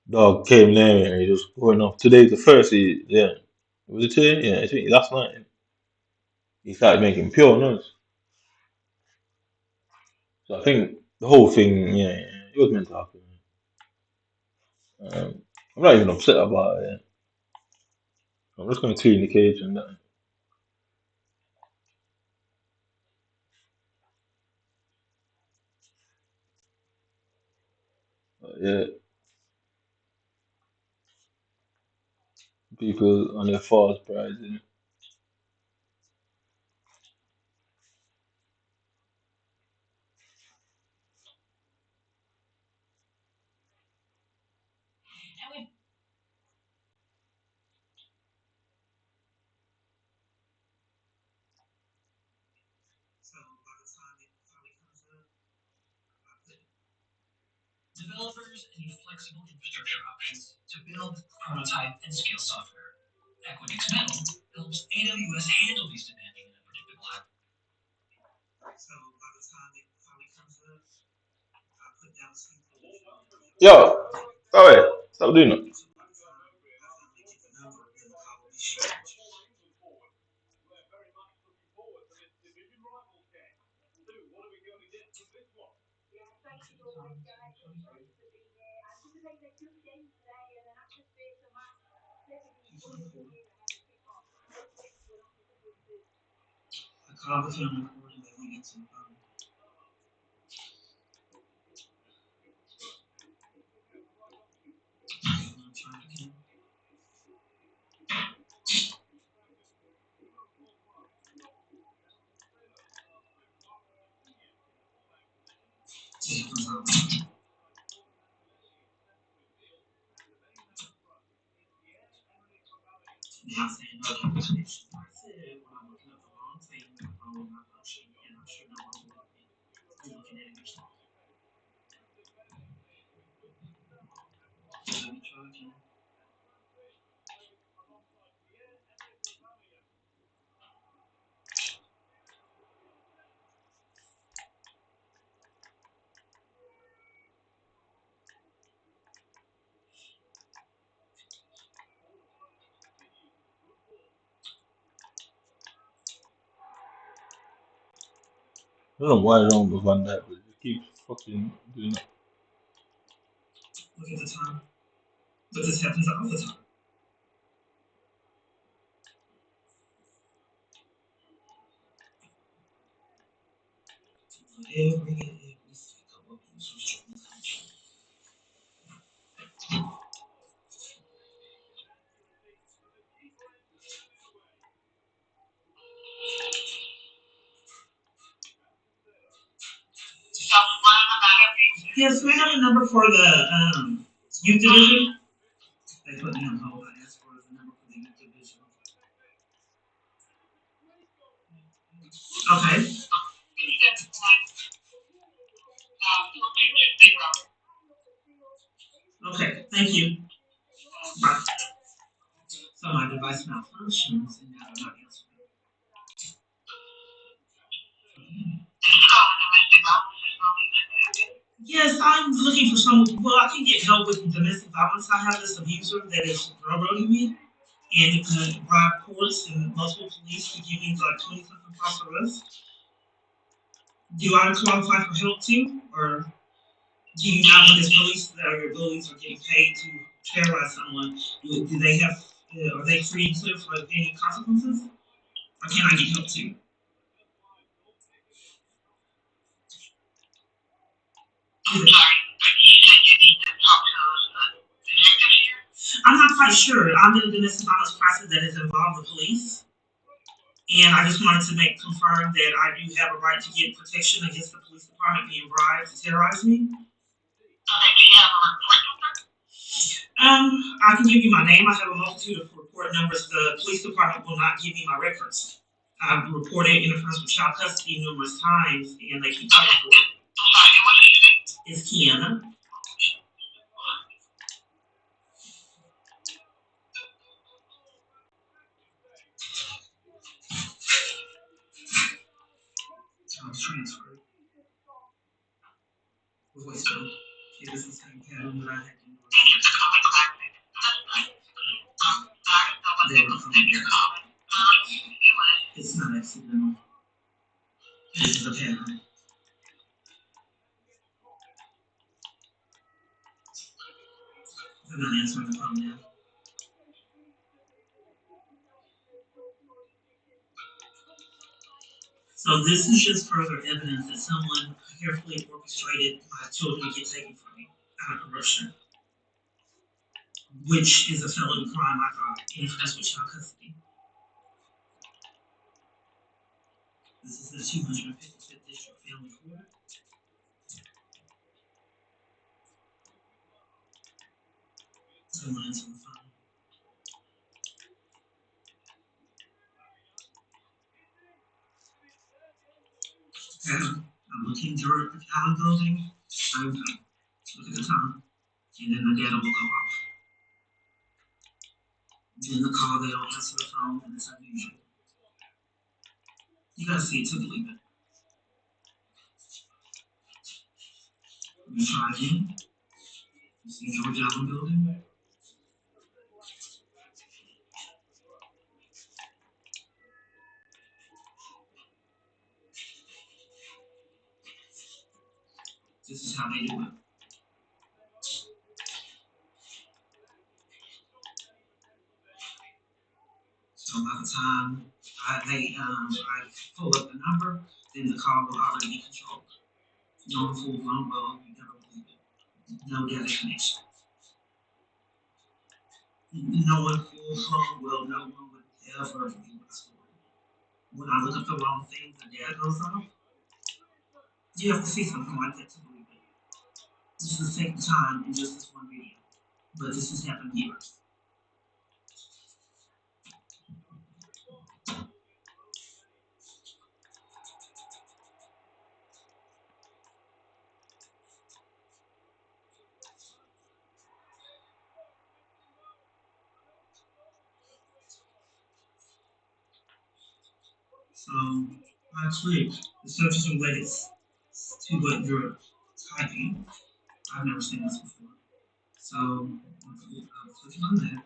Dog came there and he was going off. Today's the first. Yeah, was it today? Yeah, I think last night he started making pure noise. So I think the whole thing, yeah, it was meant to happen. I'm not even upset about it. I'm just gonna clean the cage and that. Yeah, people on their false pride. Developers need flexible infrastructure options to build, prototype, and scale software. Equinix Metal helps AWS handle these demanding and unpredictable applications. So by the time it finally comes up, I put down the sleep. Yo, alright, stop doing it. So by the time I finally get the number, then the call will be huge. I called the phone recording that we get some I'm trying to now saying no conversation. I said when I'm looking up the wrong thing, the wrong malfunction, and I should know what to look at. You're looking at it yourself. Let me try again. I don't know why I don't go Van Dyke, but it keeps fucking doing it. Look at the time. But this happens all the time. Every couple of users join the function. Yes, we have a number for the youth division. They put me on hold. I asked for the number for the youth division. Okay. Okay, thank you. Bye. So my device malfunctions and now I'm not answering. Yes, I'm looking for someone. Well, I can get help with domestic violence. I have this abuser that is railroading me and bribe courts and multiple police to give me like 20 something house arrest. Do I qualify for help too? Or do you not, when it's police that are your bullies are getting paid to terrorize someone, do they have, are they free and clear for any consequences? Or can I get help too? I'm not quite sure. I'm in a domestic violence crisis that is involved the police. And I just wanted to confirm that I do have a right to get protection against the police department being bribed to terrorize me. I can give you my name. I have a multitude of report numbers. The police department will not give me my records. I've reported interference with child custody numerous times, and they keep telling me it's Kiana. Child transfer. Wait, so okay, this is the same pattern that I had to do. It's not accidental. This is a pattern. I'm not answering the phone now. So this is just further evidence that someone carefully orchestrated my children to get taken from me out of corruption, which is a felony crime, I thought, interference with child custody. This is the 255th District Family Court. Someone answer the phone. I'm looking through the Allen building. Look at the time. And then the data will go off. Then the call, they don't answer the phone, and it's unusual. You gotta see it to believe it. You try again. You see George Allen building. This is how they do it. So by the time I pull up the number, then the call will already be controlled. Knowing full well, you never believe it. No data connection. Knowing full well, no one would ever believe my story. When I look up the wrong thing, the data goes off. You have to see something like that to believe it. This is taking time in just this one video, but this has happened here. So I click the searches and relates to what you're typing. I've never seen this before. So I'm clicking on that.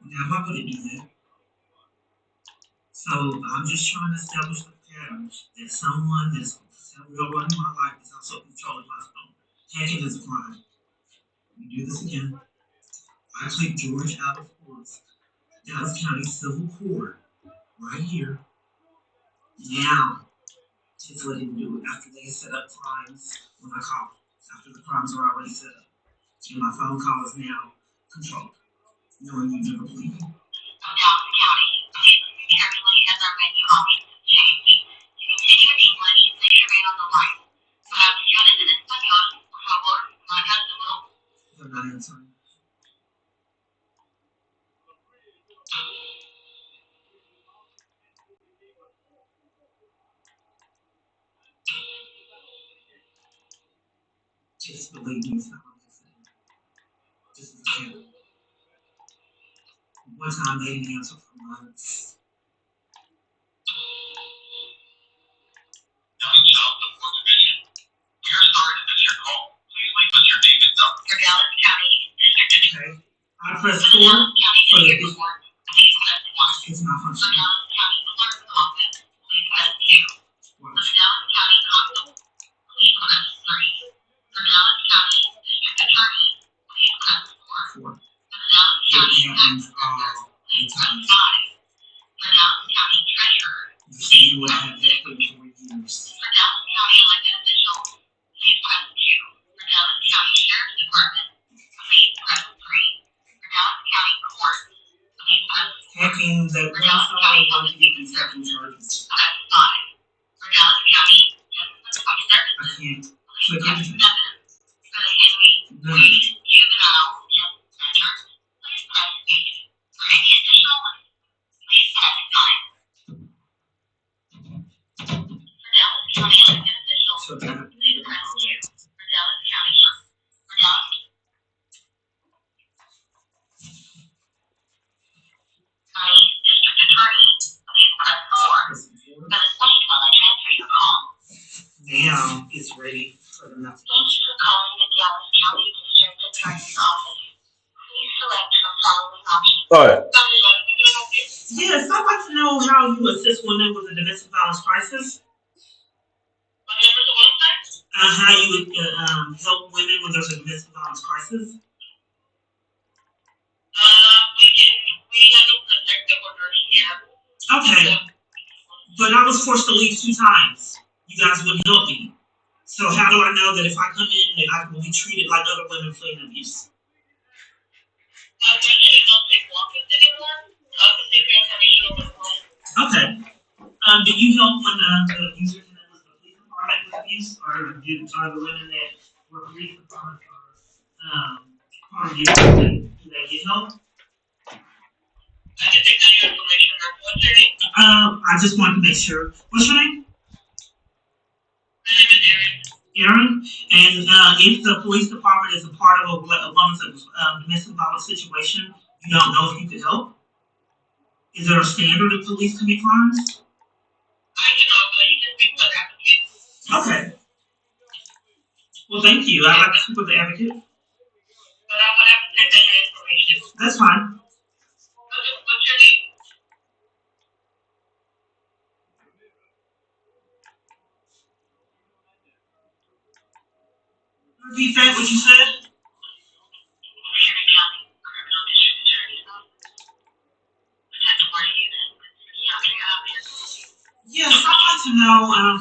Now why would it do that? So I'm just trying to establish the pattern that someone that's running my life is also controlling my phone. Hacking is a crime. We do this again. I click George Allen Courts, Dallas County Civil Court, right here. Now it's letting me do it after they set up crimes when I call. After the crimes are already set up. And my phone call is now controlled, knowing you never believe me. They're not answering. Just believe me, it's not what they say. This is the truth. One time they didn't answer for months. Okay. I press 4 for the it's not functioning. Four. It happens all the time. You see what I have that for 4 years. Hacking that one side want to get these hacking charges. I can't click anything. None of it. So that now it's ready for the next function. Alright. Yes, I'd like to know how you assist women with a domestic violence crisis. How you would help women when there's a domestic violence crisis. Okay, but I was forced to leave 2 times. You guys wouldn't help me. So how do I know that if I come in that I will be treated like other women fleeing abuse? Okay. Do you help when the user connect with the police department with abuse, or are the women that were police department or do they get help? I just wanted to make sure. What's your name? Aaron. And if the police department is a part of a woman's domestic violence situation, you don't know if you could help? Is there a standard of police commit crimes? Okay. Well, thank you. I'd like to speak with the advocate. That's fine. Repeat that, what you said? Yes, I'd like to know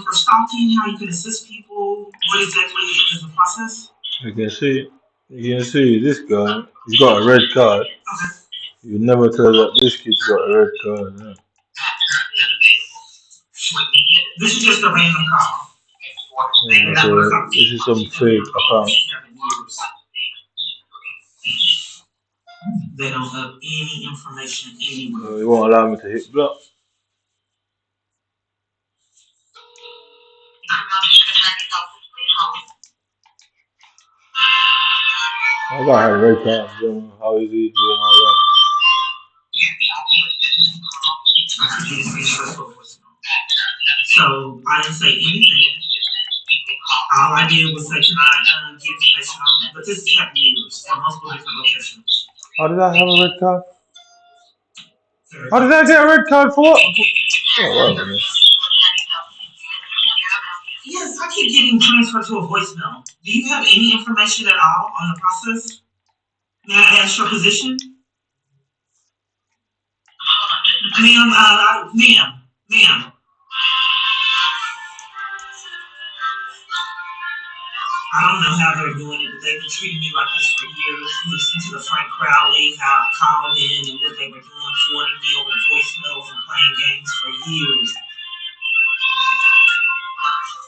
for stalking how you can assist people. What exactly is the process? You can see this guy. He's got a red card. Okay. You never tell that this kid's got a red card. Yeah. This is just a random call. Yeah, so this is some fake account. They don't have any information anywhere. It won't allow me to hit block. I got a red card. How is he doing all that? So I didn't say anything. All I did was say, can I get information on that? But this is happening years at multiple different locations. How did I have a red card? How did I get a red card for what? Oh, wow. Yes, I keep getting transferred to a voicemail. Do you have any information at all on the process? May I ask your position? Ma'am. I don't know how they're doing it, but they've been treating me like this for years. Listen to the Frank Crowley, how I called in and what they were doing, forwarding me over voicemails and playing games for years.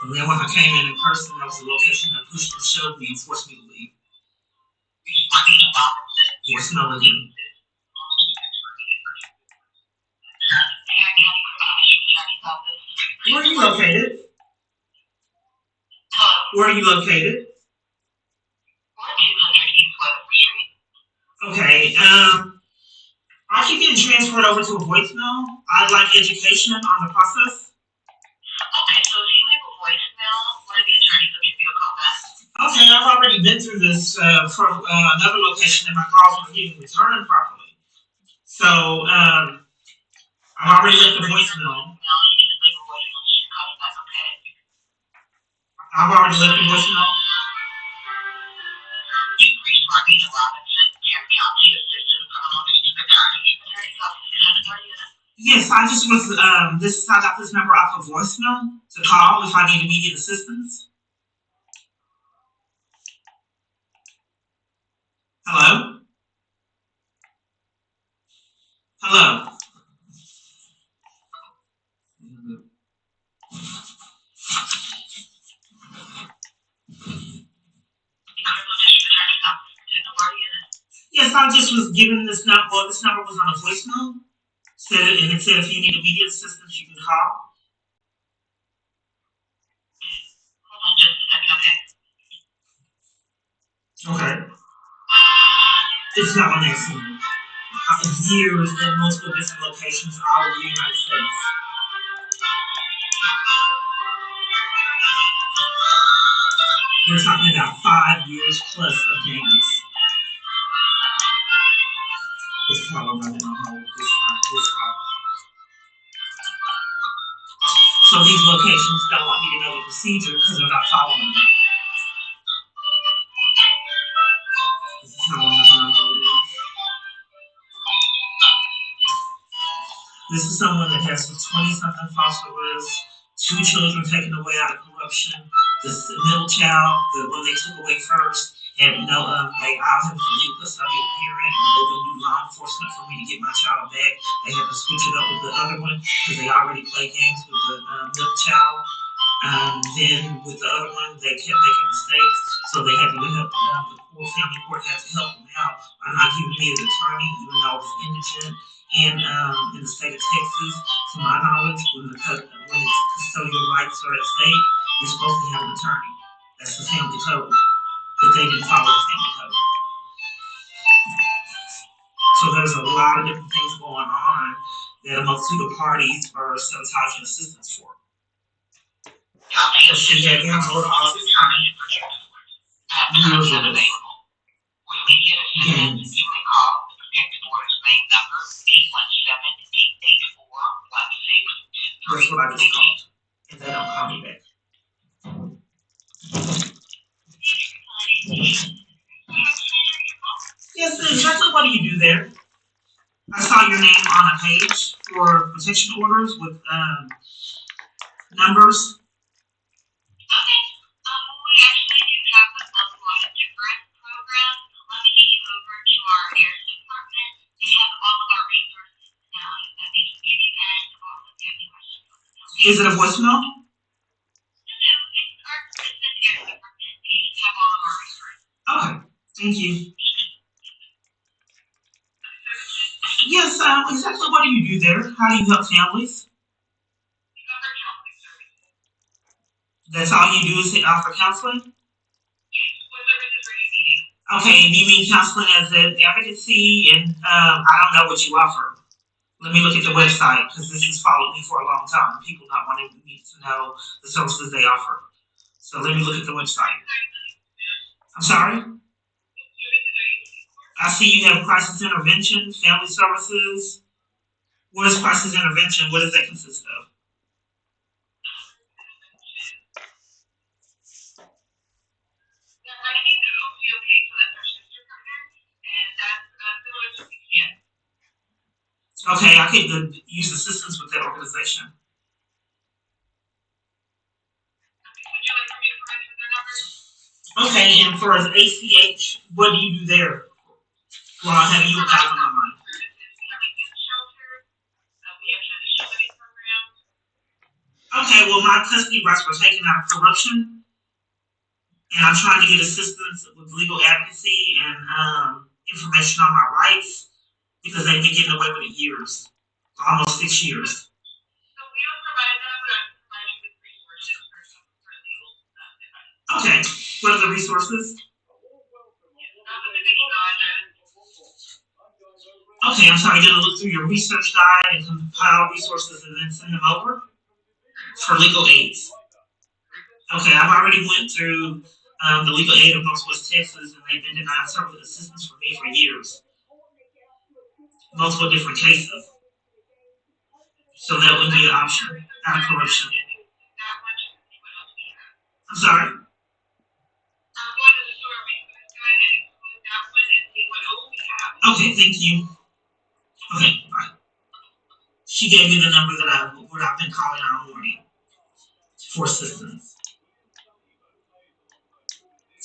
And then when I came in person, there was a location that pushed and shoved me and forced me to leave. Voicemail again. Where are you located? Where are you located? Okay, I keep getting transferred over to a voicemail. I'd like education on the process. Okay, so if you leave a voicemail, one of the attorneys will give you a call back. Okay, I've already already been through this from another location, and my calls weren't getting returned properly. So I've already left the voicemail. I've already left the voicemail. Yes, I just was, I got this number off of voicemail to call if I need immediate assistance. Hello? Hello? Yes, I just was given this number. Well, this number was on a voicemail. And it said if you need immediate assistance, you can call. Hold on just a second, okay? Okay. It's not on that scene. Years in multiple different locations all over the United States. We're talking about 5 years plus of games. This call I'm not gonna hold. This call. So these locations don't want me to know the procedure because they're not following it. This is how I'm not gonna hold it. This is someone that has 20-something foster arrests, 2 children taken away out of corruption. This middle child, the one they took away first, had no, they all have to leave custodial parent, and they would do law enforcement for me to get my child back. They had to switch it up with the other one because they already play games with the middle child. Then with the other one, they kept making mistakes, so they had to help the poor family court had to help them out by not giving me an attorney, even though I was indigent. And in the state of Texas, to my knowledge, when custodial rights are at stake, you're supposed to have an attorney. That's the family code. But they didn't follow the family code. So there's a lot of different things going on that amongst the parties are sabotaging assistance for. So she had handled all this time. Years of it. Games. That's what I just called. And they don't call me back. Yes, exactly what do you do there? I saw your name on a page for protection orders with numbers. Okay. We actually do have a lot of different programs. Let me get you over to our heirs department. They have all of our resources now that they can give you and also if you have any questions. Is it a voicemail? No, it's our heirs department. They just have all of our resources. Okay, thank you. Yes, exactly what do you do there? How do you help families? We offer counseling services. That's all you do is offer counseling? Yes, what services are you needing? Okay, you mean counseling as an advocacy and I don't know what you offer. Let me look at the website because this has followed me for a long time. People not wanting me to know the services they offer. So let me look at the website. I'm sorry? I see you have crisis intervention, family services. What is crisis intervention? What does that consist of? Okay, I could use assistance with that organization. Okay, and for ACH, what do you do there? Well, I'll have you a guide on my mind. Okay, well, my custody rights were taken out of corruption, and I'm trying to get assistance with legal advocacy and information on my rights because they've been getting away with it years, almost 6 years. So we don't provide that, but I provide you with resources for legal advice. Okay, what are the resources? Okay, I'm sorry, you're going to look through your research guide and compile resources and then send them over for legal aids. Okay, I've already went through the legal aid of Northwest Texas, and they've been denying several assistance for me for years. Multiple different cases. So that wouldn't be an option out of corruption. I'm sorry? Okay, thank you. Okay, bye. She gave me the number that I've been calling all morning for assistance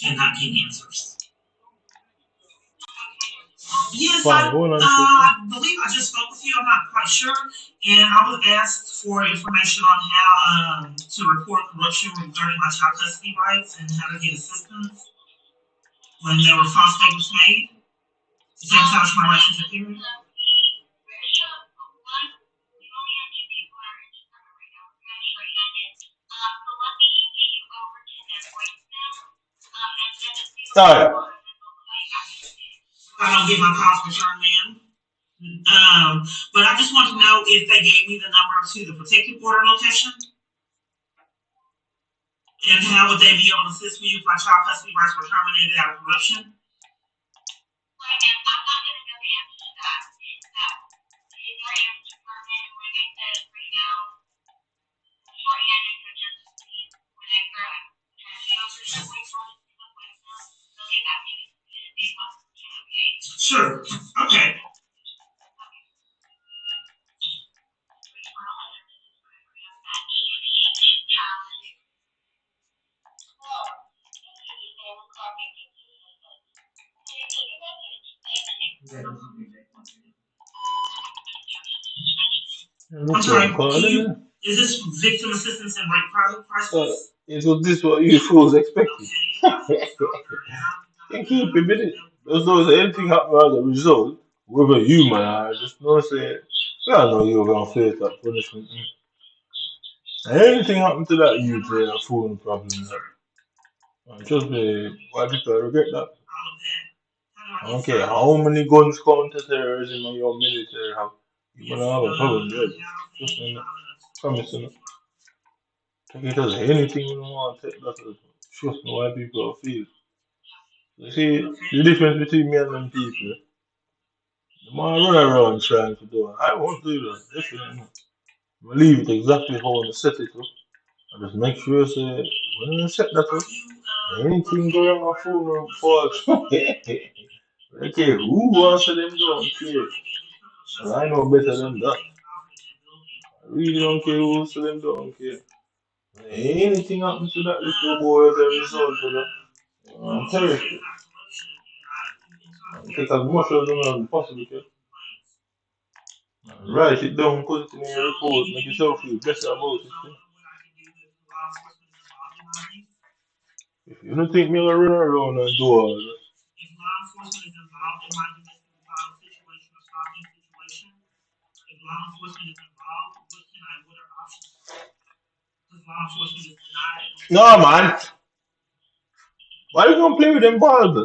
and not getting answers. Yes, I believe I just spoke with you. I'm not quite sure. And I was asked for information on how to report corruption regarding my child custody rights and how to get assistance when there were false statements made to sabotage my rights as a parent. Sorry. I don't get my calls returned, ma'am. But I just want to know if they gave me the number to the protective order location. And how would they be able to assist me if my child custody rights were terminated out of corruption? Right, and I'm not going to know the answer to that. That is our answer department. Like I said, right now, shorthanded to just leave whenever I'm trying to go through the voicemail, they'll get back to me as soon as they possibly can, okay? Sure. Okay. I'm sorry, is this victim assistance and rape crisis? Is this what you fools expected? You keep it minute. Those anything happen as a result, whether you man, just know say, we all know you're gonna face that punishment. Anything happen to that youth, a phone problem. Trust me, why people regret that? I don't care how many guns counter-terrorism in your military have. You're gonna have a problem there. Trust me, promise you. Take it as anything you don't want to take that as. Trust me, why people feel. You see, the difference between me and them people, the more I run around trying to do it, I won't do that. Definitely not. I leave it exactly how I set it up. I just make sure say, when I set that up, anything go wrong on phone or fault. Okay, who wants to them don't care. Well, I know better than that. I really don't care who wants to them don't care. Anything happens to that little boy as a result of that, I'm terrified. Take as much of them as possible. Write it down, put it in your report, make yourself feel better about it. If you don't think me gonna run around and do all that. If law enforcement is involved in my domestic violence situation or stalking situation, if law enforcement is involved, what are options? Because law enforcement is denied. No, man. Why you gonna play with them balls?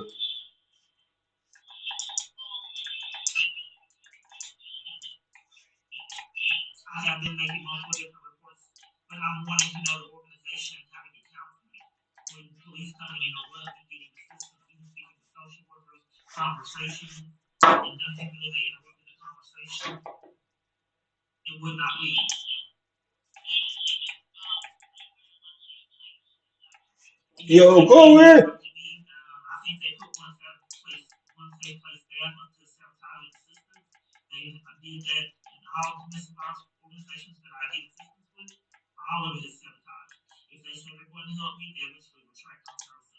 I have been making multiple different reports, but I'm wanting to know the organization and how to get counseling. When police come and interrupt and getting assistance, even speaking to social workers, conversation, and nothing really they interrupted the conversation. It would not leave. Yo, go away. I think they put once they placed staff up to sabotage assistance. They did that in all domestic violence organizations that I get assistance with. All of it is sabotage. If they say they're going to help me, they eventually retract themselves.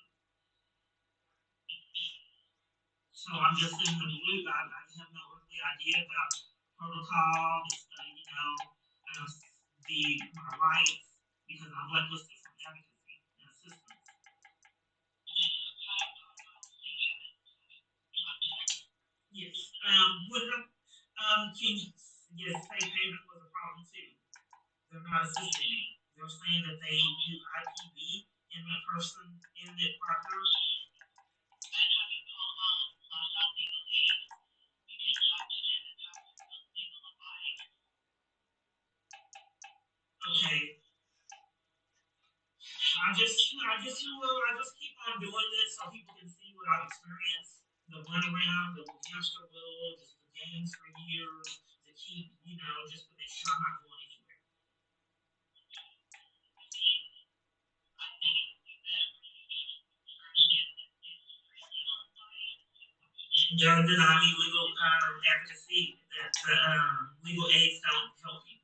So I'm just in the loop. I have no earthly idea about protocol, my rights, because I'm blacklisted from advocacy and assistance. Yes. Yes, pay payment was a problem too. They're not assisting me. They're saying that they do IPV in the person, in the partner. Okay. I just just keep on doing this so people can see what I've experienced. The run around, the hamster wheel, just the games for years to keep, just to make sure I'm not going anywhere. They're denying legal advocacy that legal aids don't help you.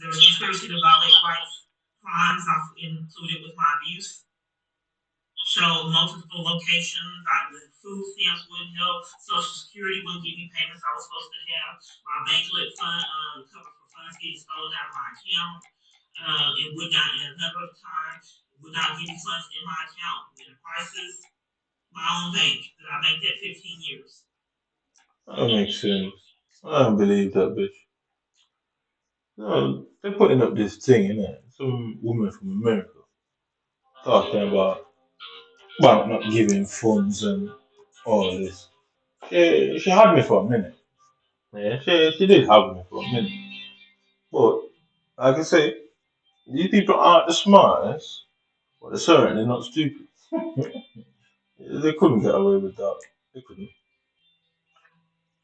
There was conspiracy to violate rights, crimes I've included with my abuse. Show multiple locations. The food stamps wouldn't help. Social Security wouldn't give me payments I was supposed to have. My banklet fund cover for funds getting stolen out of my account. It would not, in a number of times, would not give me funds in my account. In the crisis, my own bank that I banked at 15 years. That makes sense. I don't believe that bitch. No, they're putting up this thing, innit? Some woman from America talking about not giving funds and all this. She had me for a minute. Yeah, she did have me for a minute. But like I say, these people aren't the smartest, but they're certainly not stupid. They couldn't get away with that. They couldn't.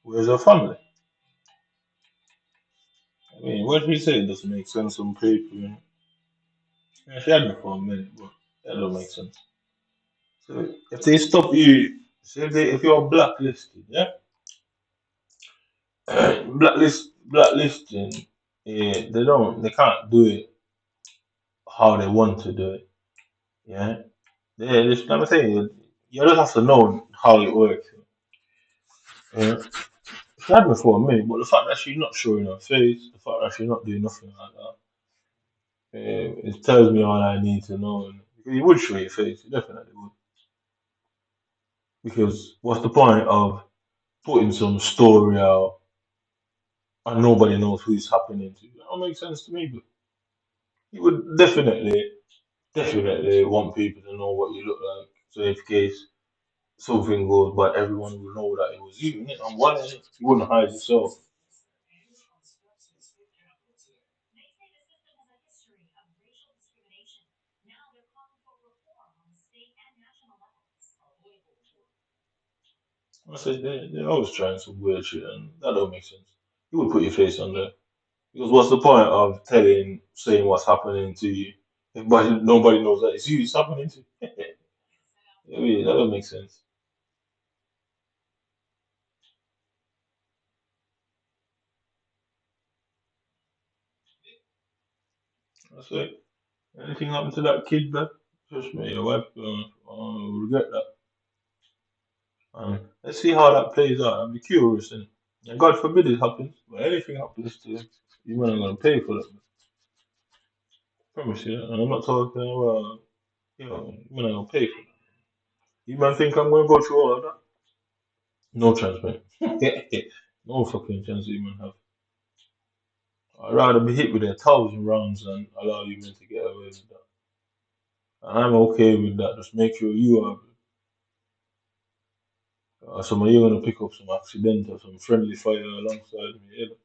Where's her family? I mean, what she said doesn't make sense on paper. Yeah, she had me for a minute, but that don't make sense. So if they stop you, say if you're blacklisted, yeah, blacklisting, yeah, they can't do it how they want to do it, yeah. Let me tell you, you don't have to know how it works. Yeah. She had me for a minute, but the fact that she's not showing her face, the fact that she's not doing nothing like that, it tells me all I need to know. Because you would show your face, you definitely would. Because what's the point of putting some story out and nobody knows who it's happening to? That don't make sense to me, but you would definitely want people to know what you look like. So in case something goes bad, everyone will know that it was you. Innit? And why you wouldn't hide yourself? I say they're always trying some weird shit, and that don't make sense. You would put your face on there because what's the point of saying what's happening to you if nobody knows that it's you it's happening to? I mean, that don't make sense. I say anything happened to that kid, man? Trust me, your wife will regret that. Let's see how that plays out. I'm curious, and God forbid it happens, but anything happens to you, you man are gonna pay for that. Promise you, and I'm not talking about, you man are gonna pay for that. You man think I'm gonna go through all of that? No chance, man. No fucking chance you man have. I'd rather be hit with 1,000 rounds than allow you man to get away with that. And I'm okay with that. Just make sure you are. Some of you gonna pick up some accidental, some friendly fire alongside me. Yeah.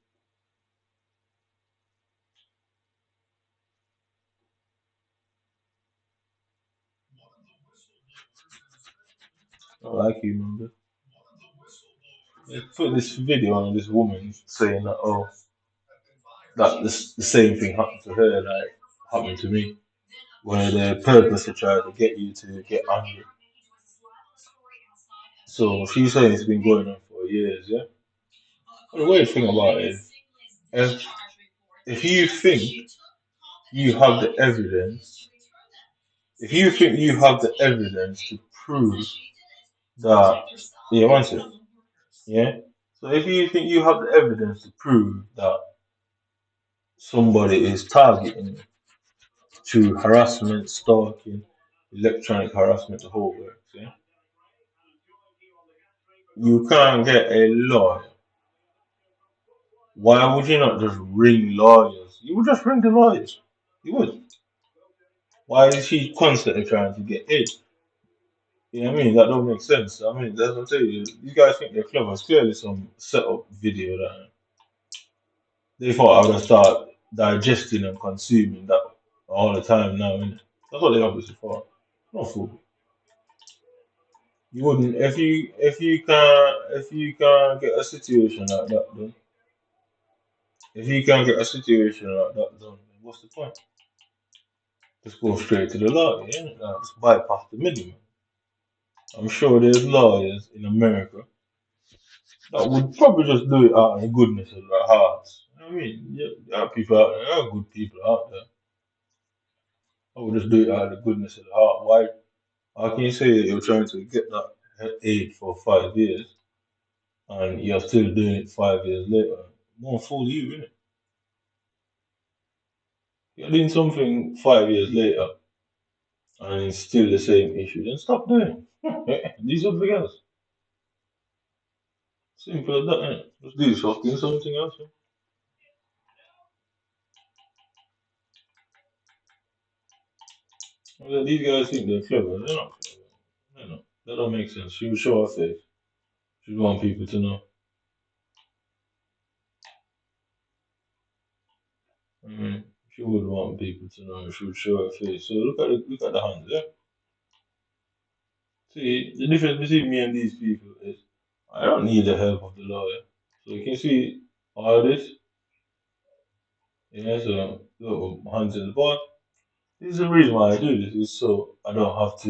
I like you, man. They put this video on this woman saying that the same thing happened to her, like happened to me, where they purposely try to get you to get angry. So she's saying it's been going on for years, yeah. But the weird thing about it is, if if you think you have the evidence, if you think you have the evidence to prove that, yeah, one second, yeah. So if you think you have the evidence to prove that somebody is targeting you through harassment, stalking, electronic harassment, the whole works, yeah, you can't get a lawyer. Why would you not just ring lawyers? You would just ring the lawyers. You would. Why is she constantly trying to get hit? You know what I mean? That don't make sense. I mean, that's what I'm saying. You guys think they're clever. It's clearly some set up video that they thought I would have started digesting and consuming that all the time now, innit? That's what they obviously thought. No fool. You wouldn't if you can't get a situation like that done. If you can't get a situation like that done, then what's the point? Just go straight to the lawyer, yeah? Just bypass the middleman. I'm sure there's lawyers in America that would probably just do it out of the goodness of their hearts. You know what I mean? Yeah, there are people out there, there are good people out there. I would just do it out of the goodness of the heart. Why? How can you say that you're trying to get that aid for 5 years and you're still doing it 5 years later? Won't fool you, innit? You're doing something 5 years later and it's still the same issue, then stop doing it. Do something else. Simple as that, innit? Just do something else. Well, these guys think they're clever. They're not clever. They're not. That don't make sense. She would show her face. She would want people to know. She would want people to know. She would show her face. So look at the hands. Yeah. See, the difference between me and these people is I don't need the help of the lawyer. So you can see all this. Yeah. So look, my hands in the bar. This is the reason why I do this. Is so I don't have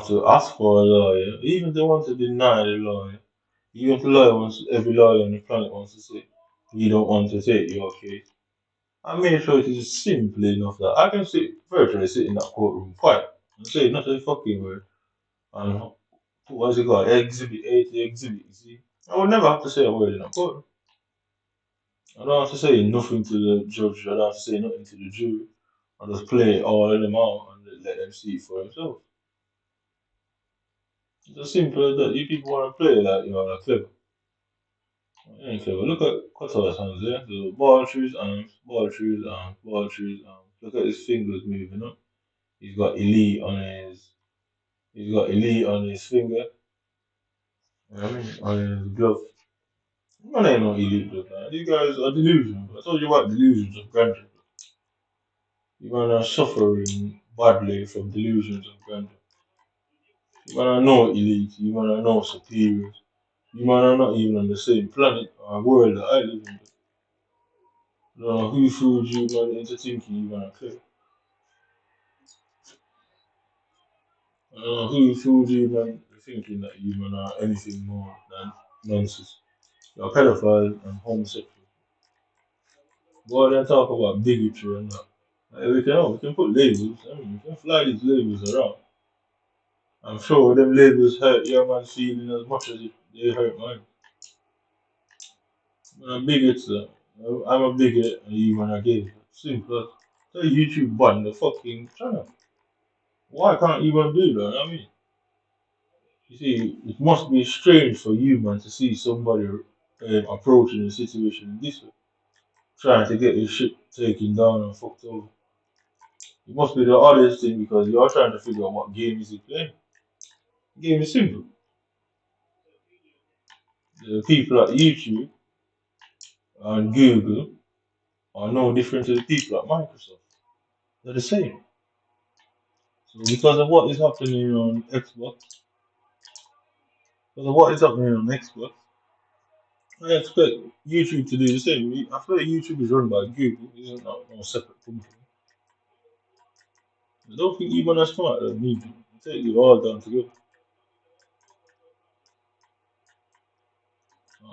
to ask for a lawyer. Even if they want to deny the lawyer. Even if the lawyer wants, every lawyer on the planet wants to say, we don't want to take your case. I made sure it is simple enough that I can virtually sit in that courtroom quiet and say not a fucking word. And what's it called? Exhibit A to exhibit, you see. I would never have to say a word in a court. I don't have to say nothing to the judge. I don't have to say nothing to the jury. I just play all of them out and let them see it for themselves. It's as simple as that. You people want to play like you're clever. You ain't clever. Look at Qatar's hands, yeah? So ball trees, arms, ball trees, arms, ball trees, arms. Look at his fingers moving up. He's got elite on his finger. You know what I mean? On his glove. Man ain't no elite glove, man. These guys are delusional. I told you about delusions of grandeur. You're gonna suffering badly from delusions of grandeur. You're gonna know elite, you're gonna know superiors. You man are not even on the same planet or world that I live in. I don't know who fooled you man into thinking you're gonna clear. I don't know who fooled you man thinking that you man are anything more than nonsense. You're a pedophile and homosexual. Go out and talk about bigotry and that. Like, we can put labels, I mean, we can fly these labels around. I'm sure them labels hurt your man's feeling as much as they hurt mine. I'm a bigot, sir. I'm a bigot and you man are gay. Simple. Tell YouTube ban the fucking channel. Why can't you man do that? I mean, you see, it must be strange for you man to see somebody approaching the situation in this way, trying to get his shit taken down and fucked over. It must be the oddest thing because you're trying to figure out what game is he playing. The game is simple. The people at YouTube and Google are no different to the people at Microsoft. They're the same. So because of what is happening on Xbox, because of what is happening on Xbox, I expect YouTube to do the same. I feel like YouTube is run by Google. It's not no separate company. I don't think even as smart as me. Take you all down together.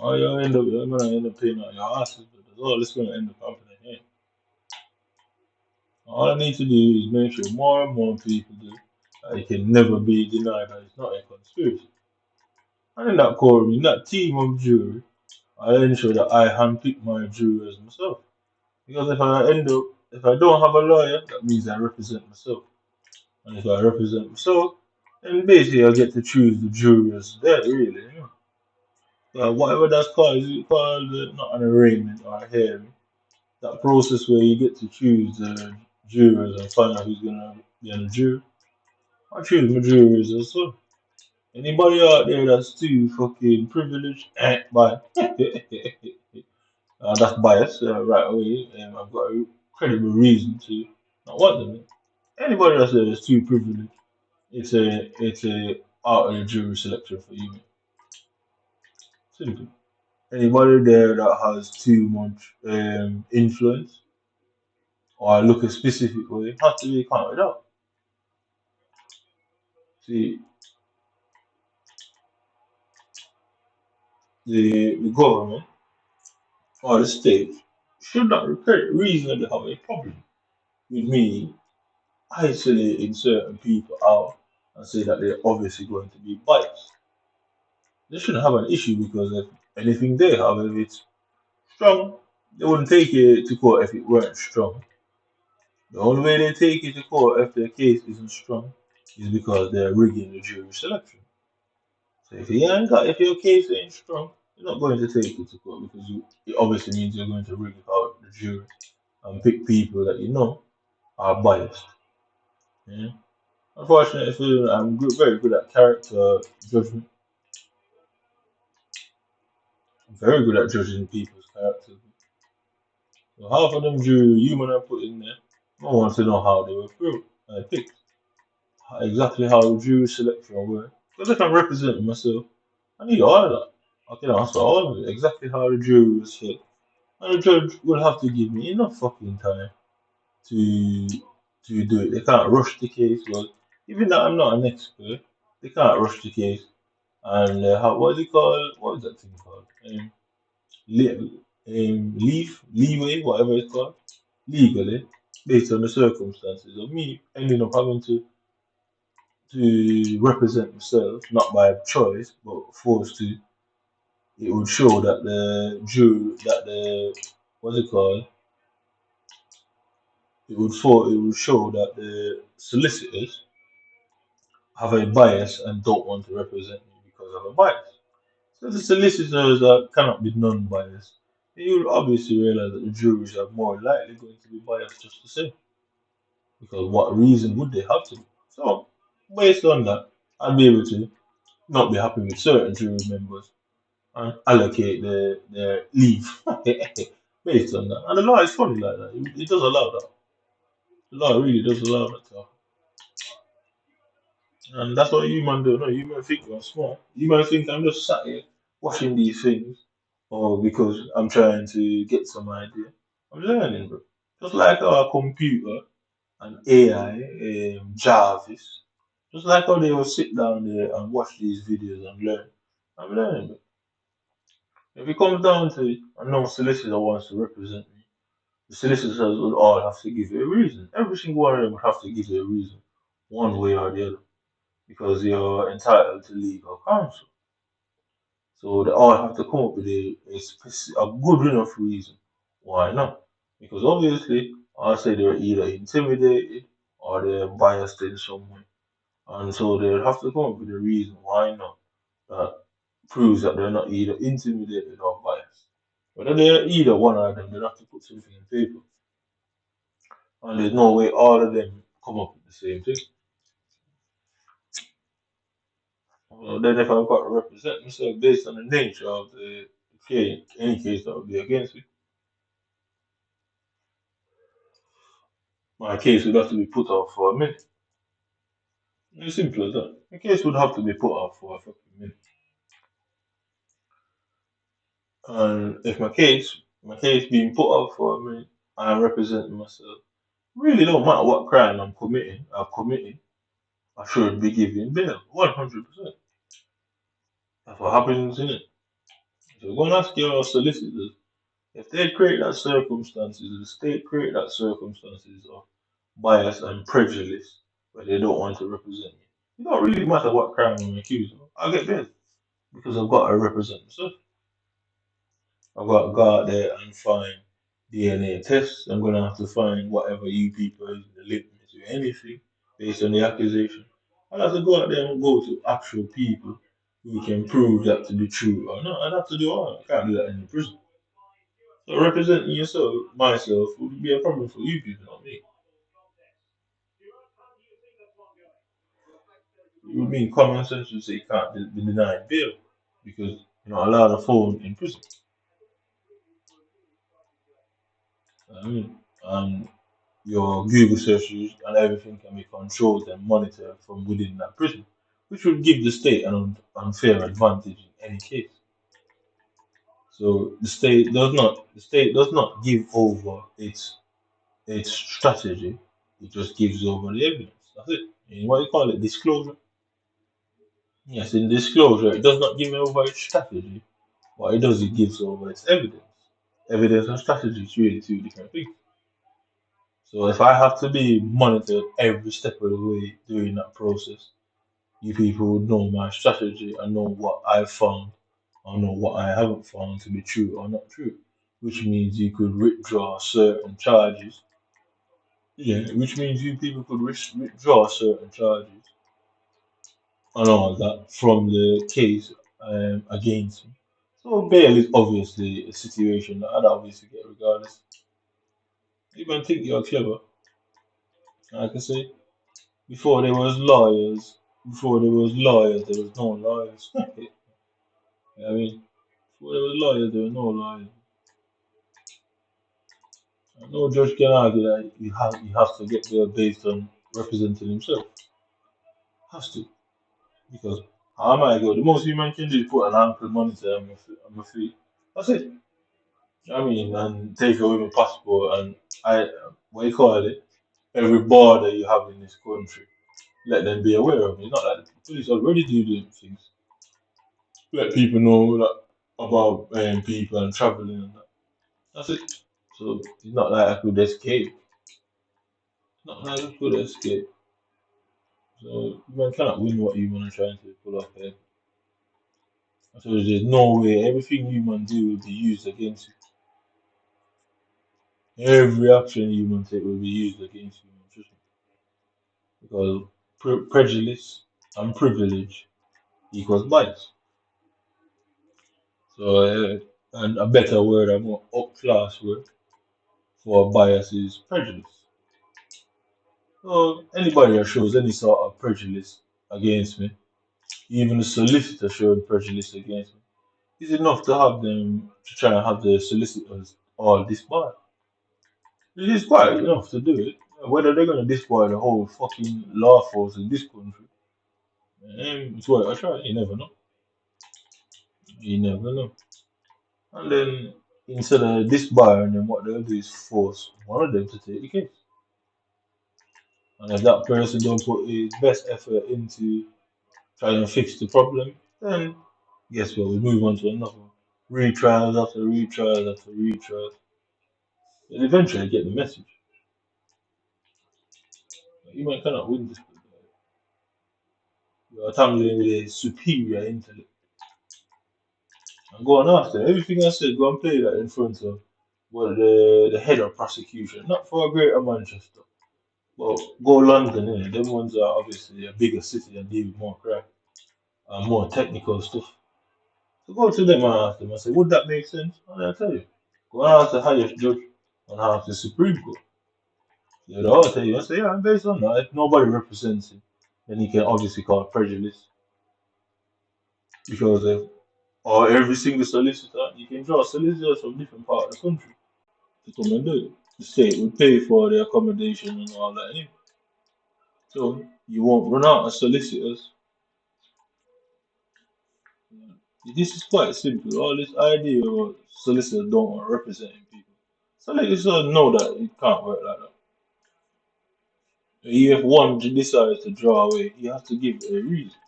All you're gonna end up paying out your asses, but that's all it's gonna end up happening here. All I need to do is make sure more and more people do that it can never be denied that it's not a conspiracy. And in that courtroom, in that team of jury, I ensure that I handpick my jurors myself. Because if I don't have a lawyer, that means I represent myself. And if I represent myself, then basically I get to choose the jurors there, really. You know? Whatever that's called, is it called not an arraignment or a hearing? That process where you get to choose the jurors and find out who's gonna be on the jury. I choose my jurors as well. Anybody out there that's too fucking privileged, bye. That's biased right away. I've got a credible reason to not want them. Anybody that says too privileged, it's a out of the jury selection for you. Simple. Anybody there that has too much influence or look a specific way has to be counted out. See, the government or the state should not reasonably have a problem with me isolating certain people out and say that they're obviously going to be biased. They shouldn't have an issue because if anything they have, if it's strong, they wouldn't take it to court if it weren't strong. The only way they take it to court if their case isn't strong is because they're rigging the jury selection. So if your case ain't strong, you're not going to take it to court because it obviously means you're going to rig out the jury and pick people that you know are biased. Yeah? Unfortunately, I'm very good at character judgment. I'm very good at judging people's characters. So half of them jury human I put in there, I want to know how they were picked. Exactly how the jury selection worked. Because if I'm representing myself, I need all of that. I can answer all of it. Exactly how the jury was picked. And the judge will have to give me enough fucking time to do it. They can't rush the case. Well, even though I'm not an expert, they can't rush the case. And what is it called? What is that thing called? Leeway, whatever it's called, legally, based on the circumstances of me ending up having to represent myself, not by choice, but forced to. It would show that the jury, that the what's it called? It would show that the solicitors have a bias and don't want to represent me because of a bias. So the solicitors cannot be non-biased. You will obviously realize that the juries are more likely going to be biased just the same. Because what reason would they have to? So based on that, I'd be able to not be happy with certain jury members and allocate their leave based on that. And the law is funny like that. It does allow that. The law really does allow that to happen. And that's what human do. No, human think we're smart. Human think I'm just sat here watching these things, or because I'm trying to get some idea. I'm learning, bro. Just like our computer and AI, Jarvis, just like how they will sit down there and watch these videos and learn. I'm learning, bro. If it comes down to it, and no solicitor wants to represent me, the solicitors will all have to give you a reason. Every single one of them would have to give you a reason, one way or the other, because you're entitled to legal counsel. So they all have to come up with a good enough reason. Why not? Because obviously, I'll say they're either intimidated or they're biased in some way. And so they'll have to come up with a reason why not that proves that they're not either intimidated or biased. Whether they're either one of them, they'll have to put something in paper. And there's no way all of them come up with the same thing. Then if I've got to represent myself based on the nature of the case, any case that would be against me, my case would have to be put off for a minute. It's simple as that. The case would have to be put off for a fucking minute. And if my case being put off for a minute, I'm representing myself. Really don't matter what crime I'm committing, I should be given bail. 100%. That's what happens, innit? So go and ask your solicitors. If they create that circumstances, if the state create that circumstances of bias and prejudice where they don't want to represent me, it don't really matter what crime I'm accused of. I get bail because I've got to represent myself. I've got to go out there and find DNA tests. I'm gonna have to find whatever you people are link me to anything based on the accusation. I'll have to go out there and go to actual people who can prove that to be true or not. I'd have to do all that. I can't do that in the prison. So representing myself, would be a problem for you people, not me. It would mean common sense would say you can't be denied bail because you're not allowed a phone in prison. I mean, and your Google searches and everything can be controlled and monitored from within that prison, which would give the state an unfair advantage in any case. So the state does not give over its strategy, it just gives over the evidence. That's it. And what you call it, disclosure. Yes, in disclosure, it does not give over its strategy. What it does, it gives over its evidence. Evidence and strategy is really two different things. So if I have to be monitored every step of the way during that process, you people would know my strategy and know what I've found or know what I haven't found to be true or not true. Which means you could withdraw certain charges. Yeah, which means you people could withdraw certain charges and all that from the case against me. So bail is obviously a situation that I'd obviously get regardless. You might think you're clever, like I say. Before there was lawyers, there was no lawyers. You know what I mean? Before there was lawyers, there were no lawyers. And no judge can argue that he has to get there based on representing himself. Has to. Because how am I go? The most human can do is put an ankle monitor on my feet. That's it. I mean, and take away my passport and what you call it, every border you have in this country, let them be aware of it. It's not like the police already do the things. Let people know that about people and traveling and that. That's it. So it's not like I could escape. Not like I could escape. So you cannot win what you want to try to pull off here. So there's no way everything human do will be used against you. Every action human take will be used against you. Trust me. Because prejudice and privilege equals bias. So and a better word, a more up class word for bias is prejudice. So anybody that shows any sort of prejudice against me, even the solicitor showing prejudice against me, is enough to have them to try and have the solicitors all disbarred. It is quite enough to do it. Whether they're going to disbar the whole fucking law force in this country, it's worth a try. You never know. You never know. And then instead of disbarring them, what they'll do is force one of them to take the case. And if that person don't put his best effort into trying to fix the problem, then guess what? We move on to another one. Retrials after retrials after retrials. And eventually get the message. You might cannot win this. You're tampering with a superior intellect. And go on after everything I said, go and play that in front of the head of prosecution. Not for a greater Manchester. But go London, yeah. Them ones are obviously a bigger city and deal with more crime and more technical stuff. So go to them and ask them and say, would that make sense? And they'll tell you. Go and ask the highest judge and ask the Supreme Court. They'll all tell you and say, yeah, based on that, if nobody represents him, then he can obviously call prejudice. Because or every single solicitor, you can draw solicitors from different parts of the country to come and do it. The state will pay for their accommodation and all that anyway. So you won't run out of solicitors. This is quite simple. All this idea of solicitors don't want representing people. Solicitors know that it can't work like that. If one decides to draw away, he has to give a reason.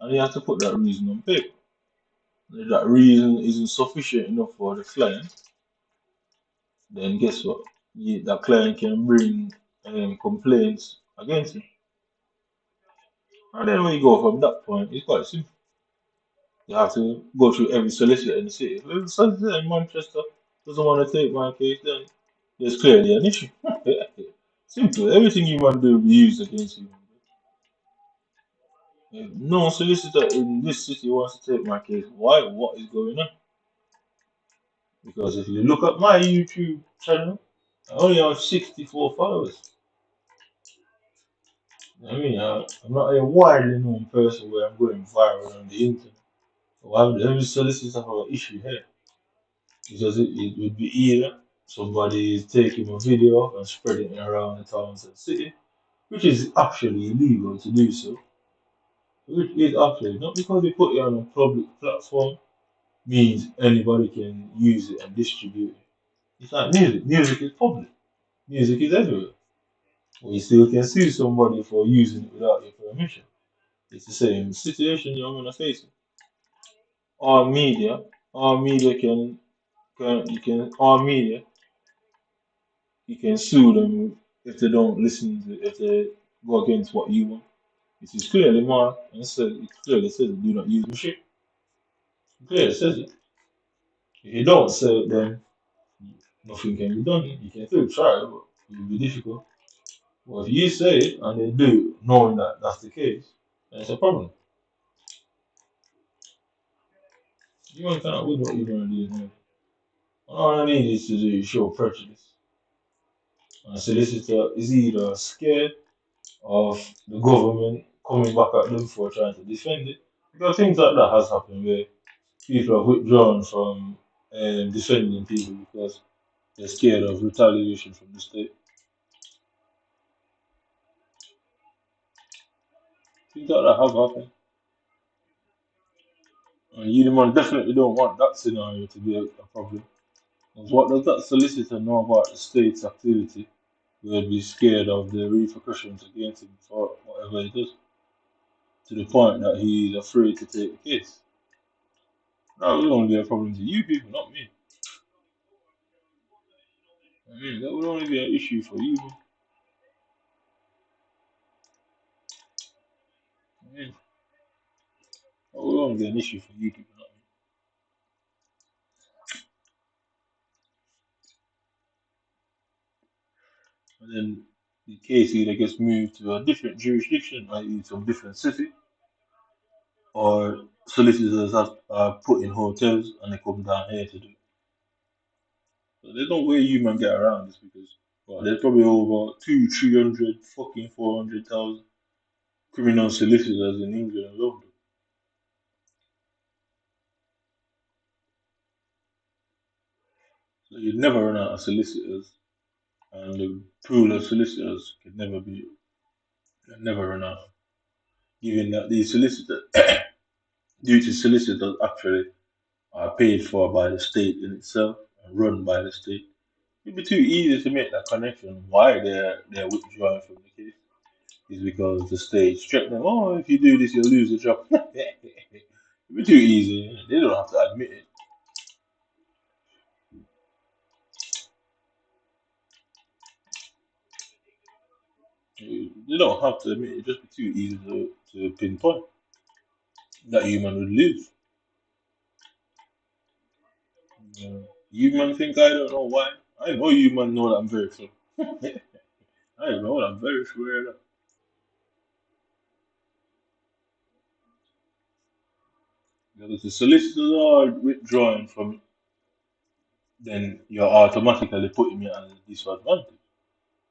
And he has to put that reason on paper. If that reason isn't sufficient enough for the client, then guess what? That client can bring complaints against him. And then when you go from that point, it's quite simple. You have to go through every solicitor in the city. If the solicitor in Manchester doesn't want to take my case, then there's clearly an issue. Simple. Everything you want to do will be used against you. If no solicitor in this city wants to take my case, why? What is going on? Because if you look at my YouTube channel, I only have 64 followers. I mean, I'm not a widely known person where I'm going viral on the internet. So why would every solicitor have an issue here? Because it would be either somebody is taking a video and spreading it around the towns and city, which is actually illegal to do so. Which is actually not because they put it on a public platform means anybody can use it and distribute it. It's like music. Music is public. Music is everywhere. But you still can sue somebody for using it without your permission. It's the same situation you're gonna face. Our media, our media can you can our media you can sue them if they don't listen to if they go against what you want. It is clearly marked and said it clearly says do not use machine. It clearly says it. If you don't say it then nothing can be done. You can still try but it will be difficult. But if you say it and they do it knowing that that's the case, then it's a problem. You want cannot win what you're gonna do now. All I need is to do is show prejudice. And a solicitor is either scared of the government coming back at them for trying to defend it. Because things like that has happened where people have withdrawn from defending people because they're scared of retaliation from the state. Things like that have happened. And you, the man, definitely don't want that scenario to be a problem. Because what does that solicitor know about the state's activity? Will be scared of the repercussions against him for whatever he does, to the point that he's afraid to take the case. That would only be a problem to you people, not me. I mean, that would only be an issue for you. I mean, that would only be an issue for you people, not me. And then the case either gets moved to a different jurisdiction, i.e., some different city, or solicitors are put in hotels and they come down here to do it. So there's no way you man get around this because well, there's probably over 300, fucking 400,000 criminal solicitors in England alone. So you'd never run out of solicitors, and the pool of solicitors can never run out. Given that these solicitors, due to solicitors actually are paid for by the state in itself and run by the state, it'd be too easy to make that connection. Why they're withdrawing from the case is because the state threatened them. Oh, if you do this, you'll lose the job. It'd be too easy. They don't have to admit it. They don't have to admit it. It'd just be too easy to pinpoint that human would lose. You man think I don't know why? I know you man know that I'm very sure. I know that I'm very sure of that. Because if the solicitors are withdrawing from it, then you're automatically putting me at a disadvantage.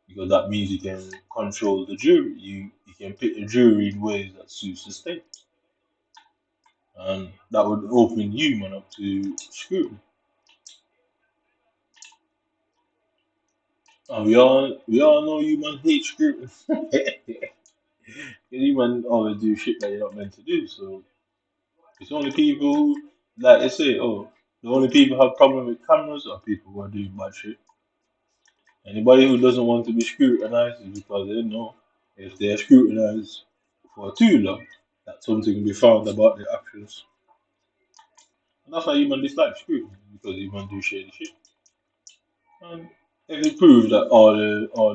Because that means you can control the jury. You can pick the jury in ways that suits the state. And that would open you man up to scrutiny. And we all know you man hate scrutiny. You man always do shit that you're not meant to do. So it's only people who, like they say, oh, the only people who have problem with cameras are people who are doing bad shit. Anybody who doesn't want to be scrutinized is because they know if they're scrutinized for too long, that something will be found about their actions. And that's why human dislike scrutiny, because human do shady shit. And if it proves that all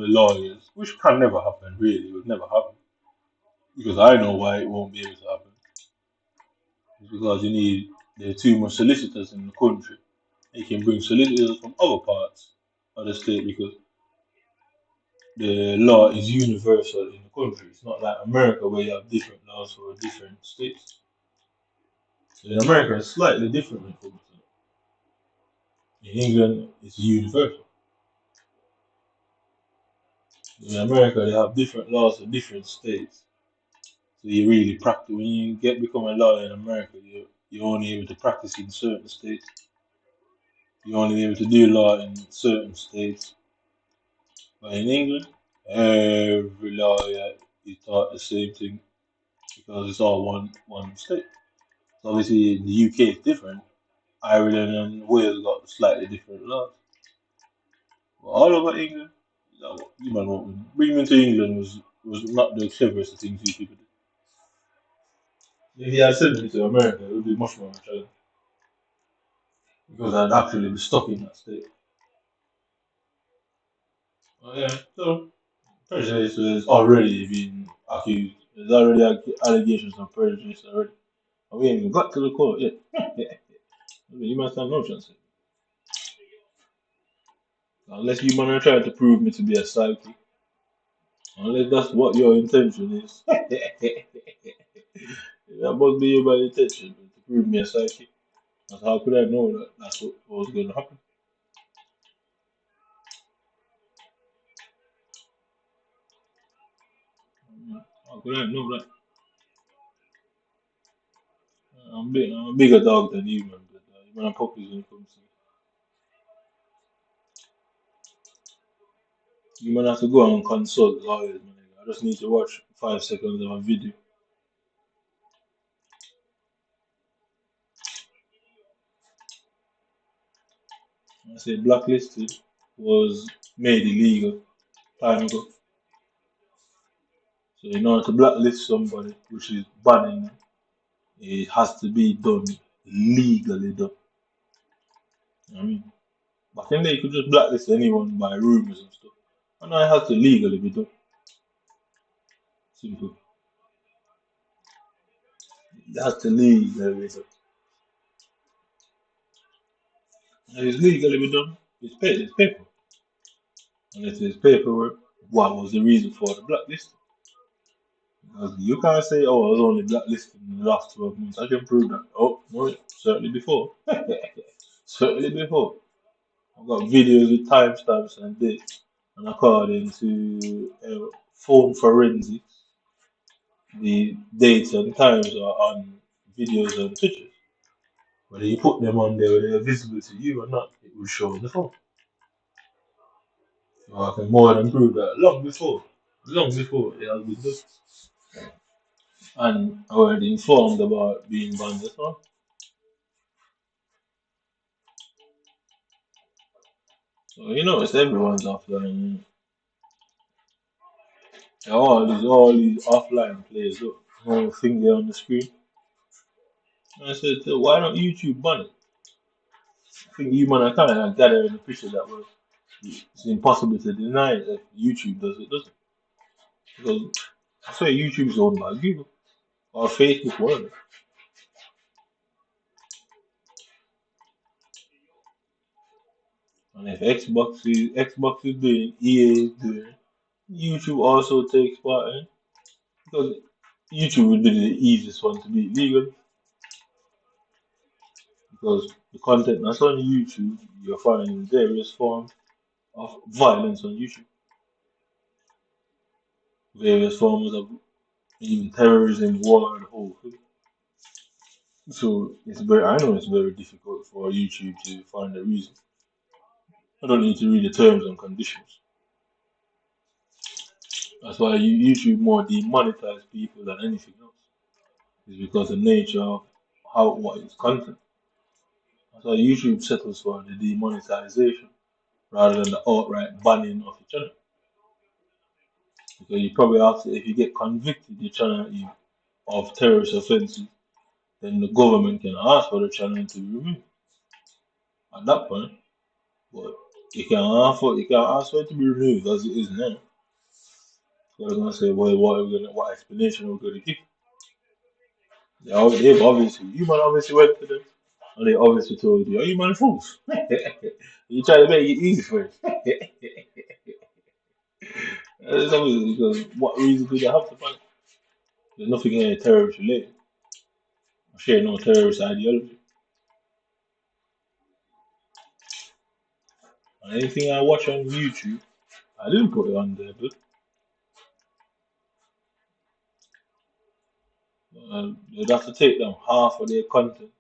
the lawyers, which can never happen, really, would never happen, because I know why it won't be able to happen. It's because there are too much solicitors in the country. You can bring solicitors from other parts of the state because the law is universal in the country. It's not like America where you have different laws for different states. So in America, it's slightly different when it comes to it. In England, it's universal. In America, they have different laws for different states. So you really practice when you become a lawyer in America. You're only able to practice in certain states. You only able to do law in certain states. But in England, every lawyer is taught the same thing because it's all one state. So obviously the UK is different. Ireland and Wales got slightly different laws. But all over England, you man, bringing me to England was not the cleverest thing for people did. If he had sent me to America, it would be much more of a challenge because I'd actually be stuck in that state. Oh, yeah, so prejudice has already been accused. There's already allegations of prejudice already. And we ain't even got to the court yet. You must have no chance. Unless you man are trying to prove me to be a psychic. Unless that's what your intention is. That must be your intention to prove me a psychic. But how could I know that that's what was going to happen? How could I know that? I'm a bigger dog than you, man. But you man are puppies when it comes to you man have to go and consult lawyers, man. I just need to watch 5 seconds of a video. I say blacklisted was made illegal time ago. So in order to blacklist somebody, which is banning them, it has to be done legally done. You know what I mean? Back in the day, you could just blacklist anyone by rumors and stuff. And now it has to legally be done. Simple. It has to legally be done. And it's legally be done. It's paper. And if it's paperwork, what was the reason for the blacklist? Because you can't say, oh, I was only blacklisted in the last 12 months. I can prove that. Oh, no, certainly before. Certainly before. I've got videos with timestamps and dates. And according to phone forensics, the dates and times are on videos and pictures. Whether you put them on there, whether they're visible to you or not, it will show on the phone. So I can more than prove that long before it has been done. And already informed about being banned as well. So you notice everyone's offline. All these offline players look no finger on the screen. And I said, so why don't YouTube ban it? I think you man are kind of gathering the picture that way. It's impossible to deny it if YouTube does it, doesn't it? Because I swear YouTube's owned by Google or Facebook, whatever. And if Xbox is doing, EA is doing, YouTube also takes part in it. Because YouTube would be the easiest one to be legal because the content that's on YouTube, you're finding various forms of violence on YouTube, various forms of even terrorism, war, the whole thing. So I know it's very difficult for YouTube to find a reason. I don't need to read the terms and conditions. That's why YouTube more demonetize people than anything else. It's because the nature of what is content. That's why YouTube settles for the demonetization rather than the outright banning of the channel. Because you probably have to, if you get convicted, the channel of terrorist offences, then the government can ask for the channel to be removed at that point. But you can ask for it to be removed as it is now. So they're gonna say, well, what explanation are we gonna give? They've obviously, you man obviously went to them, and they obviously told you, oh, you man fools. You try to make it easy for us. That's obviously because what reason do they have to fight? There's nothing here terrorist related. I share no terrorist ideology. And anything I watch on YouTube, I didn't put it on there, but they'd have to take down half of their content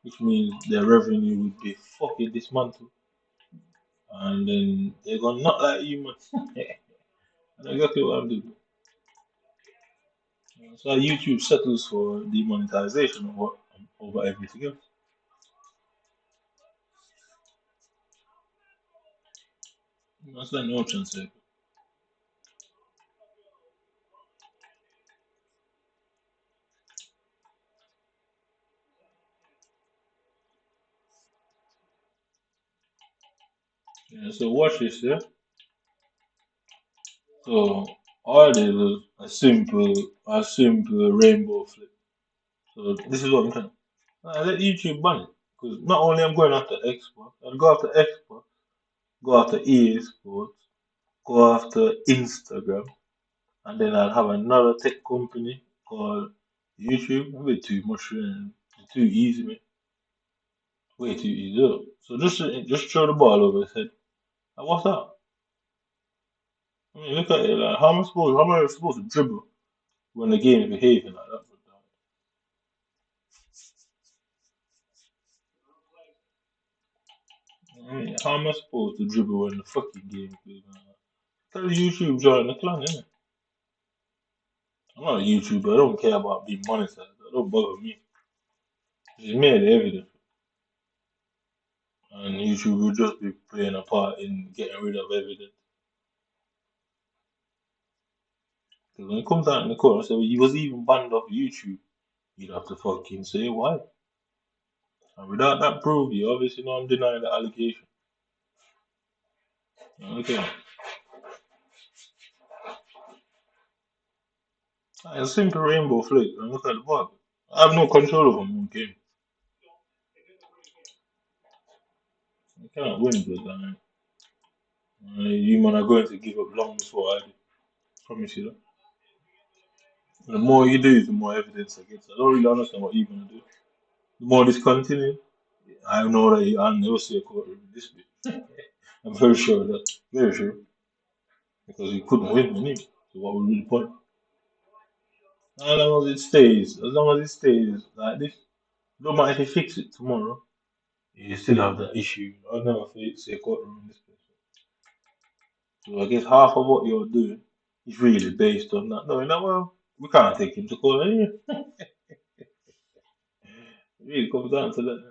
which means their revenue would be fucking dismantled. And then they're gonna not like you, man. That's exactly what I'm doing. So YouTube settles for demonetization over everything else. That's like no chance. Yeah, so watch this, yeah. So all this is a simple rainbow flip. So this is what I'm saying. I let YouTube ban it because not only I'm going after Xbox, I'll go after Xbox, go after EA Sports, go after Instagram, and then I'll have another tech company called YouTube. A bit too much, too easy, man. Way too easy. So just throw the ball over his head. And what's that? I mean, look at it. Like, how am I supposed to dribble when the game is behaving like that? I mean, how am I supposed to dribble when the fucking game is behaving like that? Tell YouTube join the clan, innit? I'm not a YouTuber. I don't care about being monetized. That don't bother me. It's merely evidence, and YouTube will just be playing a part in getting rid of evidence. Because when it comes out in the court, I say, well, he was even banned off YouTube. You'd have to fucking say why. And without that proof, you obviously know I'm denying the allegation. Okay. It's a simple rainbow flick, and look at the bug. I have no control over my own game. I cannot win, but you man are going to give up long before I do. Promise you that. And the more you do, the more evidence I get. So I don't really understand what you're gonna do. The more this continues, I know that I'll never see a courtroom in this bit. I'm very sure of that. Very sure. Because he couldn't win anyway. So what would be the point? As long as it stays like this, no matter if you fix it tomorrow, you still have that issue. I'll never see a courtroom in this place. So I guess half of what you're doing is really based on that. No, well, we can't take him to court anyway. It really comes down to that.